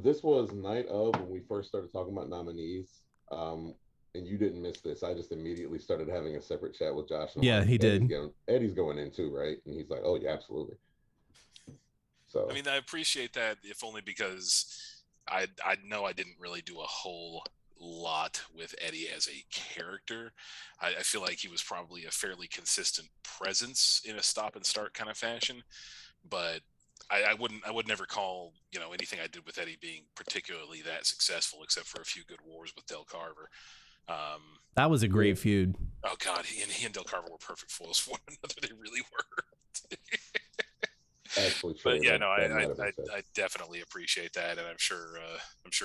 This was night of when we first started talking about nominees. And you didn't miss this. I just immediately started having a separate chat with Josh. And Yeah, he did. Eddie's going in too, right? And he's like, "Oh yeah, absolutely." So I mean, I appreciate that, if only because I know I didn't really do a whole lot with Eddie as a character. I feel like he was probably a fairly consistent presence in a stop and start kind of fashion, but I would never call anything I did with Eddie being particularly that successful, except for a few good wars with Del Carver. That was a great feud. Oh God, he and Del Carver were perfect foils for one another. They really were. actually, But yeah, no, I definitely appreciate that, and I'm sure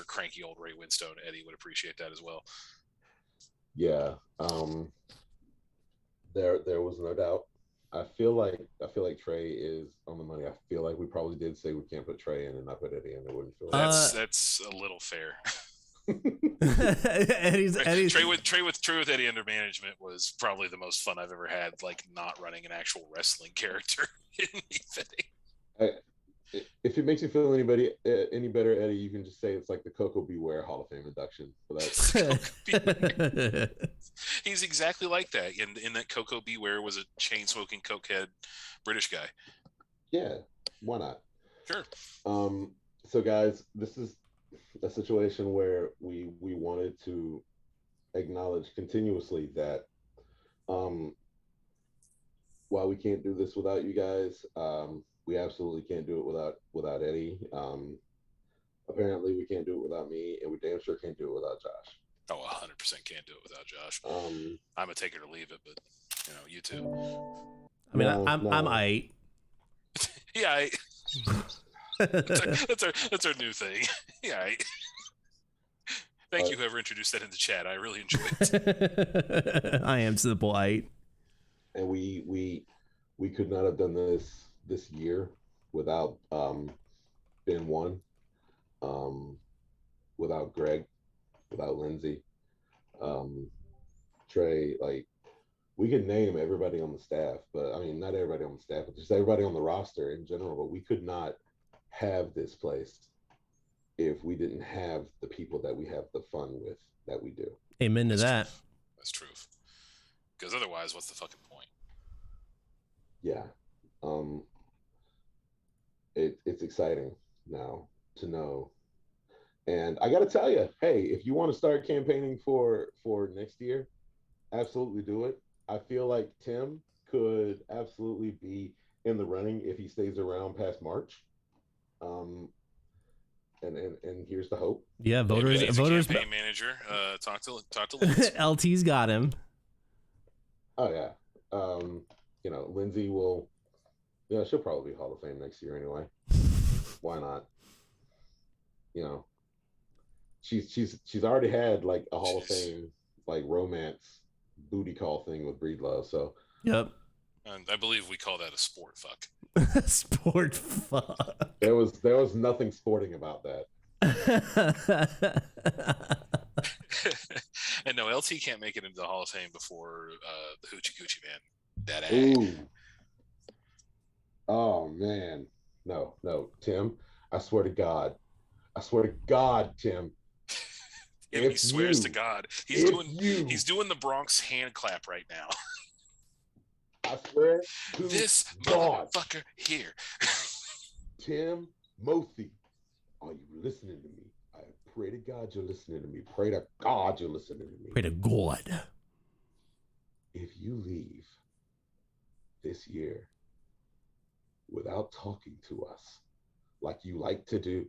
cranky old Ray Winstone Eddie would appreciate that as well. Yeah, there was no doubt. I feel like Trey is on the money. I feel like we probably did say we can't put Trey in and not put Eddie in. It wouldn't feel right. That's a little fair. Eddie's Trey with Eddie under management was probably the most fun I've ever had. Like, not running an actual wrestling character in anything. If it makes you feel any better, Eddie, you can just say it's like the Coco Beware Hall of Fame induction. So that's He's exactly like that. In that Coco Beware was a chain smoking cokehead British guy. Yeah, why not? Sure. So guys, this is a situation where we wanted to acknowledge continuously that while we can't do this without you guys, we absolutely can't do it without Eddie. Apparently we can't do it without me, and we damn sure can't do it without Josh. Oh, 100% can't do it without Josh. I'm a take it or leave it, but you too. I mean, No, I'm aight. Yeah, that's our new thing. Yeah. Thank you, whoever introduced that in the chat. I really enjoyed it. I am simple aight. And we could not have done this year without Ben One, without Greg, without Lindsay, Trey. Like, we could name everybody on the staff, but I mean, not everybody on the staff, but just everybody on the roster in general. But we could not have this place if we didn't have the people that we have the fun with that we do. Amen to that. That's truth. Because otherwise, what's the fucking point? Yeah. It's exciting now to know. And I got to tell you, hey, if you want to start campaigning for next year, absolutely do it. I feel like Tim could absolutely be in the running if he stays around past March. And here's the hope. Yeah, Maybe voters. he's a campaign manager. Talk to Lance. LT's got him. Oh yeah. Lindsay will. Yeah, she'll probably be Hall of Fame next year anyway. Why not? You know, she's already had like a Hall of Jeez. Fame like romance booty call thing with Breedlove. So Yep. And I believe we call that a sport fuck. Sport fuck. there was nothing sporting about that. And no, LT can't make it into the Hall of Fame before the Hoochie Coochie Man. That Ooh. Oh man. No, Tim. I swear to God, Tim. He swears to God. He's doing the Bronx hand clap right now. I swear to This God, motherfucker here. Tim Mothy, are you listening to me? I pray to God you're listening to me. Pray to God you're listening to me. Pray to God. If you leave this year without talking to us like you like to do,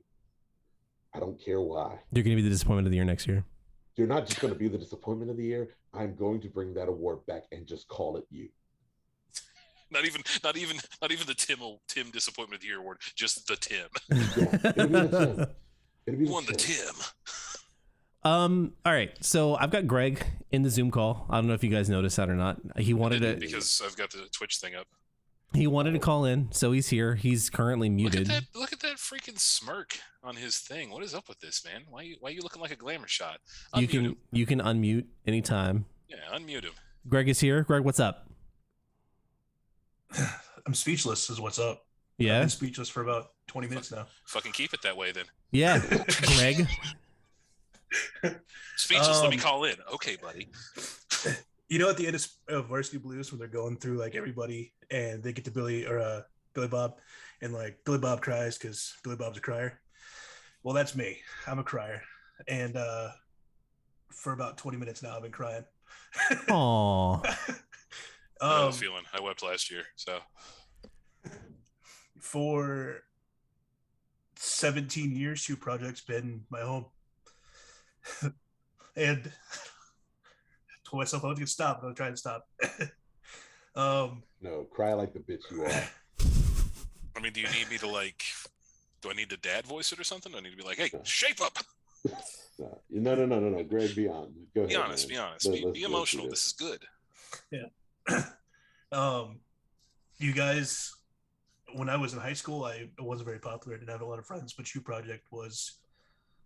I don't care why. You're going to be the disappointment of the year next year. You're not just going to be the disappointment of the year. I'm going to bring that award back and just call it you. Not even the Tim Disappointment of the Year award. Just the Tim. Yeah, it'll be the Tim. It'll be Won the Tim. All right. So I've got Greg in the Zoom call. I don't know if you guys noticed that or not. He wanted to because I've got the Twitch thing up. He wanted to call in, so he's here. He's currently muted. Look at that freaking smirk on his thing. What is up with this, man? Why are you looking like a glamour shot? You can unmute anytime. Yeah, unmute him. Greg is here. Greg, what's up? I'm speechless is what's up. Yeah. I've been speechless for about 20 minutes now. Fucking keep it that way then. Yeah. Greg. Speechless, let me call in. Okay, buddy. You know, at the end of Varsity Blues, when they're going through like everybody and they get to Billy Bob, and like Billy Bob cries because Billy Bob's a crier. Well, that's me. I'm a crier. And for about 20 minutes now, I've been crying. Aww. I know the feeling. I wept last year, so. For 17 years, Shoot Project's been my home. And I told myself I was going to stop, and I'm trying to stop. No, cry like the bitch you are. I mean, do you need me to do I need to dad voice it or something? Do I need to be like, hey, shape up. No. Greg, be honest. Go ahead. Be honest. Be emotional. This is good. Yeah. You guys, when I was in high school, I wasn't very popular. I didn't have a lot of friends, but Shoot Project was,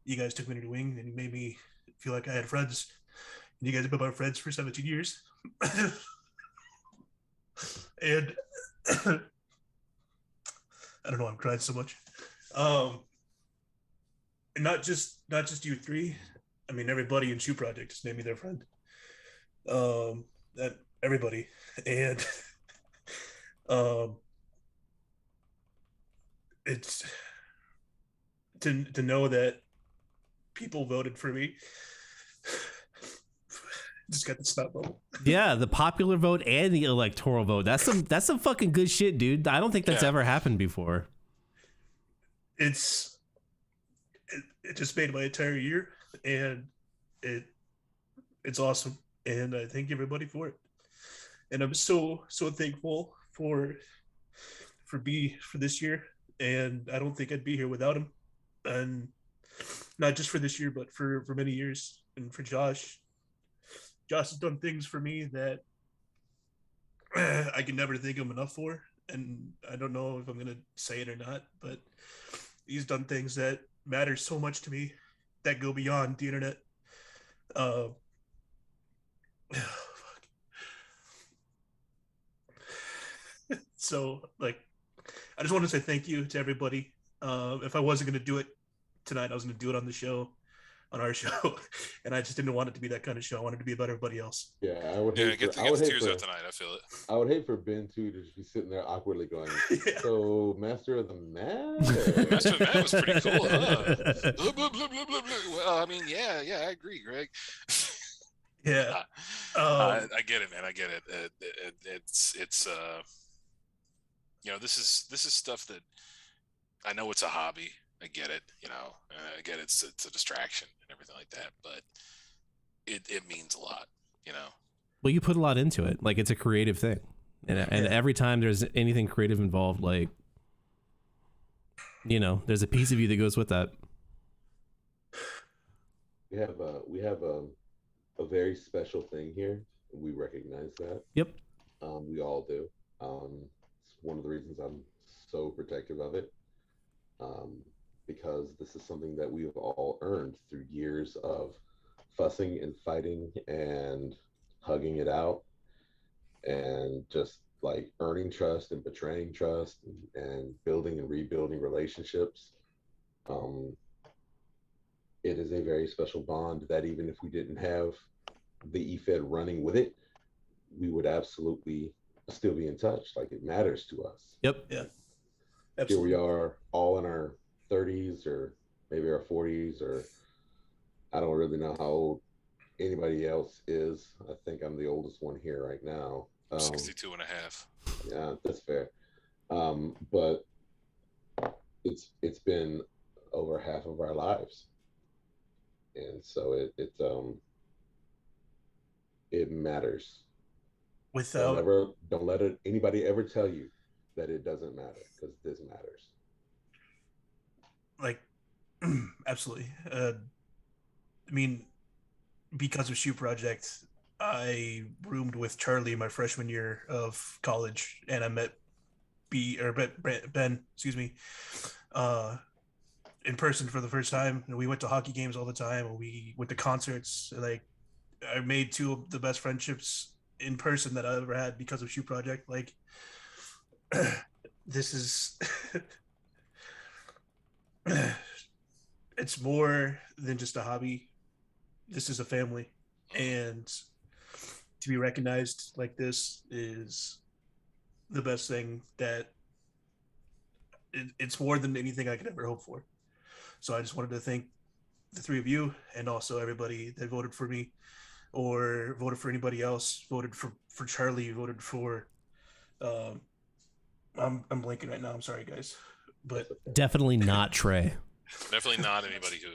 you guys took me under your wing and you made me feel like I had friends. And you guys have been my friends for 17 years. And I don't know, I'm crying so much. And not just you three. I mean, everybody in Shoot Project just made me their friend. That everybody. And it's to know that people voted for me. Just got the snot bubble. Yeah, the popular vote and the electoral vote. That's some fucking good shit, dude. I don't think that's ever happened before. It just made my entire year, and it's awesome. And I thank everybody for it. And I'm so thankful for this year. And I don't think I'd be here without him. And not just for this year, but for many years. And for Josh. Josh has done things for me that I can never thank him enough for. And I don't know if I'm going to say it or not, but he's done things that matter so much to me that go beyond the internet. So, like, I just want to say thank you to everybody. If I wasn't going to do it tonight, I was going to do it on the show. On our show, and I just didn't want it to be that kind of show. I wanted it to be about everybody else. Yeah, I would. Get the tears out tonight. I feel it. I would hate for Ben too to just be sitting there awkwardly going, Yeah. "So, Master of the Mad." Master of the Mad was pretty cool. Huh? Blah, blah, blah, blah, blah, blah. Well, I mean, yeah, I agree, Greg. Yeah, I get it, man. I get it. It's this is stuff that I know it's a hobby. I get it, I get it's a distraction and everything like that, but it means a lot, Well, you put a lot into it. Like, it's a creative thing, and every time there's anything creative involved, like, you know, there's a piece of you that goes with that. We have a very special thing here. We recognize that. Yep. We all do. It's one of the reasons I'm so protective of it. Because this is something that we've all earned through years of fussing and fighting and hugging it out and just like earning trust and betraying trust and building and rebuilding relationships. It is a very special bond that even if we didn't have the EFED running with it, we would absolutely still be in touch. Like, it matters to us. Yep. Yeah. Here Absolutely. we are all in our 30s or maybe our 40s, or I don't really know how old anybody else is. I think I'm the oldest one here right now. 62 and a half. Yeah, that's fair. But it's been over half of our lives. And so it matters. Without Don't let anybody ever tell you that it doesn't matter, because this matters. like absolutely. I mean, because of Shoe Project, I roomed with Charlie my freshman year of college, and I met Ben, excuse me, in person for the first time. And we went to hockey games all the time, and we went to concerts. Like, I made two of the best friendships in person that I ever had because of Shoe Project. Like, this is it's more than just a hobby. This is a family, and to be recognized like this is the best thing. That it's more than anything I could ever hope for. So I just wanted to thank the three of you, and also everybody that voted for me or voted for anybody else, voted for Charlie, voted for I'm blanking right now, I'm sorry guys, but Definitely not Trey. Definitely not anybody who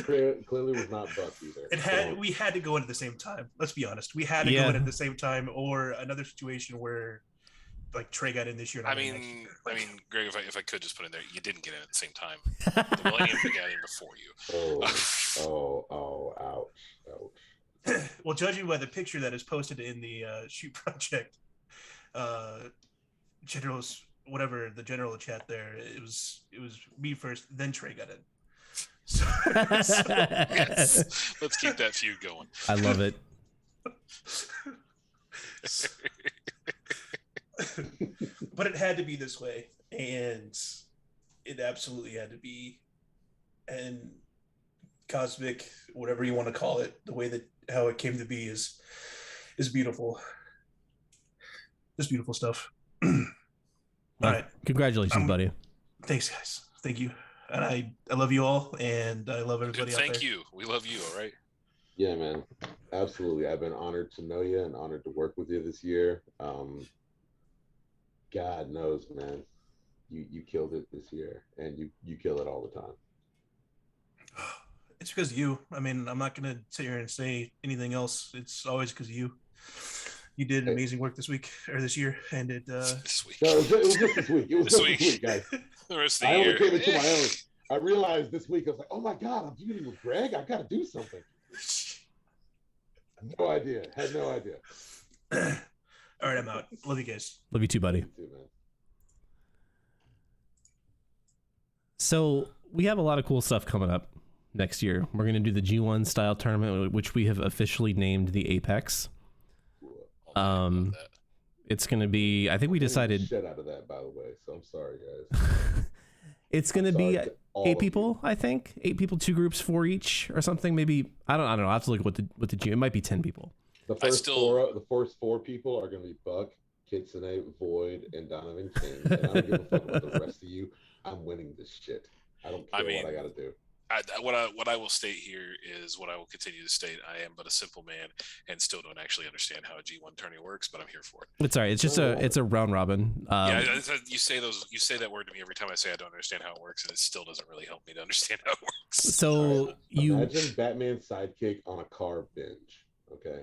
voted. Clearly was not Buck either. we had to go in at the same time. Let's be honest, we had to go in at the same time, or another situation where like Trey got in this year. I mean, Greg, if I could just put in there, you didn't get in at the same time. The Millennium got in before you. Ouch. Well, judging by the picture that is posted in the Shoot Project generals, whatever the general chat there, it was me first, then Trey got in. So, Yes. Let's keep that feud going. I love it. But it had to be this way, and it absolutely had to be. And cosmic, whatever you want to call it, the way that how it came to be is beautiful. Just beautiful stuff. All right. Congratulations, buddy. Thanks, guys. Thank you. And I love you all, and I love everybody out there. Thank you. We love you, all right? Yeah, man. Absolutely. I've been honored to know you and honored to work with you this year. God knows, man. You killed it this year, and you kill it all the time. It's because of you. I mean, I'm not going to sit here and say anything else. It's always because of you. You did amazing work this week or this year, and it. This week. No, it was just this week. It was This just week. this week, guys. The rest of I the only year. came into my own. I realized this week, I was like, oh my God, I'm dealing with Greg. I got to do something. No idea. Had no idea. All right, I'm out. Love you guys. Love you too, buddy. You too, man. So we have a lot of cool stuff coming up next year. We're going to do the G1 style tournament, which we have officially named the Apex. It's going to be, I think we decided Shit out of that, by the way. So I'm sorry, guys. it's going to Sorry be to all 8 of people, I think. 8 people, 2 groups, 4 each or something. Maybe, I don't know. I have to look at what the G, it might be 10 people. The first four people are going to be Buck, Kitsune, Void, and Donovan King. And I don't give a fuck about the rest of you. I'm winning this shit. I don't care what I got to do. What I will state here is what I will continue to state. I am but a simple man and still don't actually understand how a G1 tourney works, but I'm here for it. It's all right. It's just it's a round robin. You say that word to me every time I say I don't understand how it works, and it still doesn't really help me to understand how it works. So you imagine Batman's sidekick on a car binge. Okay.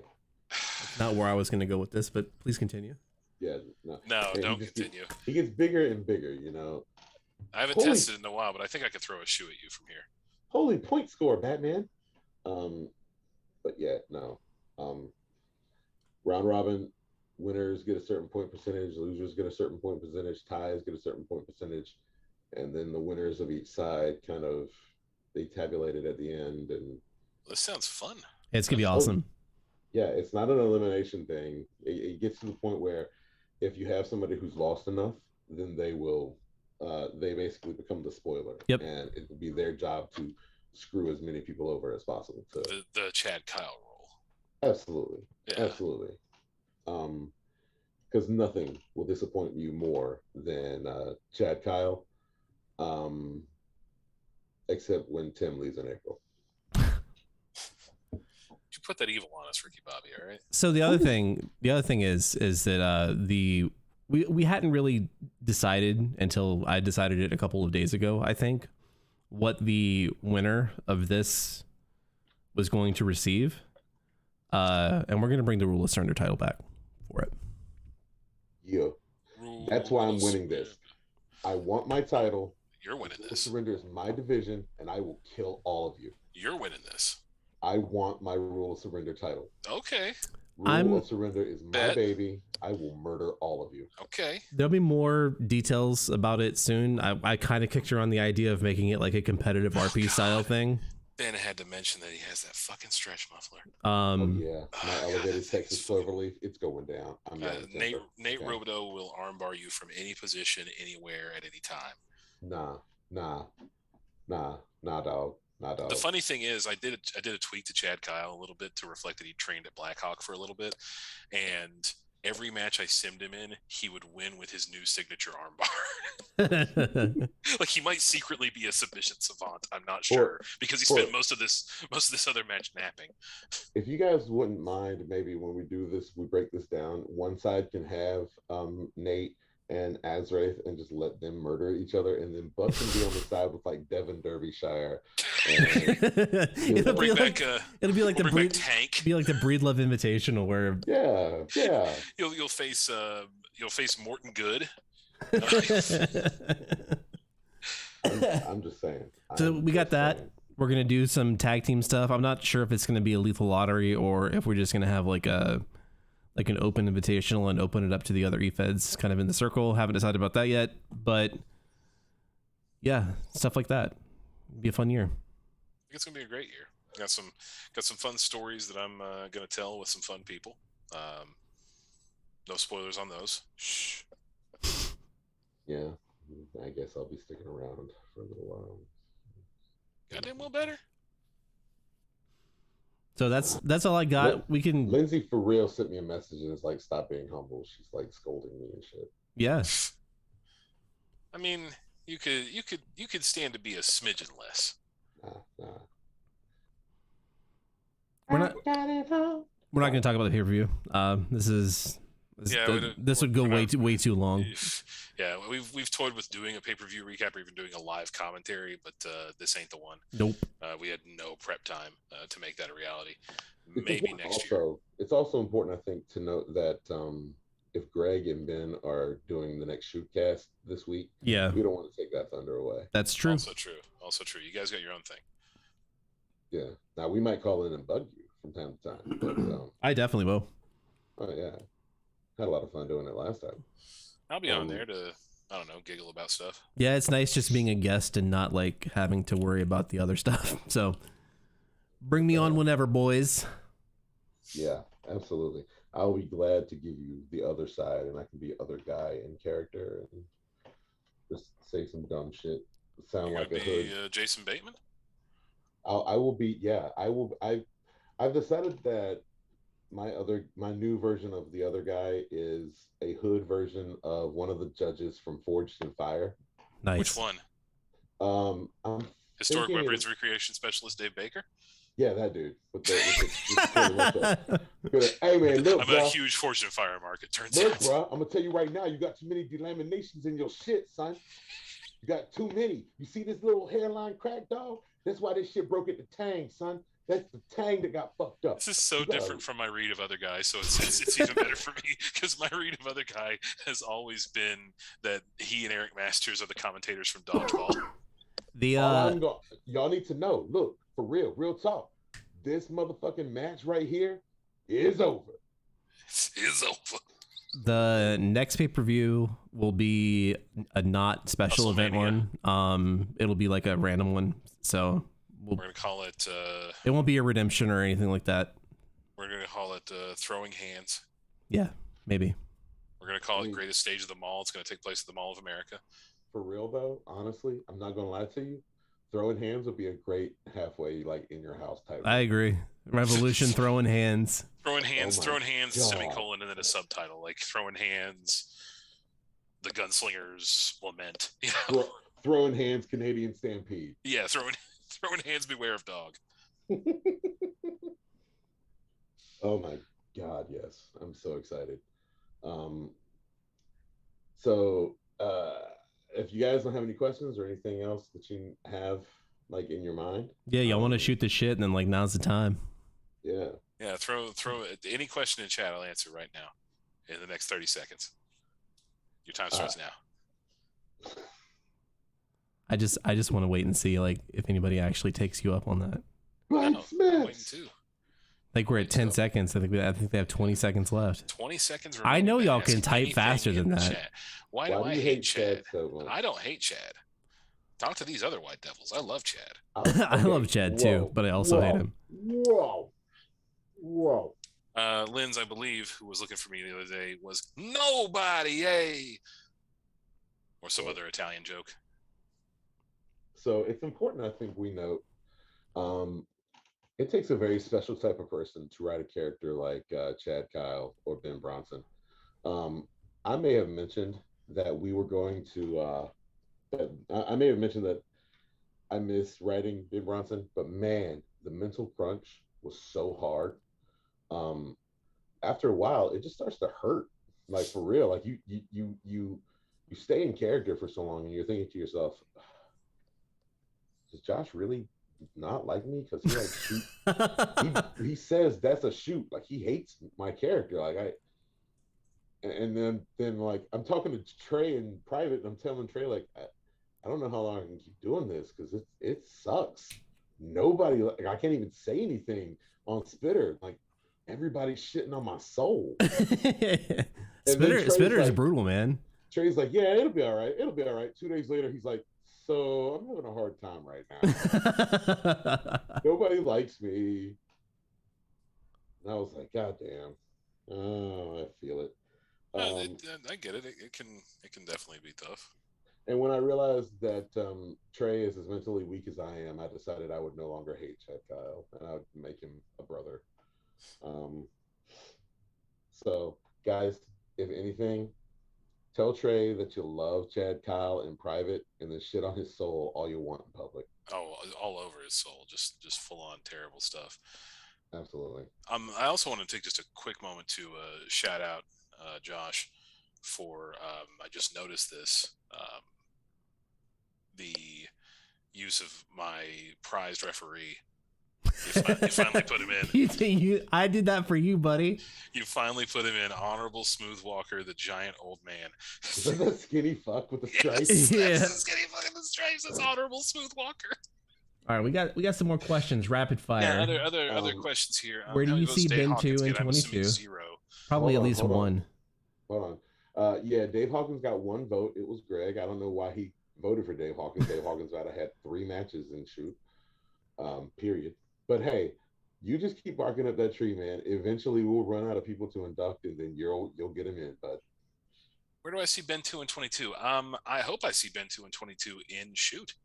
Not where I was going to go with this, but please continue. Yeah, no. No, And don't continue. He gets bigger and bigger, you know. I haven't Holy- tested it in a while, but I think I could throw a shoe at you from here. Holy point score, Batman. But yeah, no. Round robin winners get a certain point percentage, losers get a certain point percentage, ties get a certain point percentage, and then the winners of each side kind of they tabulate it at the end. And This sounds fun. It's going to be awesome. yeah, it's not an elimination thing. It gets to the point where if you have somebody who's lost enough, then they will they basically become the spoiler. Yep. And it will be their job to screw as many people over as possible. So The Chad Kyle role. absolutely. Yeah. Absolutely. Because nothing will disappoint you more than Chad Kyle. Except when Tim leaves in April. You put that evil on us, Ricky Bobby, all right? So the other thing is that we hadn't really decided until I decided it a couple of days ago, I think, what the winner of this was going to receive. And we're going to bring the Rule of Surrender title back for it. Yeah. That's why I'm winning this. I want my title. You're winning this. Surrender is my division, and I will kill all of you. You're winning this. I want my Rule of Surrender title. Okay. Rule of Surrender is my Bet. baby. I will murder all of you. Okay. There'll be more details about it soon. I kind of kicked her on the idea of making it like a competitive RP style thing. Ben had to mention that he has that fucking stretch muffler. Oh yeah, my God, elevated that thing Texas is funny. Cloverleaf, it's going down. I'm not Nate okay. Robideau will armbar you from any position, anywhere, at any time. Nah, dog. Nah, dog. The funny thing is, I did a tweet to Chad Kyle a little bit to reflect that he trained at Blackhawk for a little bit, and every match I simmed him in, he would win with his new signature armbar. Like he might secretly be a submission savant. I'm not sure because he spent most of this other match napping. If you guys wouldn't mind, maybe when we do this, we break this down. One side can have Nate and Azrath and just let them murder each other, and then Buck can be on the side with like Devin Derbyshire. It'll be like the Tank. Be like the Breedlove Invitational where Yeah. You'll face Morton Good. I'm just saying. So we got that. We're gonna do some tag team stuff. I'm not sure if it's gonna be a lethal lottery or if we're just gonna have like an open invitational and open it up to the other e-feds kind of in the circle. Haven't decided about that yet, but yeah, stuff like that. It'd be a fun year. I think it's gonna be a great year. Got some fun stories that I'm gonna tell with some fun people. No spoilers on those. Shh. Yeah, I guess I'll be sticking around for a little while. Goddamn well better. So that's all I got. We can. Lindsay for real sent me a message and it's like, stop being humble. She's like scolding me and shit. Yeah. I mean, you could stand to be a smidgen less. Nah. We're not going to talk about the pay-per-view. This would go way too long. Yeah, we've toyed with doing a pay-per-view recap or even doing a live commentary, but this ain't the one. Nope. We had no prep time to make that a reality. Maybe next year. It's also important, I think, to note that if Greg and Ben are doing the next shootcast this week, yeah, we don't want to take that thunder away. That's true. Also true. You guys got your own thing. Yeah. Now we might call in and bug you from time to time. But, I definitely will. Oh yeah, had a lot of fun doing it last time. I'll be on there to, I don't know, giggle about stuff. Yeah, it's nice just being a guest and not like having to worry about the other stuff. So bring me on whenever, boys. Yeah, absolutely. I'll be glad to give you the other side, and I can be other guy in character and just say some dumb shit. Sound You're like a gonna hood. be Jason Bateman? I will be. Yeah, I will. I've decided that my new version of the other guy is a hood version of one of the judges from Forged in Fire. Nice. Which one? I'm Historic thinking Weapons Recreation Specialist Dave Baker? Yeah, that dude. Hey man, look, I'm bro. a huge Forged in Fire market, turns Look, out. bro, I'm gonna tell you right now, you got too many delaminations in your shit, son. You got too many. You see this little hairline crack, dog? That's why this shit broke at the tang, son. That's the tang that got fucked up. This is so You gotta- different from my read of other guys, so it's even better for me because my read of other guy has always been that he and Eric Masters are the commentators from Dodgeball. Y'all need to know. Look, for real talk. This motherfucking match right here is over. It's over. The next pay-per-view will be a not special event one. It'll be like a random one. So we're gonna call it. It won't be a redemption or anything like that. We're gonna call it Throwing Hands. Yeah, maybe. We're gonna call it Greatest Stage of the Mall. It's gonna take place at the Mall of America. For real though, honestly, I'm not gonna lie to you. Throwing hands would be a great halfway, like in your house type. I agree. Revolution throwing hands. Throwing hands, Oh my throwing hands, God. semicolon, and then a subtitle like throwing hands. The Gunslingers lament. You know? Throwing hands, Canadian Stampede. Yeah, throwing hands, beware of dog. Oh my God, yes. I'm so excited. So if you guys don't have any questions or anything else that you have like in your mind. Yeah, y'all want to shoot the shit and then like now's the time. Yeah. Yeah, throw any question in chat, I'll answer right now in the next 30 seconds. Your time starts now. I just want to wait and see like if anybody actually takes you up on that. Mike I'm Smith. waiting too. Like we're at 10 seconds. I think they have 20 seconds left. 20 seconds. I know y'all can Ask type anything faster in than the that. chat. Why Why do I you hate Chad? so much? I don't hate Chad. Talk to these other white devils. I love Chad. I love Chad too, but I also hate him. Whoa. Linz, I believe, who was looking for me the other day, was nobody, yay, or some other Italian joke. So it's important, I think, we note. It takes a very special type of person to write a character like Chad Kyle or Ben Bronson. I may have mentioned that we were going to. I may have mentioned that I miss writing Ben Bronson, but man, the mental crunch was so hard. After a while, it just starts to hurt. Like for real, like you stay in character for so long, and you're thinking to yourself, does Josh really not like me? Because he like shoot. he says that's a shoot. Like he hates my character. Like and then like I'm talking to Trey in private, and I'm telling Trey like I don't know how long I can keep doing this because it sucks. Nobody, like I can't even say anything on Spitter. Like everybody's shitting on my soul. Spitter's like, brutal, man. Trey's like, yeah, it'll be all right. It'll be all right. 2 days later, he's like, so I'm having a hard time right now. Nobody likes me. And I was like, God damn. Oh, I feel it. I get it. It can definitely be tough. And when I realized that Trey is as mentally weak as I am, I decided I would no longer hate Chad Kyle, and I would make him a brother. So, guys, if anything, tell Trey that you love Chad Kyle in private, and then shit on his soul all you want in public. Oh, all over his soul, just full on terrible stuff. Absolutely. I also want to take just a quick moment to shout out Josh for I just noticed this. The use of my prized referee. You finally put him in. I did that for you, buddy. You finally put him in. Honorable Smooth Walker, the giant old man. Is that the skinny fuck with the stripes? Yes, Yeah. that's the skinny fuck with the stripes. That's Honorable Smooth Walker. All right, we got some more questions. Rapid fire. Yeah, other questions here. Where do how you many votes see Dave Ben Hawkins 2 and get? I'm assuming 22? 0. Probably at least Hold on. one. Hold on. Yeah, Dave Hawkins got one vote. It was Greg. I don't know why he voted for Dave Hawkins. Dave Hawkins might have had 3 matches in shoot. Period. But hey, you just keep barking up that tree, man. Eventually we'll run out of people to induct, and then you'll get him in. But Where do I see Ben 2 and 22? I hope I see Ben 2 and 22 in shoot.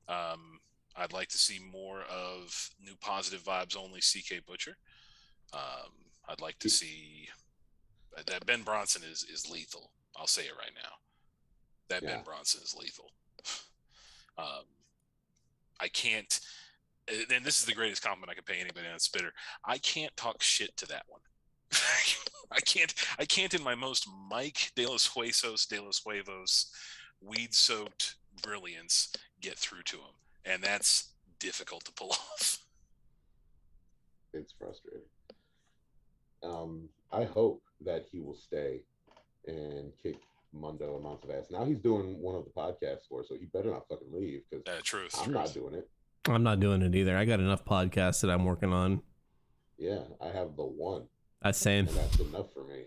I'd like to see more of New Positive Vibes only CK Butcher. I'd like to see that Ben Bronson is lethal. I'll say it right now. That Ben Bronson is lethal. I can't, and this is the greatest compliment I could pay anybody on Spitter. I can't talk shit to that one. I can't in my most Mike De Los Huevos weed-soaked brilliance get through to him. And that's difficult to pull off. It's frustrating. I hope that he will stay and kick Mundo amounts of ass. Now he's doing one of the podcasts for us, so he better not fucking leave because Truth. I'm not doing it. I'm not doing it either. I got enough podcasts that I'm working on. Yeah, I have the one, That's same. and that's enough for me.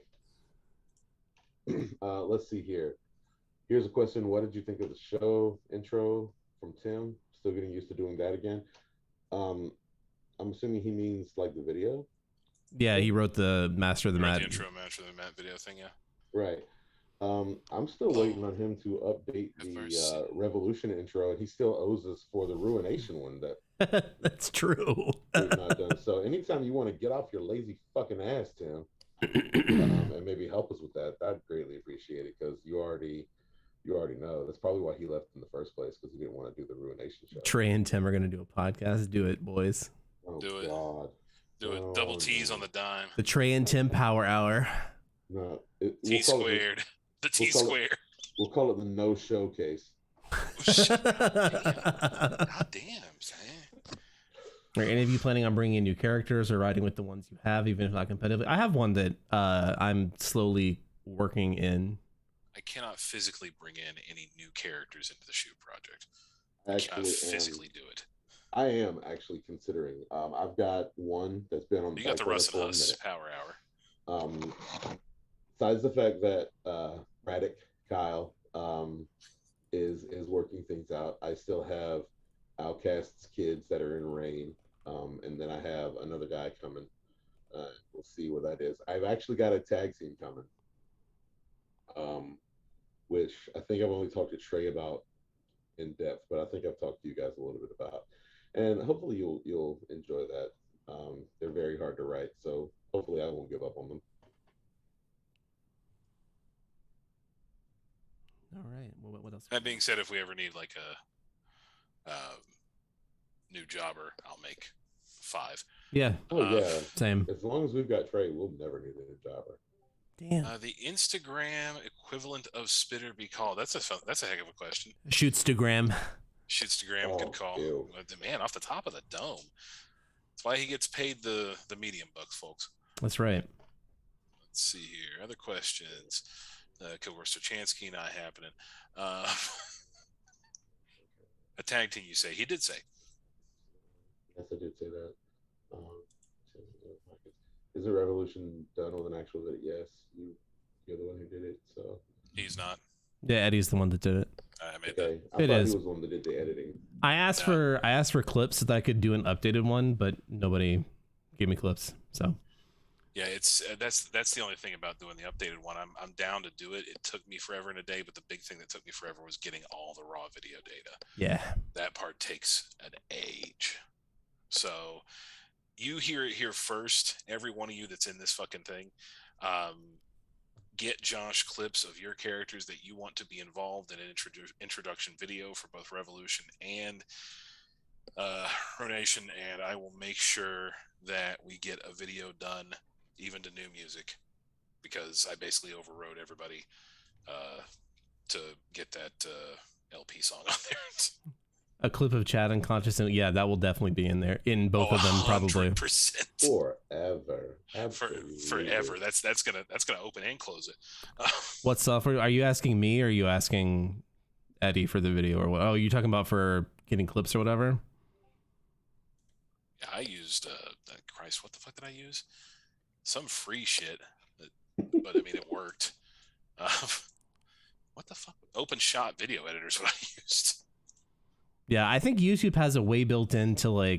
Let's see here. Here's a question. What did you think of the show intro from Tim? Still getting used to doing that again. I'm assuming he means like the video. Yeah, he wrote the Master of the Wrote Mat. the intro match of the Matt video thing, yeah. Right. I'm still waiting on him to update the Revolution intro, and he still owes us for the Ruination one that That's true. we've not done. So anytime you want to get off your lazy fucking ass, Tim, and maybe help us with that, I'd greatly appreciate it because you already know. That's probably why he left in the first place because he didn't want to do the Ruination show. Trey and Tim are gonna do a podcast. Do it, boys. Oh Do it. God. Do it. Oh, Double T's no. on the dime. The Trey and Tim Power Hour. No, T we'll call it squared. The T we'll call it- squared. we'll call it the No Showcase. God damn, Sam. Are any of you planning on bringing in new characters or riding with the ones you have, even if not competitively? I have one that I'm slowly working in. I cannot physically bring in any new characters into the shoot project. I Actually, cannot physically do it. I am actually considering. I've got one that's been on. You got the back burner Russ for a and Huss minute. Power Hour. Besides the fact that Raddick Kyle is working things out, I still have Outcast's kids that are in Rain, and then I have another guy coming. We'll see what that is. I've actually got a tag team coming, which I think I've only talked to Trey about in depth, but I think I've talked to you guys a little bit about, and hopefully you'll enjoy that. They're very hard to write, so hopefully I won't give up on them. All right. Well, what else? That being said, if we ever need like a new jobber, I'll make 5. Yeah, Oh yeah, same. as long as we've got Trey, we'll never need a new jobber. Damn. The Instagram equivalent of Spitter be called. That's a heck of a question. Shootstagram. Shitstagram, Oh, good call. ew. Man, off the top of the dome. That's why he gets paid the medium bucks, folks. That's right. Let's see here. Other questions. Because we're Sochansky not happening. A tag team, you say? He did say. Yes, I did say that. Is the Revolution done with an actual video? Yes, you're the one who did it. So He's not. Yeah, Eddie's the one that did it. I made okay, I It thought is. he was the one that did the editing. I asked for clips so that I could do an updated one, but nobody gave me clips. So Yeah, it's that's the only thing about doing the updated one. I'm down to do it. It took me forever and a day, but the big thing that took me forever was getting all the raw video data. yeah, That part takes an age. So you hear it here first. Every one of you that's in this fucking thing, get Josh clips of your characters that you want to be involved in an introduction video for both Revolution and Ronation, and I will make sure that we get a video done even to new music, because I basically overrode everybody to get that LP song on there. a clip of Chad unconscious, and yeah, that will definitely be in there in both of them probably. 100%. Forever, absolutely. Forever. That's gonna open and close it. What software are you asking me, or are you asking Eddie for the video, or what? Oh, you talking about for getting clips or whatever? I used Christ, what the fuck did I use? Some free shit, but I mean it worked. What the fuck? Open Shot video editor is what I used. Yeah, I think YouTube has a way built in to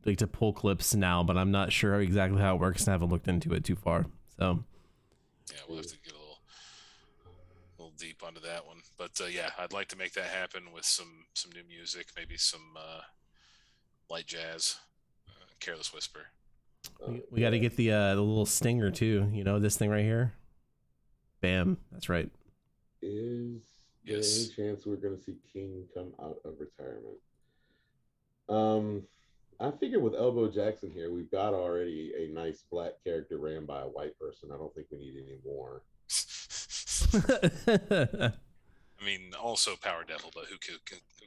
to pull clips now, but I'm not sure exactly how it works and I haven't looked into it too far. So Yeah, we'll have to get a little deep onto that one. But yeah, I'd like to make that happen with some new music, maybe some light jazz, Careless Whisper. we got to get the little stinger too. You know, this thing right here. Bam. That's right. Is there Yes. any chance we're going to see King come out of retirement? I figure with Elbow Jackson here, we've got already a nice black character ran by a white person. I don't think we need any more. I mean, also Power Devil, but who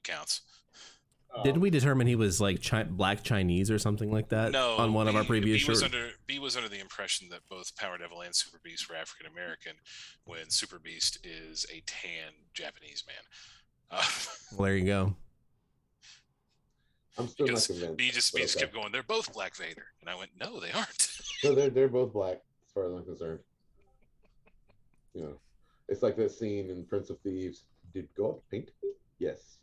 counts? Didn't we determine he was like black Chinese or something like that? No, on one of our previous shorts. B was under the impression that both Power Devil and Super Beast were African American, when Super Beast is a tan Japanese man. Well, there you go. I'm still not Because convinced. B just but okay. kept going, they're both Black Vader. And I went, no, they aren't. So they're both black, as far as I'm concerned. You know, it's like that scene in Prince of Thieves. Did God paint me? Yes,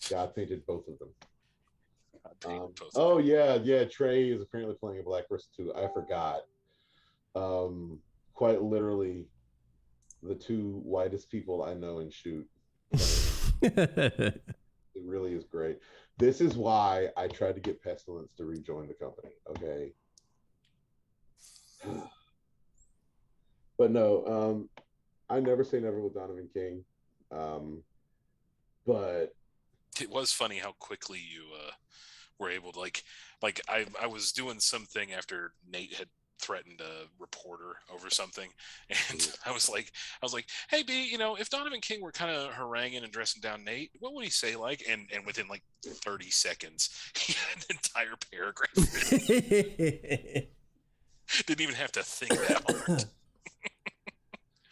God painted both of them. Oh yeah. Trey is apparently playing a black person too. I forgot. Quite literally, the two whitest people I know in shoot. It really is great. This is why I tried to get Pestilence to rejoin the company. Okay. But no, I never say never with Donovan King. But it was funny how quickly you were able to like I was doing something after Nate had threatened a reporter over something, and I was like, hey B, if Donovan King were kind of haranguing and dressing down Nate, what would he say? Like, and within like 30 seconds he had an entire paragraph. Didn't even have to think that hard.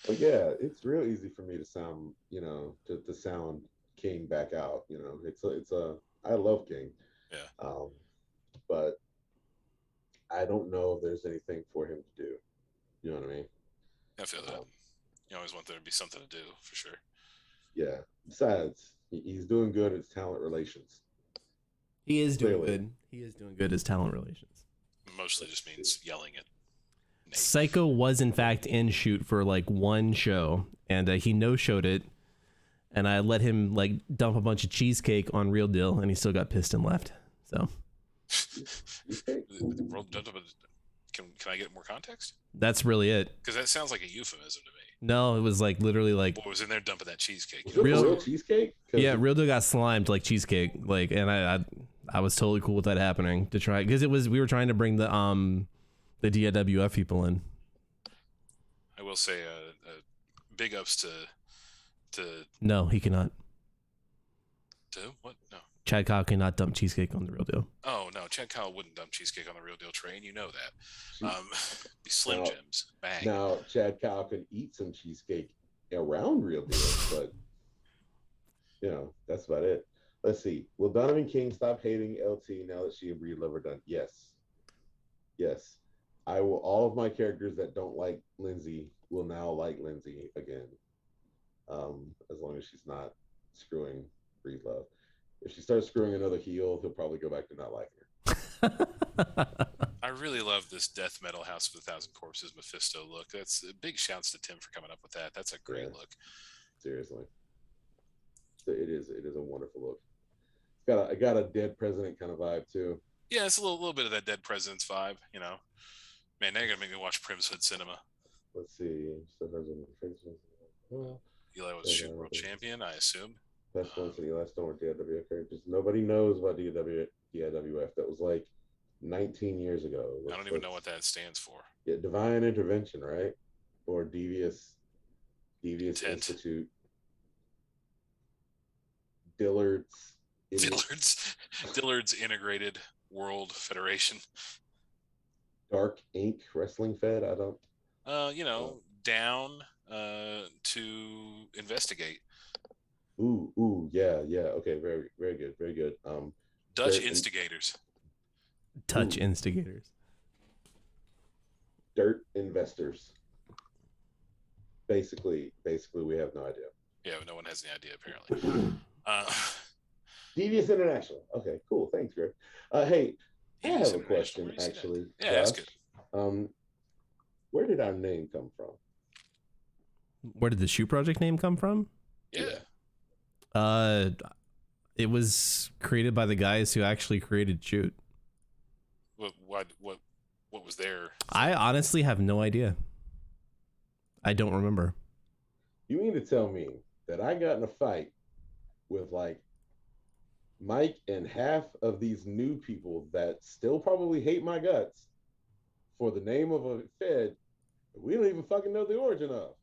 But yeah, it's real easy for me to sound, to sound King back out. I love King. Yeah. But I don't know if there's anything for him to do. You know what I mean? I feel that. You always want there to be something to do, for sure. Yeah. Besides, he's doing good at talent relations. He is doing good. He is doing good as talent relations. Mostly just means yelling at Nate. Psycho was in fact in shoot for like one show, and he no-showed it, and I let him like dump a bunch of cheesecake on Real Deal, and he still got pissed and left. So can I get more context? that's really it. Because that sounds like a euphemism to me. No, it was like literally like What was in there dumping that cheesecake? Was it real cheesecake? Yeah, Real Deal got slimed like cheesecake, like, and I was totally cool with that happening to try, because we were trying to bring the DIWF people in. I will say big ups to No, he cannot. What? No. Chad Kyle cannot dump cheesecake on the Real Deal. Oh no, Chad Kyle wouldn't dump cheesecake on the Real Deal train. You know that. Be Slim Now- Jims. Bang. Now, Chad Kyle could eat some cheesecake around Real Deal, but that's about it. Let's see. Will Donovan King stop hating LT now that she and Brie Love are done? Yes. I will. All of my characters that don't like Lindsay will now like Lindsay again, as long as she's not screwing Brie Love. If she starts screwing another heel, he'll probably go back to not liking her. I really love this death metal House of a Thousand Corpses Mephisto look. That's big shouts to Tim for coming up with that. That's a great look. Seriously, it is a wonderful look. It's got a dead president kind of vibe too. Yeah, it's a little bit of that Dead President's vibe. Man, now you're gonna make me watch Prim's Hood Cinema. Let's see. Eli was shoot world champion, I assume. That's one city last one with DIWF characters. Nobody knows about DIWF. That was like 19 years ago. I don't even know what that stands for. Yeah, Divine Intervention, right? Or Devious Intent. Institute. Dillard's Integrated World Federation. Dark Inc. Wrestling Fed. I don't. Down to investigate. Ooh, yeah. Okay, very, very good, very good. Dutch Instigators. Touch Instigators. Dirt Investors. Basically, we have no idea. Yeah, no one has any idea apparently. Devious International. Okay, cool. Thanks, Greg. Hey, I have a question actually. Yeah, ask it. Where did our name come from? Where did the Shoot Project name come from? Yeah. It was created by the guys who actually created Shoot. What was there? I honestly have no idea. I don't remember. You mean to tell me that I got in a fight with like Mike and half of these new people that still probably hate my guts for the name of a Fed we don't even fucking know the origin of?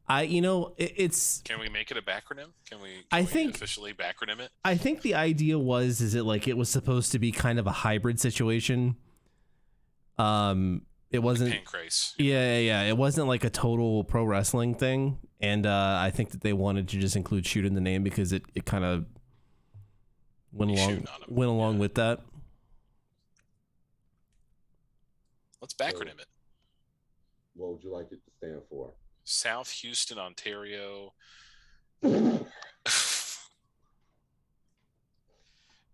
It's. Can we make it a backronym? Can we? I we think- officially backronym it. I think the idea is it like it was supposed to be kind of a hybrid situation. It wasn't. Pancrase. Yeah. It wasn't like a total pro wrestling thing, and I think that they wanted to just include shoot in the name because it kind of went You along shooting on 'em, yeah. with that. Let's backronym it. What would you like it to stand for? South Houston, Ontario.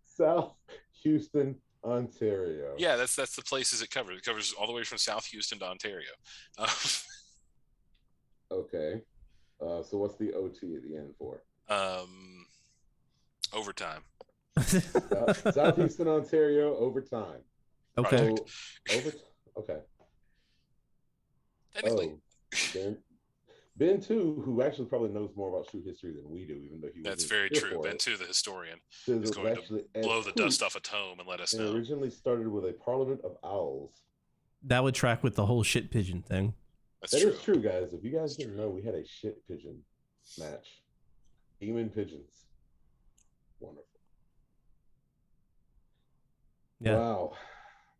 South Houston, Ontario. Yeah, that's the places it covers. It covers all the way from South Houston to Ontario. Okay. So what's the OT at the end for? Overtime. South Houston, Ontario, overtime. Okay. So, okay. Technically, Oh, Ben too, who actually probably knows more about shoot history than we do, even though he that's wasn't very here true. for Ben it, too, the historian, says is it going actually to blow the dust off a tome and let us It know. originally started with a Parliament of Owls. That would track with the whole shit pigeon thing. That's That true. is true, guys. If you guys didn't know, we had a shit pigeon match. Demon pigeons. Wonderful. Yeah.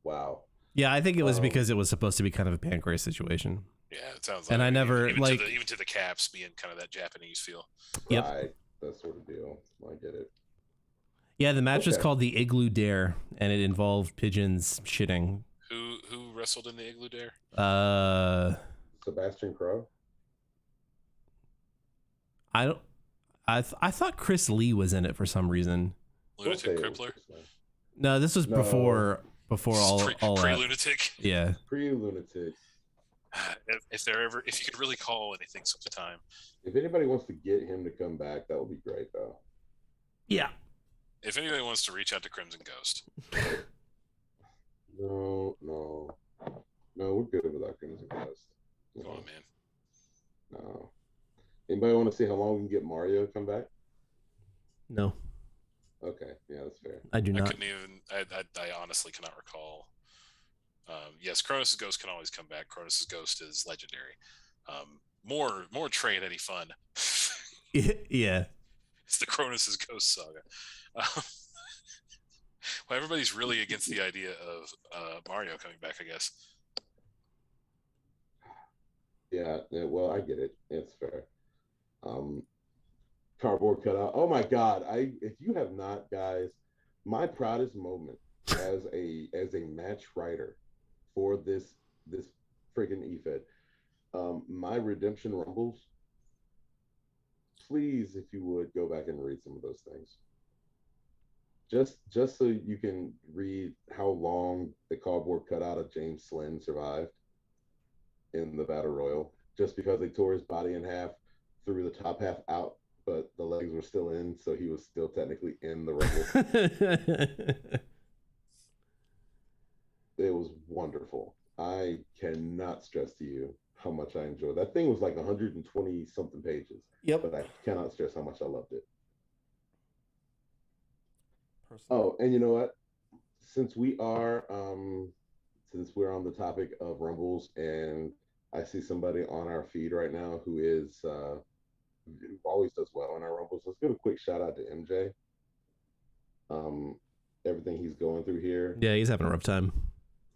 Wow. Yeah, I think it was Um, because it was supposed to be kind of a pancreas situation. Yeah, it sounds like. And I never, even like- even to the caps being kind of that Japanese feel. Yep. Right. That sort of deal. I get it. Yeah, the match was Okay. called the Igloo Dare, and it involved pigeons shitting. Who wrestled in the Igloo Dare? Sebastian Crow? I thought Chris Lee was in it for some reason. Lunatic Don't say it was Crippler. this one. No, this was No. before all Pre that. lunatic. Yeah. Pre-lunatic. If you could really call anything such a time. If anybody wants to get him to come back, that would be great, though. Yeah. If anybody wants to reach out to Crimson Ghost, No, we're good without Crimson Ghost. come on, man. No. Anybody want to see how long we can get Mario to come back? No, Okay, yeah, that's fair. I do I not. couldn't even. I honestly cannot recall. Yes, Cronus' Ghost can always come back. Cronus' Ghost is legendary. More Trey at any fun. Yeah. It's the Cronus' Ghost saga. Well, everybody's really against the idea of Mario coming back, I guess. Yeah, well, I get it. It's fair. Cardboard cutout. Oh my God! If you have not, guys, my proudest moment as a match writer for this freaking EFED, my Redemption Rumbles. Please, if you would, go back and read some of those things. Just so you can read how long the cardboard cutout of James Slynn survived in the Battle Royal, just because they tore his body in half, threw the top half out, but the legs were still in, so he was still technically in the Rumble. It was wonderful. I cannot stress to you how much I enjoyed that thing. Was like 120 something pages, Yep. but I cannot stress how much I loved it. Oh, and you know what? Since we're on the topic of Rumbles, and I see somebody on our feed right now who always does well in our Rumbles, let's give a quick shout out to MJ. Everything he's going through here. Yeah, he's having a rough time.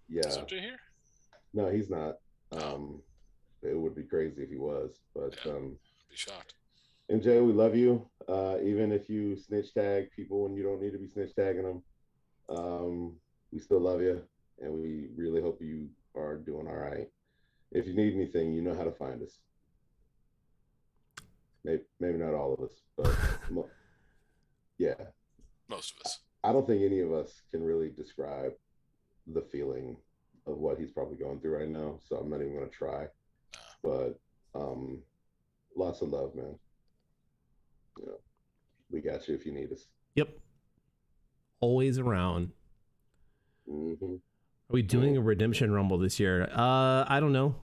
Yeah. Is MJ here? No, he's not. It would be crazy if he was, but Yeah. I'd be shocked. MJ, we love you. Even if you snitch tag people when you don't need to be snitch tagging them, we still love you, and we really hope you are doing all right. If you need anything, you know how to find us. Maybe not all of us, but yeah. Most of us. I don't think any of us can really describe the feeling of what he's probably going through right now, so I'm not even going to try. But lots of love, man. You know, we got you if you need us. Yep. Always around. Mm-hmm. Are we doing a Redemption Rumble this year? I don't know.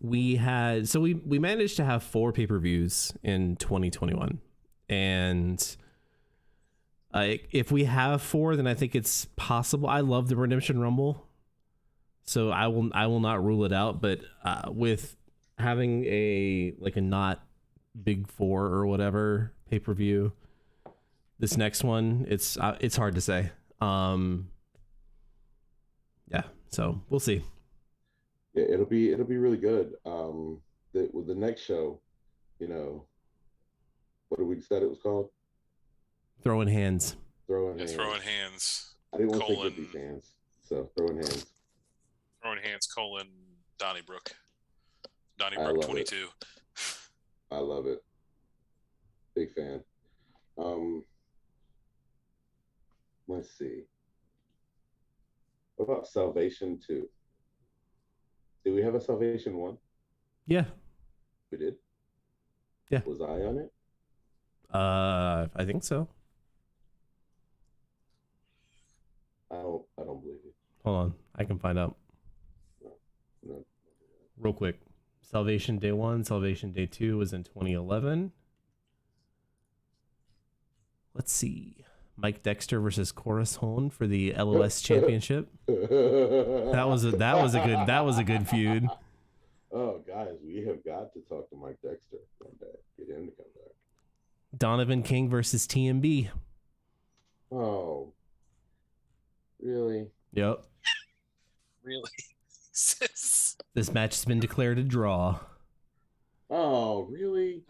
We managed to have 4 pay-per-views in 2021, and if we have 4, then I think it's possible. I love the Redemption Rumble, so I will not rule it out. But with having a not big four or whatever pay-per-view. This next one, it's hard to say. Yeah, so we'll see. Yeah, it'll be really good. With the next show, you know, what did we decide it was called? Throwing hands. Throwing Yeah, hands. throwing hands. I didn't want to colon- take these hands, so throwing hands. Throwing hands. Donnybrook. I Donnybrook love 22. I love it. Big fan. Let's see. What about Salvation 2? Did we have a Salvation 1? Yeah. We did? Yeah. Was I on it? I think so. I don't believe it. Hold on, I can find out No. real quick. Salvation Day 1, Salvation Day 2 was in 2011. Let's see. Mike Dexter versus Corus Hone for the LOS championship. That was a good feud. Oh, guys, we have got to talk to Mike Dexter one day. Get him to come back. Donovan King versus TMB. Oh, really? Yep. Really? Sis. This match has been declared a draw. Oh, really?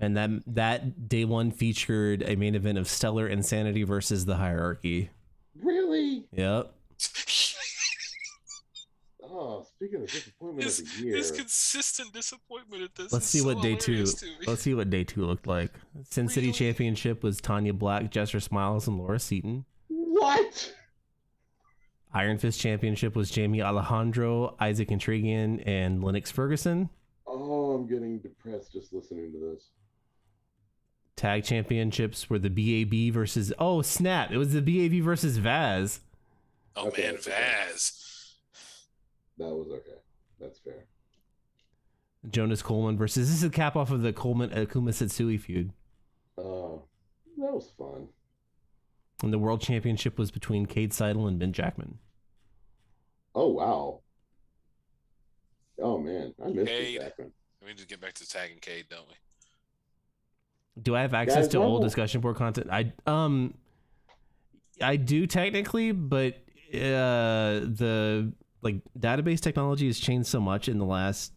And that day one featured a main event of Stellar Insanity versus the Hierarchy. Really? Yep. Oh, speaking of disappointment of the year. His consistent disappointment at this. Let's is see what so day two. hilarious to me. Let's see what day 2 looked like. Sin City Really? Championship was Tanya Black, Jester Smiles, and Laura Seaton. What? Iron Fist Championship was Jamie Alejandro, Isaac Intrigian, and Lennox Ferguson. Oh, I'm getting depressed just listening to this. Tag Championships were the BAB versus... Oh, snap. It was the BAB versus Vaz. Oh Okay, man, that's okay. Vaz. That was okay. That's fair. Jonas Coleman versus... This is a cap off of the Coleman Akuma Satsui feud. Oh, that was fun. And the World Championship was between Cade Seidel and Ben Jackman. Oh, wow. Oh, man. I missed Cade. it, Jackman. We need to get back to tagging Cade, don't we? Do I have access Guys, to old no. discussion board content? I do technically, but the database technology has changed so much in the last,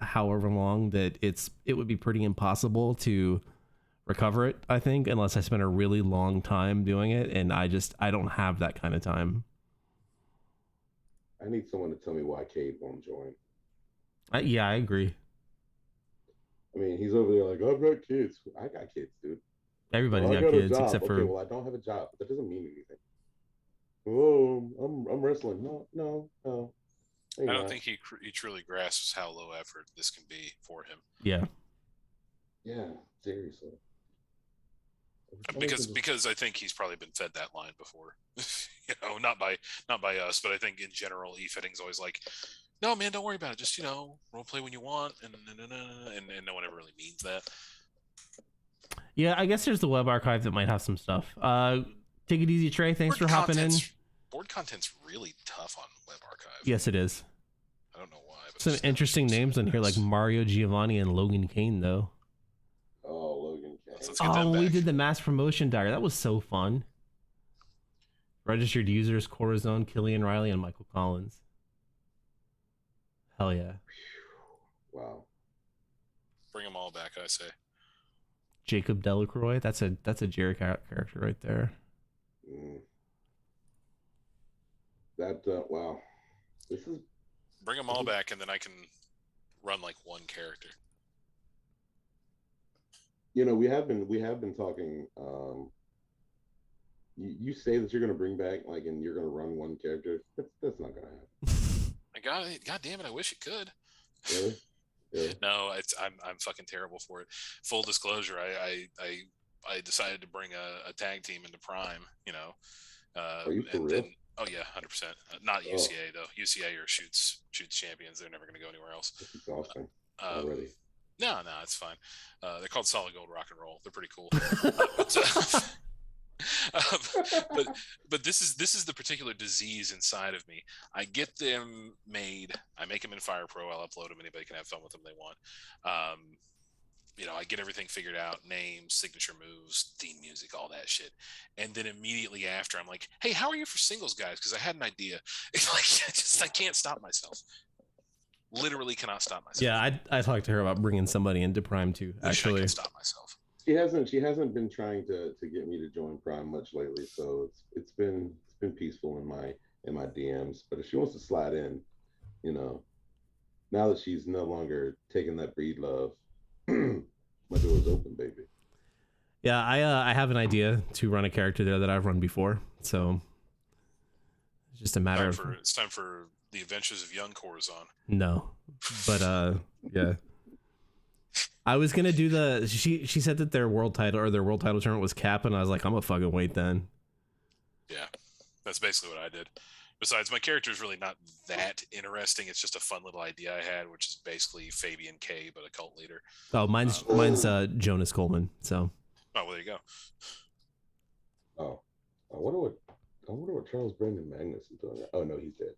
however long that it would be pretty impossible to recover it, I think, unless I spent a really long time doing it, and I don't have that kind of time. I need someone to tell me why Cade won't join. Yeah, I agree. I mean, he's over there like, I've got kids. I got kids, dude. Everybody's Well, I got a kids job. except okay, for well, I don't have a job. That doesn't mean anything. Oh, I'm wrestling. No. I don't think he truly grasps how low effort this can be for him. yeah. Yeah, seriously. Because I think he's probably been fed that line before. Not by us, but I think in general, E-Fitting's always like, no, man, don't worry about it. Just, role play when you want, and no one ever really means that. Yeah, I guess there's the web archive that might have some stuff. Take it easy, Trey. Thanks for hopping in. Board content's really tough on web archive. Yes, it is. I don't know why. But Some it's interesting just- names on here, like Mario Giovanni and Logan Kane, though. Oh, Logan Kane. Let's get that Oh, we back. did the mass promotion diary. That was so fun. Registered users, Corazon, Killian Riley, and Michael Collins. Hell yeah. Wow. Bring them all back, I say. Jacob Delacroix. That's a Jerry character right there. Mm. Wow. This is Bring them all back, and then I can run like one character. we have been talking. You say that you're going to bring back and you're going to run one character. That's not going to happen. God damn it! I wish it could. Really? Yeah. No, I'm fucking terrible for it. Full disclosure, I decided to bring a tag team into Prime. Are you for and real? then oh yeah, 100%. Not UCA though. UCA or shoots champions. They're never going to go anywhere else. It's exhausting Um, already. No, it's fine. They're called Solid Gold Rock and Roll. They're pretty cool. But this is the particular disease inside of me. I get them made. I make them in Fire Pro. I'll upload them. Anybody can have fun with them they want. Um, I get everything figured out, names, signature moves, theme music, all that shit. And then immediately after, I'm like, hey, how are you for singles, guys? Because I had an idea. It's like, I can't stop myself. Literally cannot stop myself. Yeah, I talked to her about bringing somebody into Prime too. Actually, I can stop myself. She hasn't been trying to get me to join Prime much lately, so it's been peaceful in my DMs. But if she wants to slide in, now that she's no longer taking that breed love, my door's open, baby. yeah, I have an idea to run a character there that I've run before, so it's just a matter of It's time for the Adventures of Young Corazon. no, but yeah. I was gonna do she said that their world title tournament was Cap, and I was like, I'm gonna fucking wait then. Yeah, that's basically what I did. Besides, my character is really not that interesting. It's just a fun little idea I had, which is basically Fabian K, but a cult leader. Oh, mine's Jonas Coleman. So. Oh, well, there you go. Oh, I wonder what Charles Brandon Magnus is doing. Oh no, he's dead.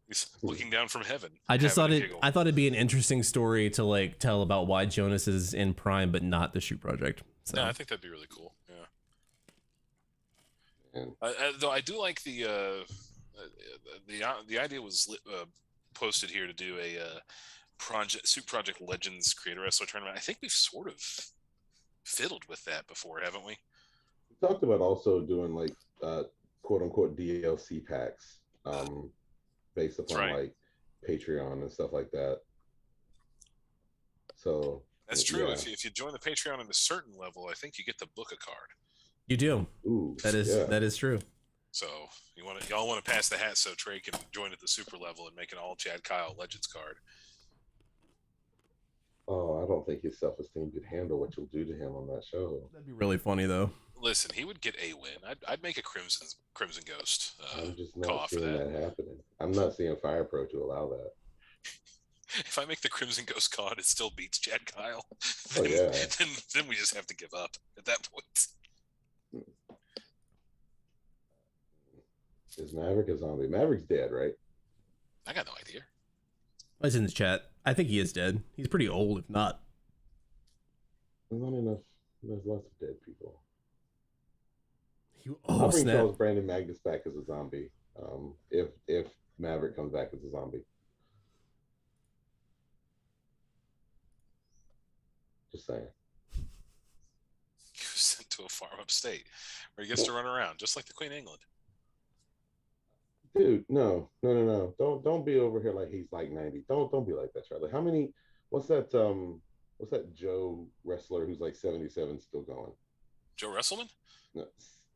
He's looking down from heaven. I thought it'd be an interesting story to like tell about why Jonas is in Prime, but not the Shoot Project. So. Yeah, I think that'd be really cool. Yeah. Though I do like the idea was posted here to do a Suit Project Legends Creator Wrestler tournament. I think we've sort of fiddled with that before, haven't we? We talked about also doing like quote unquote DLC packs. Based upon like Patreon and stuff like that. So that's true. Yeah. If you join the Patreon at a certain level, I think you get to book a card. You do. Ooh, that is true. So y'all want to pass the hat so Trey can join at the super level and make an all Chad Kyle Legends card. Oh, I don't think his self-esteem could handle what you'll do to him on that show. That'd be really funny though. Listen, he would get a win. I'd make a Crimson Ghost. I'm just not seeing that happening. I'm not seeing Fire Pro to allow that. If I make the Crimson Ghost card, it still beats Chad Kyle. Then we just have to give up at that point. Is Maverick a zombie? Maverick's dead, right? I got no idea. He's in the chat. I think he is dead. He's pretty old, if not. There's not enough. There's lots of dead people. I'll bring Charles Brandon Magnus back as a zombie. If Maverick comes back as a zombie. Just saying. He was sent to a farm upstate where he gets to run around, just like the Queen of England. Dude, no. Don't be over here like he's like 90. Don't be like that, Charlie. How many? What's that Joe wrestler who's like 77 still going? Joe Wrestleman? No,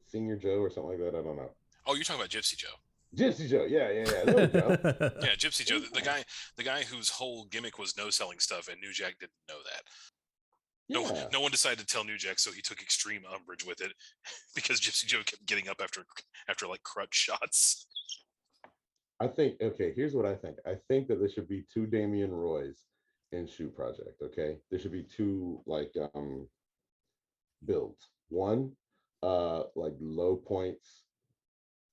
Senior Joe or something like that. I don't know. Oh, you're talking about Gypsy Joe. Gypsy Joe, yeah. There we go. Yeah, Gypsy Joe, the guy whose whole gimmick was no selling stuff, and New Jack didn't know that. Yeah. No one decided to tell New Jack, so he took extreme umbrage with it because Gypsy Joe kept getting up after like crutch shots. I think, okay, here's what I think. I think that there should be 2 Damian Roys in Shoot Project, okay? There should be 2 like builds. One, like low points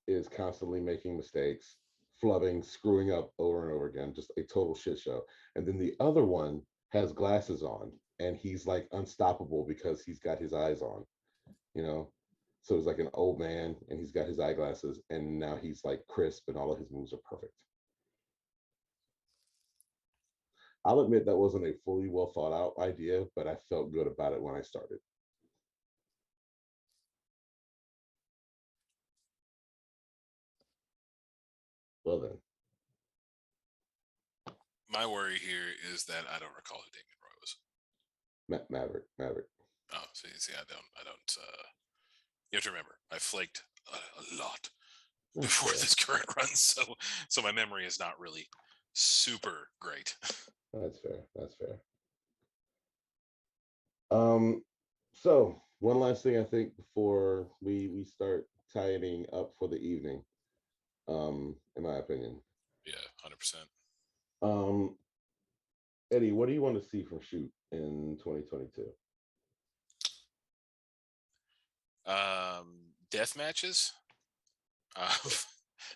is constantly making mistakes, flubbing, screwing up over and over again, just a total shit show. And then the other one has glasses on and he's like unstoppable because he's got his eyes on, So it's like an old man and he's got his eyeglasses and now he's like crisp and all of his moves are perfect. I'll admit that wasn't a fully well thought out idea, but I felt good about it when I started. Well then. My worry here is that I don't recall who Damian Roy was. Maverick. Oh, see, I don't. You have to remember, I flaked a lot before this current run, so my memory is not really super great. That's fair. So one last thing I think before we start tidying up for the evening, in my opinion. Yeah, 100%. Eddie, what do you want to see from Shoot in 2022? Death matches.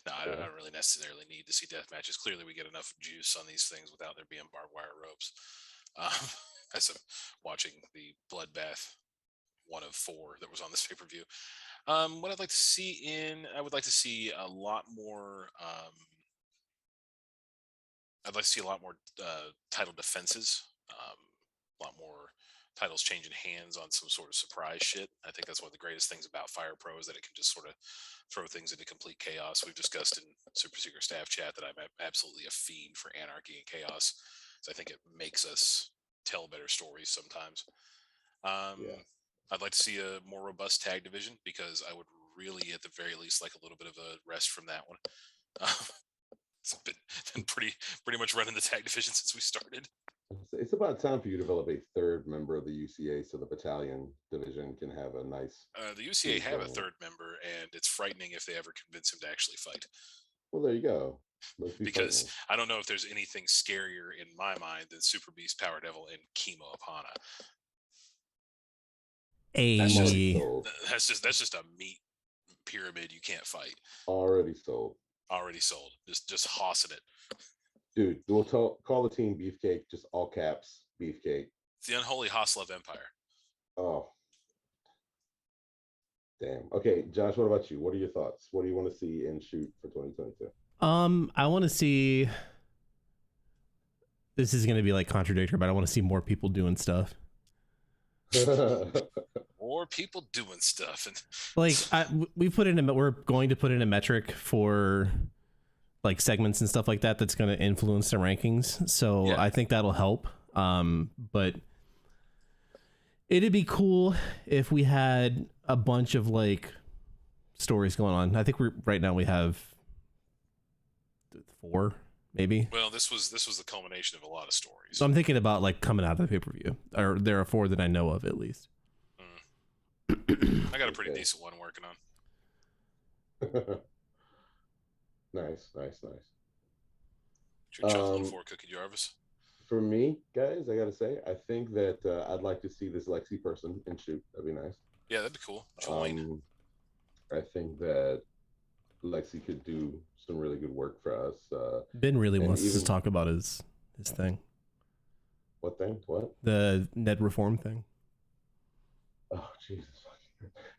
No, I don't really necessarily need to see death matches. Clearly, we get enough juice on these things without there being barbed wire ropes. As I'm watching the bloodbath, one of 4 that was on this pay-per-view. What I'd like to see I would like to see a lot more. I'd like to see a lot more title defenses. A lot more titles changing hands on some sort of surprise shit. I think that's one of the greatest things about Fire Pro is that it can just sort of throw things into complete chaos. We've discussed in Super Secret Staff Chat that I'm absolutely a fiend for anarchy and chaos. So I think it makes us tell better stories sometimes. I'd like to see a more robust tag division because I would really, at the very least, like a little bit of a rest from that one. It's been pretty much running the tag division since we started. It's about time for you to develop a third member of the UCA so the battalion division can have a nice. The UCA have a third member, and it's frightening if they ever convince him to actually fight. Well, there you go. Because I don't know if there's anything scarier in my mind than Super Beast, Power Devil, and Kimo Apana. That's just a meat pyramid you can't fight. Already sold. Just hossing it. Dude, we'll call the team Beefcake, just all caps, Beefcake. It's the unholy Hoslov Empire. Oh. Damn. Okay, Josh, what about you? What are your thoughts? What do you want to see in Shoot for 2022? I want to see. This is going to be like contradictory, but I want to see more people doing stuff. More people doing stuff, and like we're going to put in a metric for like segments and stuff like that that's going to influence the rankings. So yeah. I think that'll help. But it'd be cool if we had a bunch of like stories going on. I think right now we have 4, maybe. Well, this was the culmination of a lot of stories. So I'm thinking about like coming out of the pay-per-view, or there are 4 that I know of at least. I got a pretty decent one working on. Nice. Your chocolate for Cookie Jarvis. For me, guys, I gotta say, I think that I'd like to see this Lexi person in Shoot. That'd be nice. Yeah, that'd be cool. Join. I think that Lexi could do some really good work for us. Ben really wants to talk about his thing. What thing? What? The Ned Reform thing. Oh, Jesus.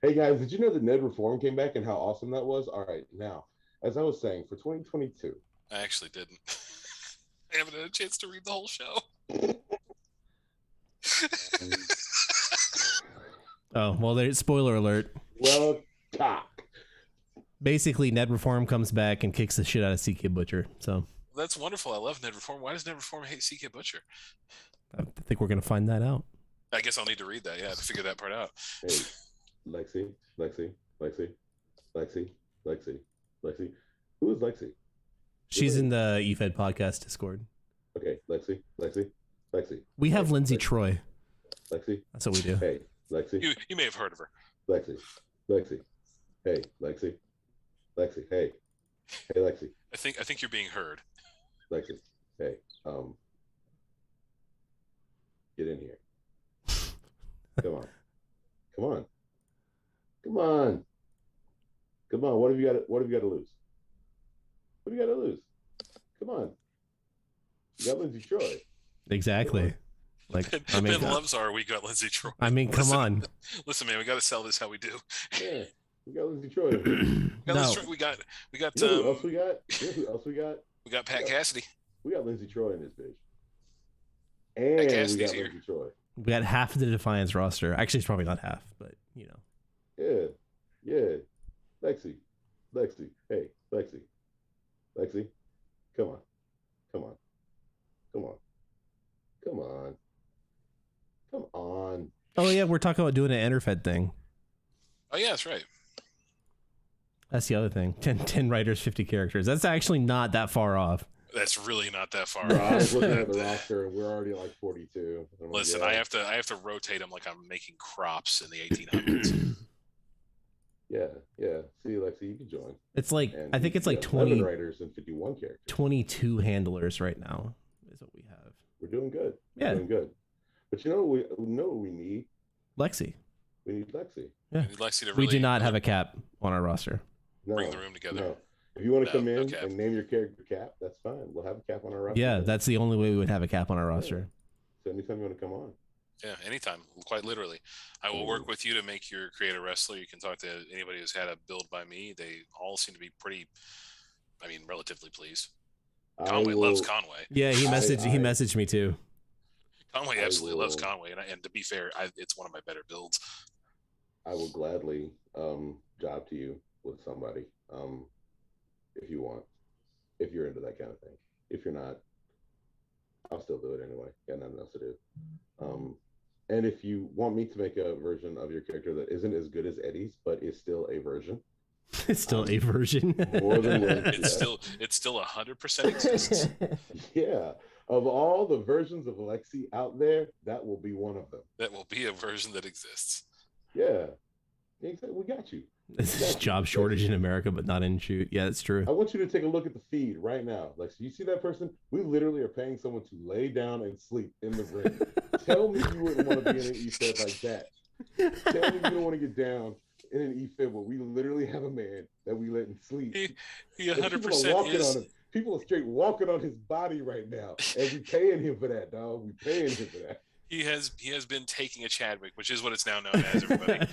Hey, guys, did you know that Ned Reform came back and how awesome that was? All right, now, as I was saying, for 2022. I actually didn't. I haven't had a chance to read the whole show. Oh, well, there's spoiler alert. Well, cock. Basically, Ned Reform comes back and kicks the shit out of CK Butcher. So that's wonderful. I love Ned Reform. Why does Ned Reform hate CK Butcher? I think we're going to find that out. I guess I'll need to read that, to figure that part out. Hey, Lexi. Who is Lexi? She's in the EFED podcast Discord. Okay, Lexi. We have Lindsay Troy. Lexi. That's what we do. Hey, Lexi. You may have heard of her. Lexi. Hey, Lexi. Hey, Lexi. I think you're being heard. Lexi. Hey, get in here. Come on. What have you got to lose? What have you got to lose? Come on. You got Lindsay Troy. Exactly. Like, Ben loves our we got Lindsay Troy. I mean, come on. Listen, man, we got to sell this how we do. Yeah, we got Lindsay Troy. We got. Who else we got? Who else we got? We got Pat Cassidy. We got Lindsay Troy in this bitch. And we got Lindsay Troy. We got half of the Defiance roster. Actually, it's probably not half, but you know. Yeah. Lexi. Hey, Lexi. Come on. Oh yeah, we're talking about doing an Interfed thing. Oh yeah, that's right. That's the other thing. 10 writers, 50 characters. That's actually not that far off. That's really not that far off. I was off. looking at the roster and we're already like 42. Listen, I have to rotate them like I'm making crops in the 1800s. Yeah. See, Lexi, you can join. It's like, I think it's like 20 writers and 51 characters. 22 handlers right now is what we have. We're doing good. Yeah. We're doing good. But you know what we need? Lexi. We need Lexi. Yeah. We need Lexi to We do really not have a Cap on our roster. No, bring the room together. No. If you want to No, come no in Cap. and name your character Cap, that's fine. We'll have a Cap on our roster. Yeah, then. that's the only way we would have a Cap on our roster. So anytime you want to come on. Yeah, anytime, quite literally. I will work with you to make your create a wrestler. You can talk to anybody who's had a build by me. They all seem to be pretty, relatively pleased. Conway loves Conway. Yeah, he messaged me too. Conway absolutely loves Conway, and to be fair, it's one of my better builds. I will gladly job to you with somebody if you want, if you're into that kind of thing. If you're not, I'll still do it anyway. Got nothing else to do. And if you want me to make a version of your character that isn't as good as Eddie's, but is still a version, It's still a version. more than one. It's still 100% exists. Yeah. Of all the versions of Lexi out there, that will be one of them. That will be a version that exists. Yeah. We got you. This is job shortage in America, but not in shoot. Yeah, that's true. I want you to take a look at the feed right now. Like, you see that person? We literally are paying someone to lay down and sleep in the ring. Tell me you wouldn't want to be in an E-Fed like that. Tell me you don't want to get down in an E-Fed where we literally have a man that we let him sleep. He And 100% is. People are straight walking on his body right now, and we paying him for that, dog. We paying him for that. He has been taking a Chadwick, which is what it's now known as. Everybody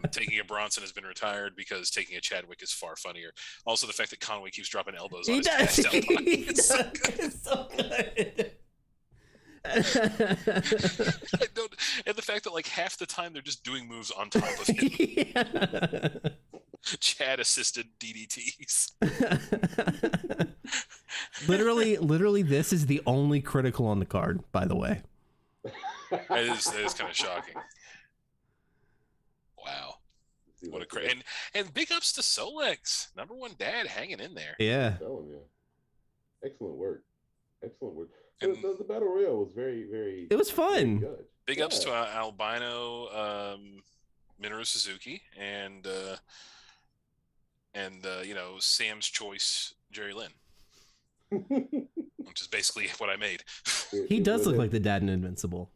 taking a Bronson has been retired because taking a Chadwick is far funnier. Also, the fact that Conway keeps dropping elbows on He his does. passed out body. He It's so does. good. It's so good. I don't, and the fact that like half the time they're just doing moves on top of him. Yeah. Chad assisted DDTs. literally, this is the only critical on the card, by the way. That is kind of shocking. Wow. What a and big ups to Solex, #1 dad, hanging in there. Yeah. I'm telling you. Excellent work. Excellent work. And- The battle royale was very, very. It was fun. very good. Big ups to albino Minoru Suzuki and Sam's Choice Jerry Lynn, which is basically what I made. He does look would like the dad in Invincible.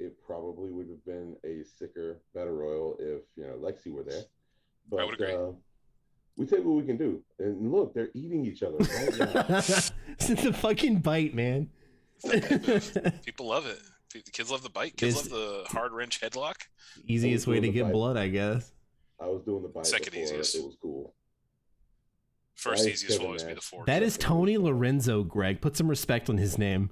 It probably would have been a sicker battle royal if Lexi were there. But I would agree. we take what we can do, and look, they're eating each other right now. It's a fucking bite, man. People love it. The kids love the bite. Kids love the hard wrench headlock. Easiest way to the get bite. blood, I guess. I was doing the bite Second before. easiest. It was cool. First Nice, easiest will Kevin always be Nash. the four. That is Tony Lorenzo, Greg. Put some respect on his name.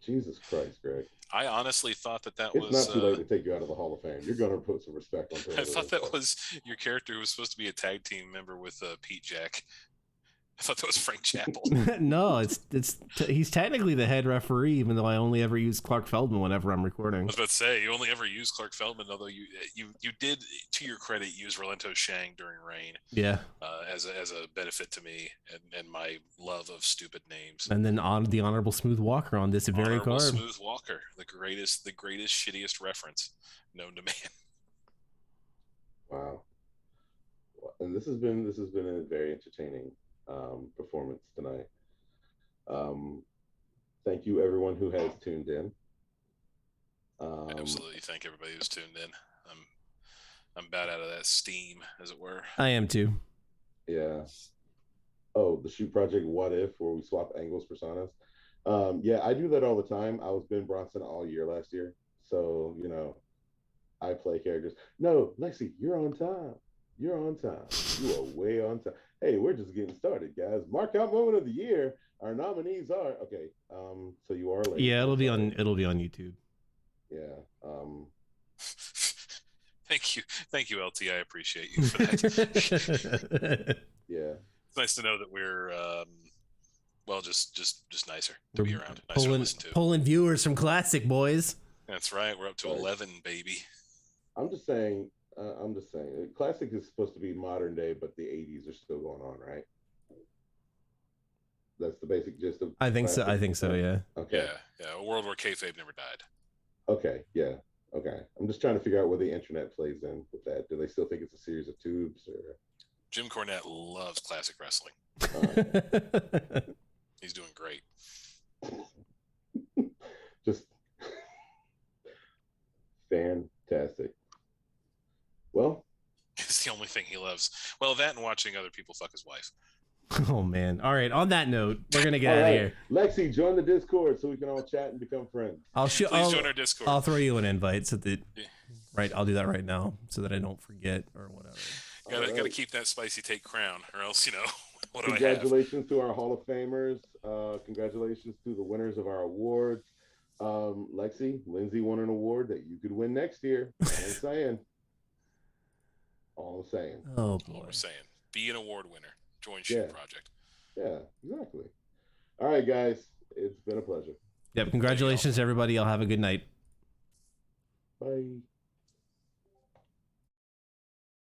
Jesus Christ, Greg! I honestly thought that It's was. not too late to take you out of the Hall of Fame. You're gonna put some respect on. I thought that was your character who was supposed to be a tag team member with Pete Jack. I thought that was Frank Chappell. No, he's technically the head referee, even though I only ever use Clark Feldman whenever I'm I recording. was about to say you only ever use Clark Feldman, although you did, to your credit, use Rolento Shang during Reign Yeah, as a benefit to me and my love of stupid names. and then on the Honorable Smooth Walker on this very Honorable card. Smooth Walker, the greatest shittiest reference known to man. Wow. And this has been a very entertaining performance tonight. Thank you everyone who has tuned in. I absolutely thank everybody who's tuned in. I'm about out of that steam, as it were. I am too. Yeah. Oh, the shoot project What If, where we swap angles personas. Yeah, I do that all the time. I was Ben Bronson all year last year. So, I play characters. No, Lexi, you're on time. You're on time. You are way on time. Hey, we're just getting started, guys. Mark out moment of the year. Our nominees are so you are late. Yeah, it'll be on YouTube. Yeah. Thank you, LT. I appreciate you for that. Yeah. It's nice to know that we're just nicer to be around, nicer to Pulling, listen to. pulling viewers from Classic, boys. That's right. We're up to Right. 11, baby. I'm just saying. Classic is supposed to be modern day, but the 80s are still going on, right? That's the basic gist of. I think so. Classic? I think so. Yeah. Okay. Yeah. A world where kayfabe never died. Okay. Yeah. Okay. I'm just trying to figure out where the internet plays in with that. Do they still think it's a series of tubes or? Jim Cornette loves classic wrestling. He's doing great. Just fantastic. loves. Well, that and watching other people fuck his wife. Oh man. All right. On that note, we're gonna get All out right. of here. Lexi, join the Discord so we can all chat and become friends. Please join our Discord. I'll throw you an invite so that Yeah. right. I'll do that right now so that I don't forget or whatever. Gotta keep that spicy take crown, or else what do I have? Congratulations to our Hall of Famers. Congratulations to the winners of our awards. Lexi, Lindsay won an award that you could win next year. All I'm saying. All I'm saying. Oh What boy. we're saying. Be an award winner. Join Shoot Yeah. Project. Yeah, exactly. All right, guys. It's been a pleasure. Yep. Congratulations, everybody. I'll have a good night. Bye.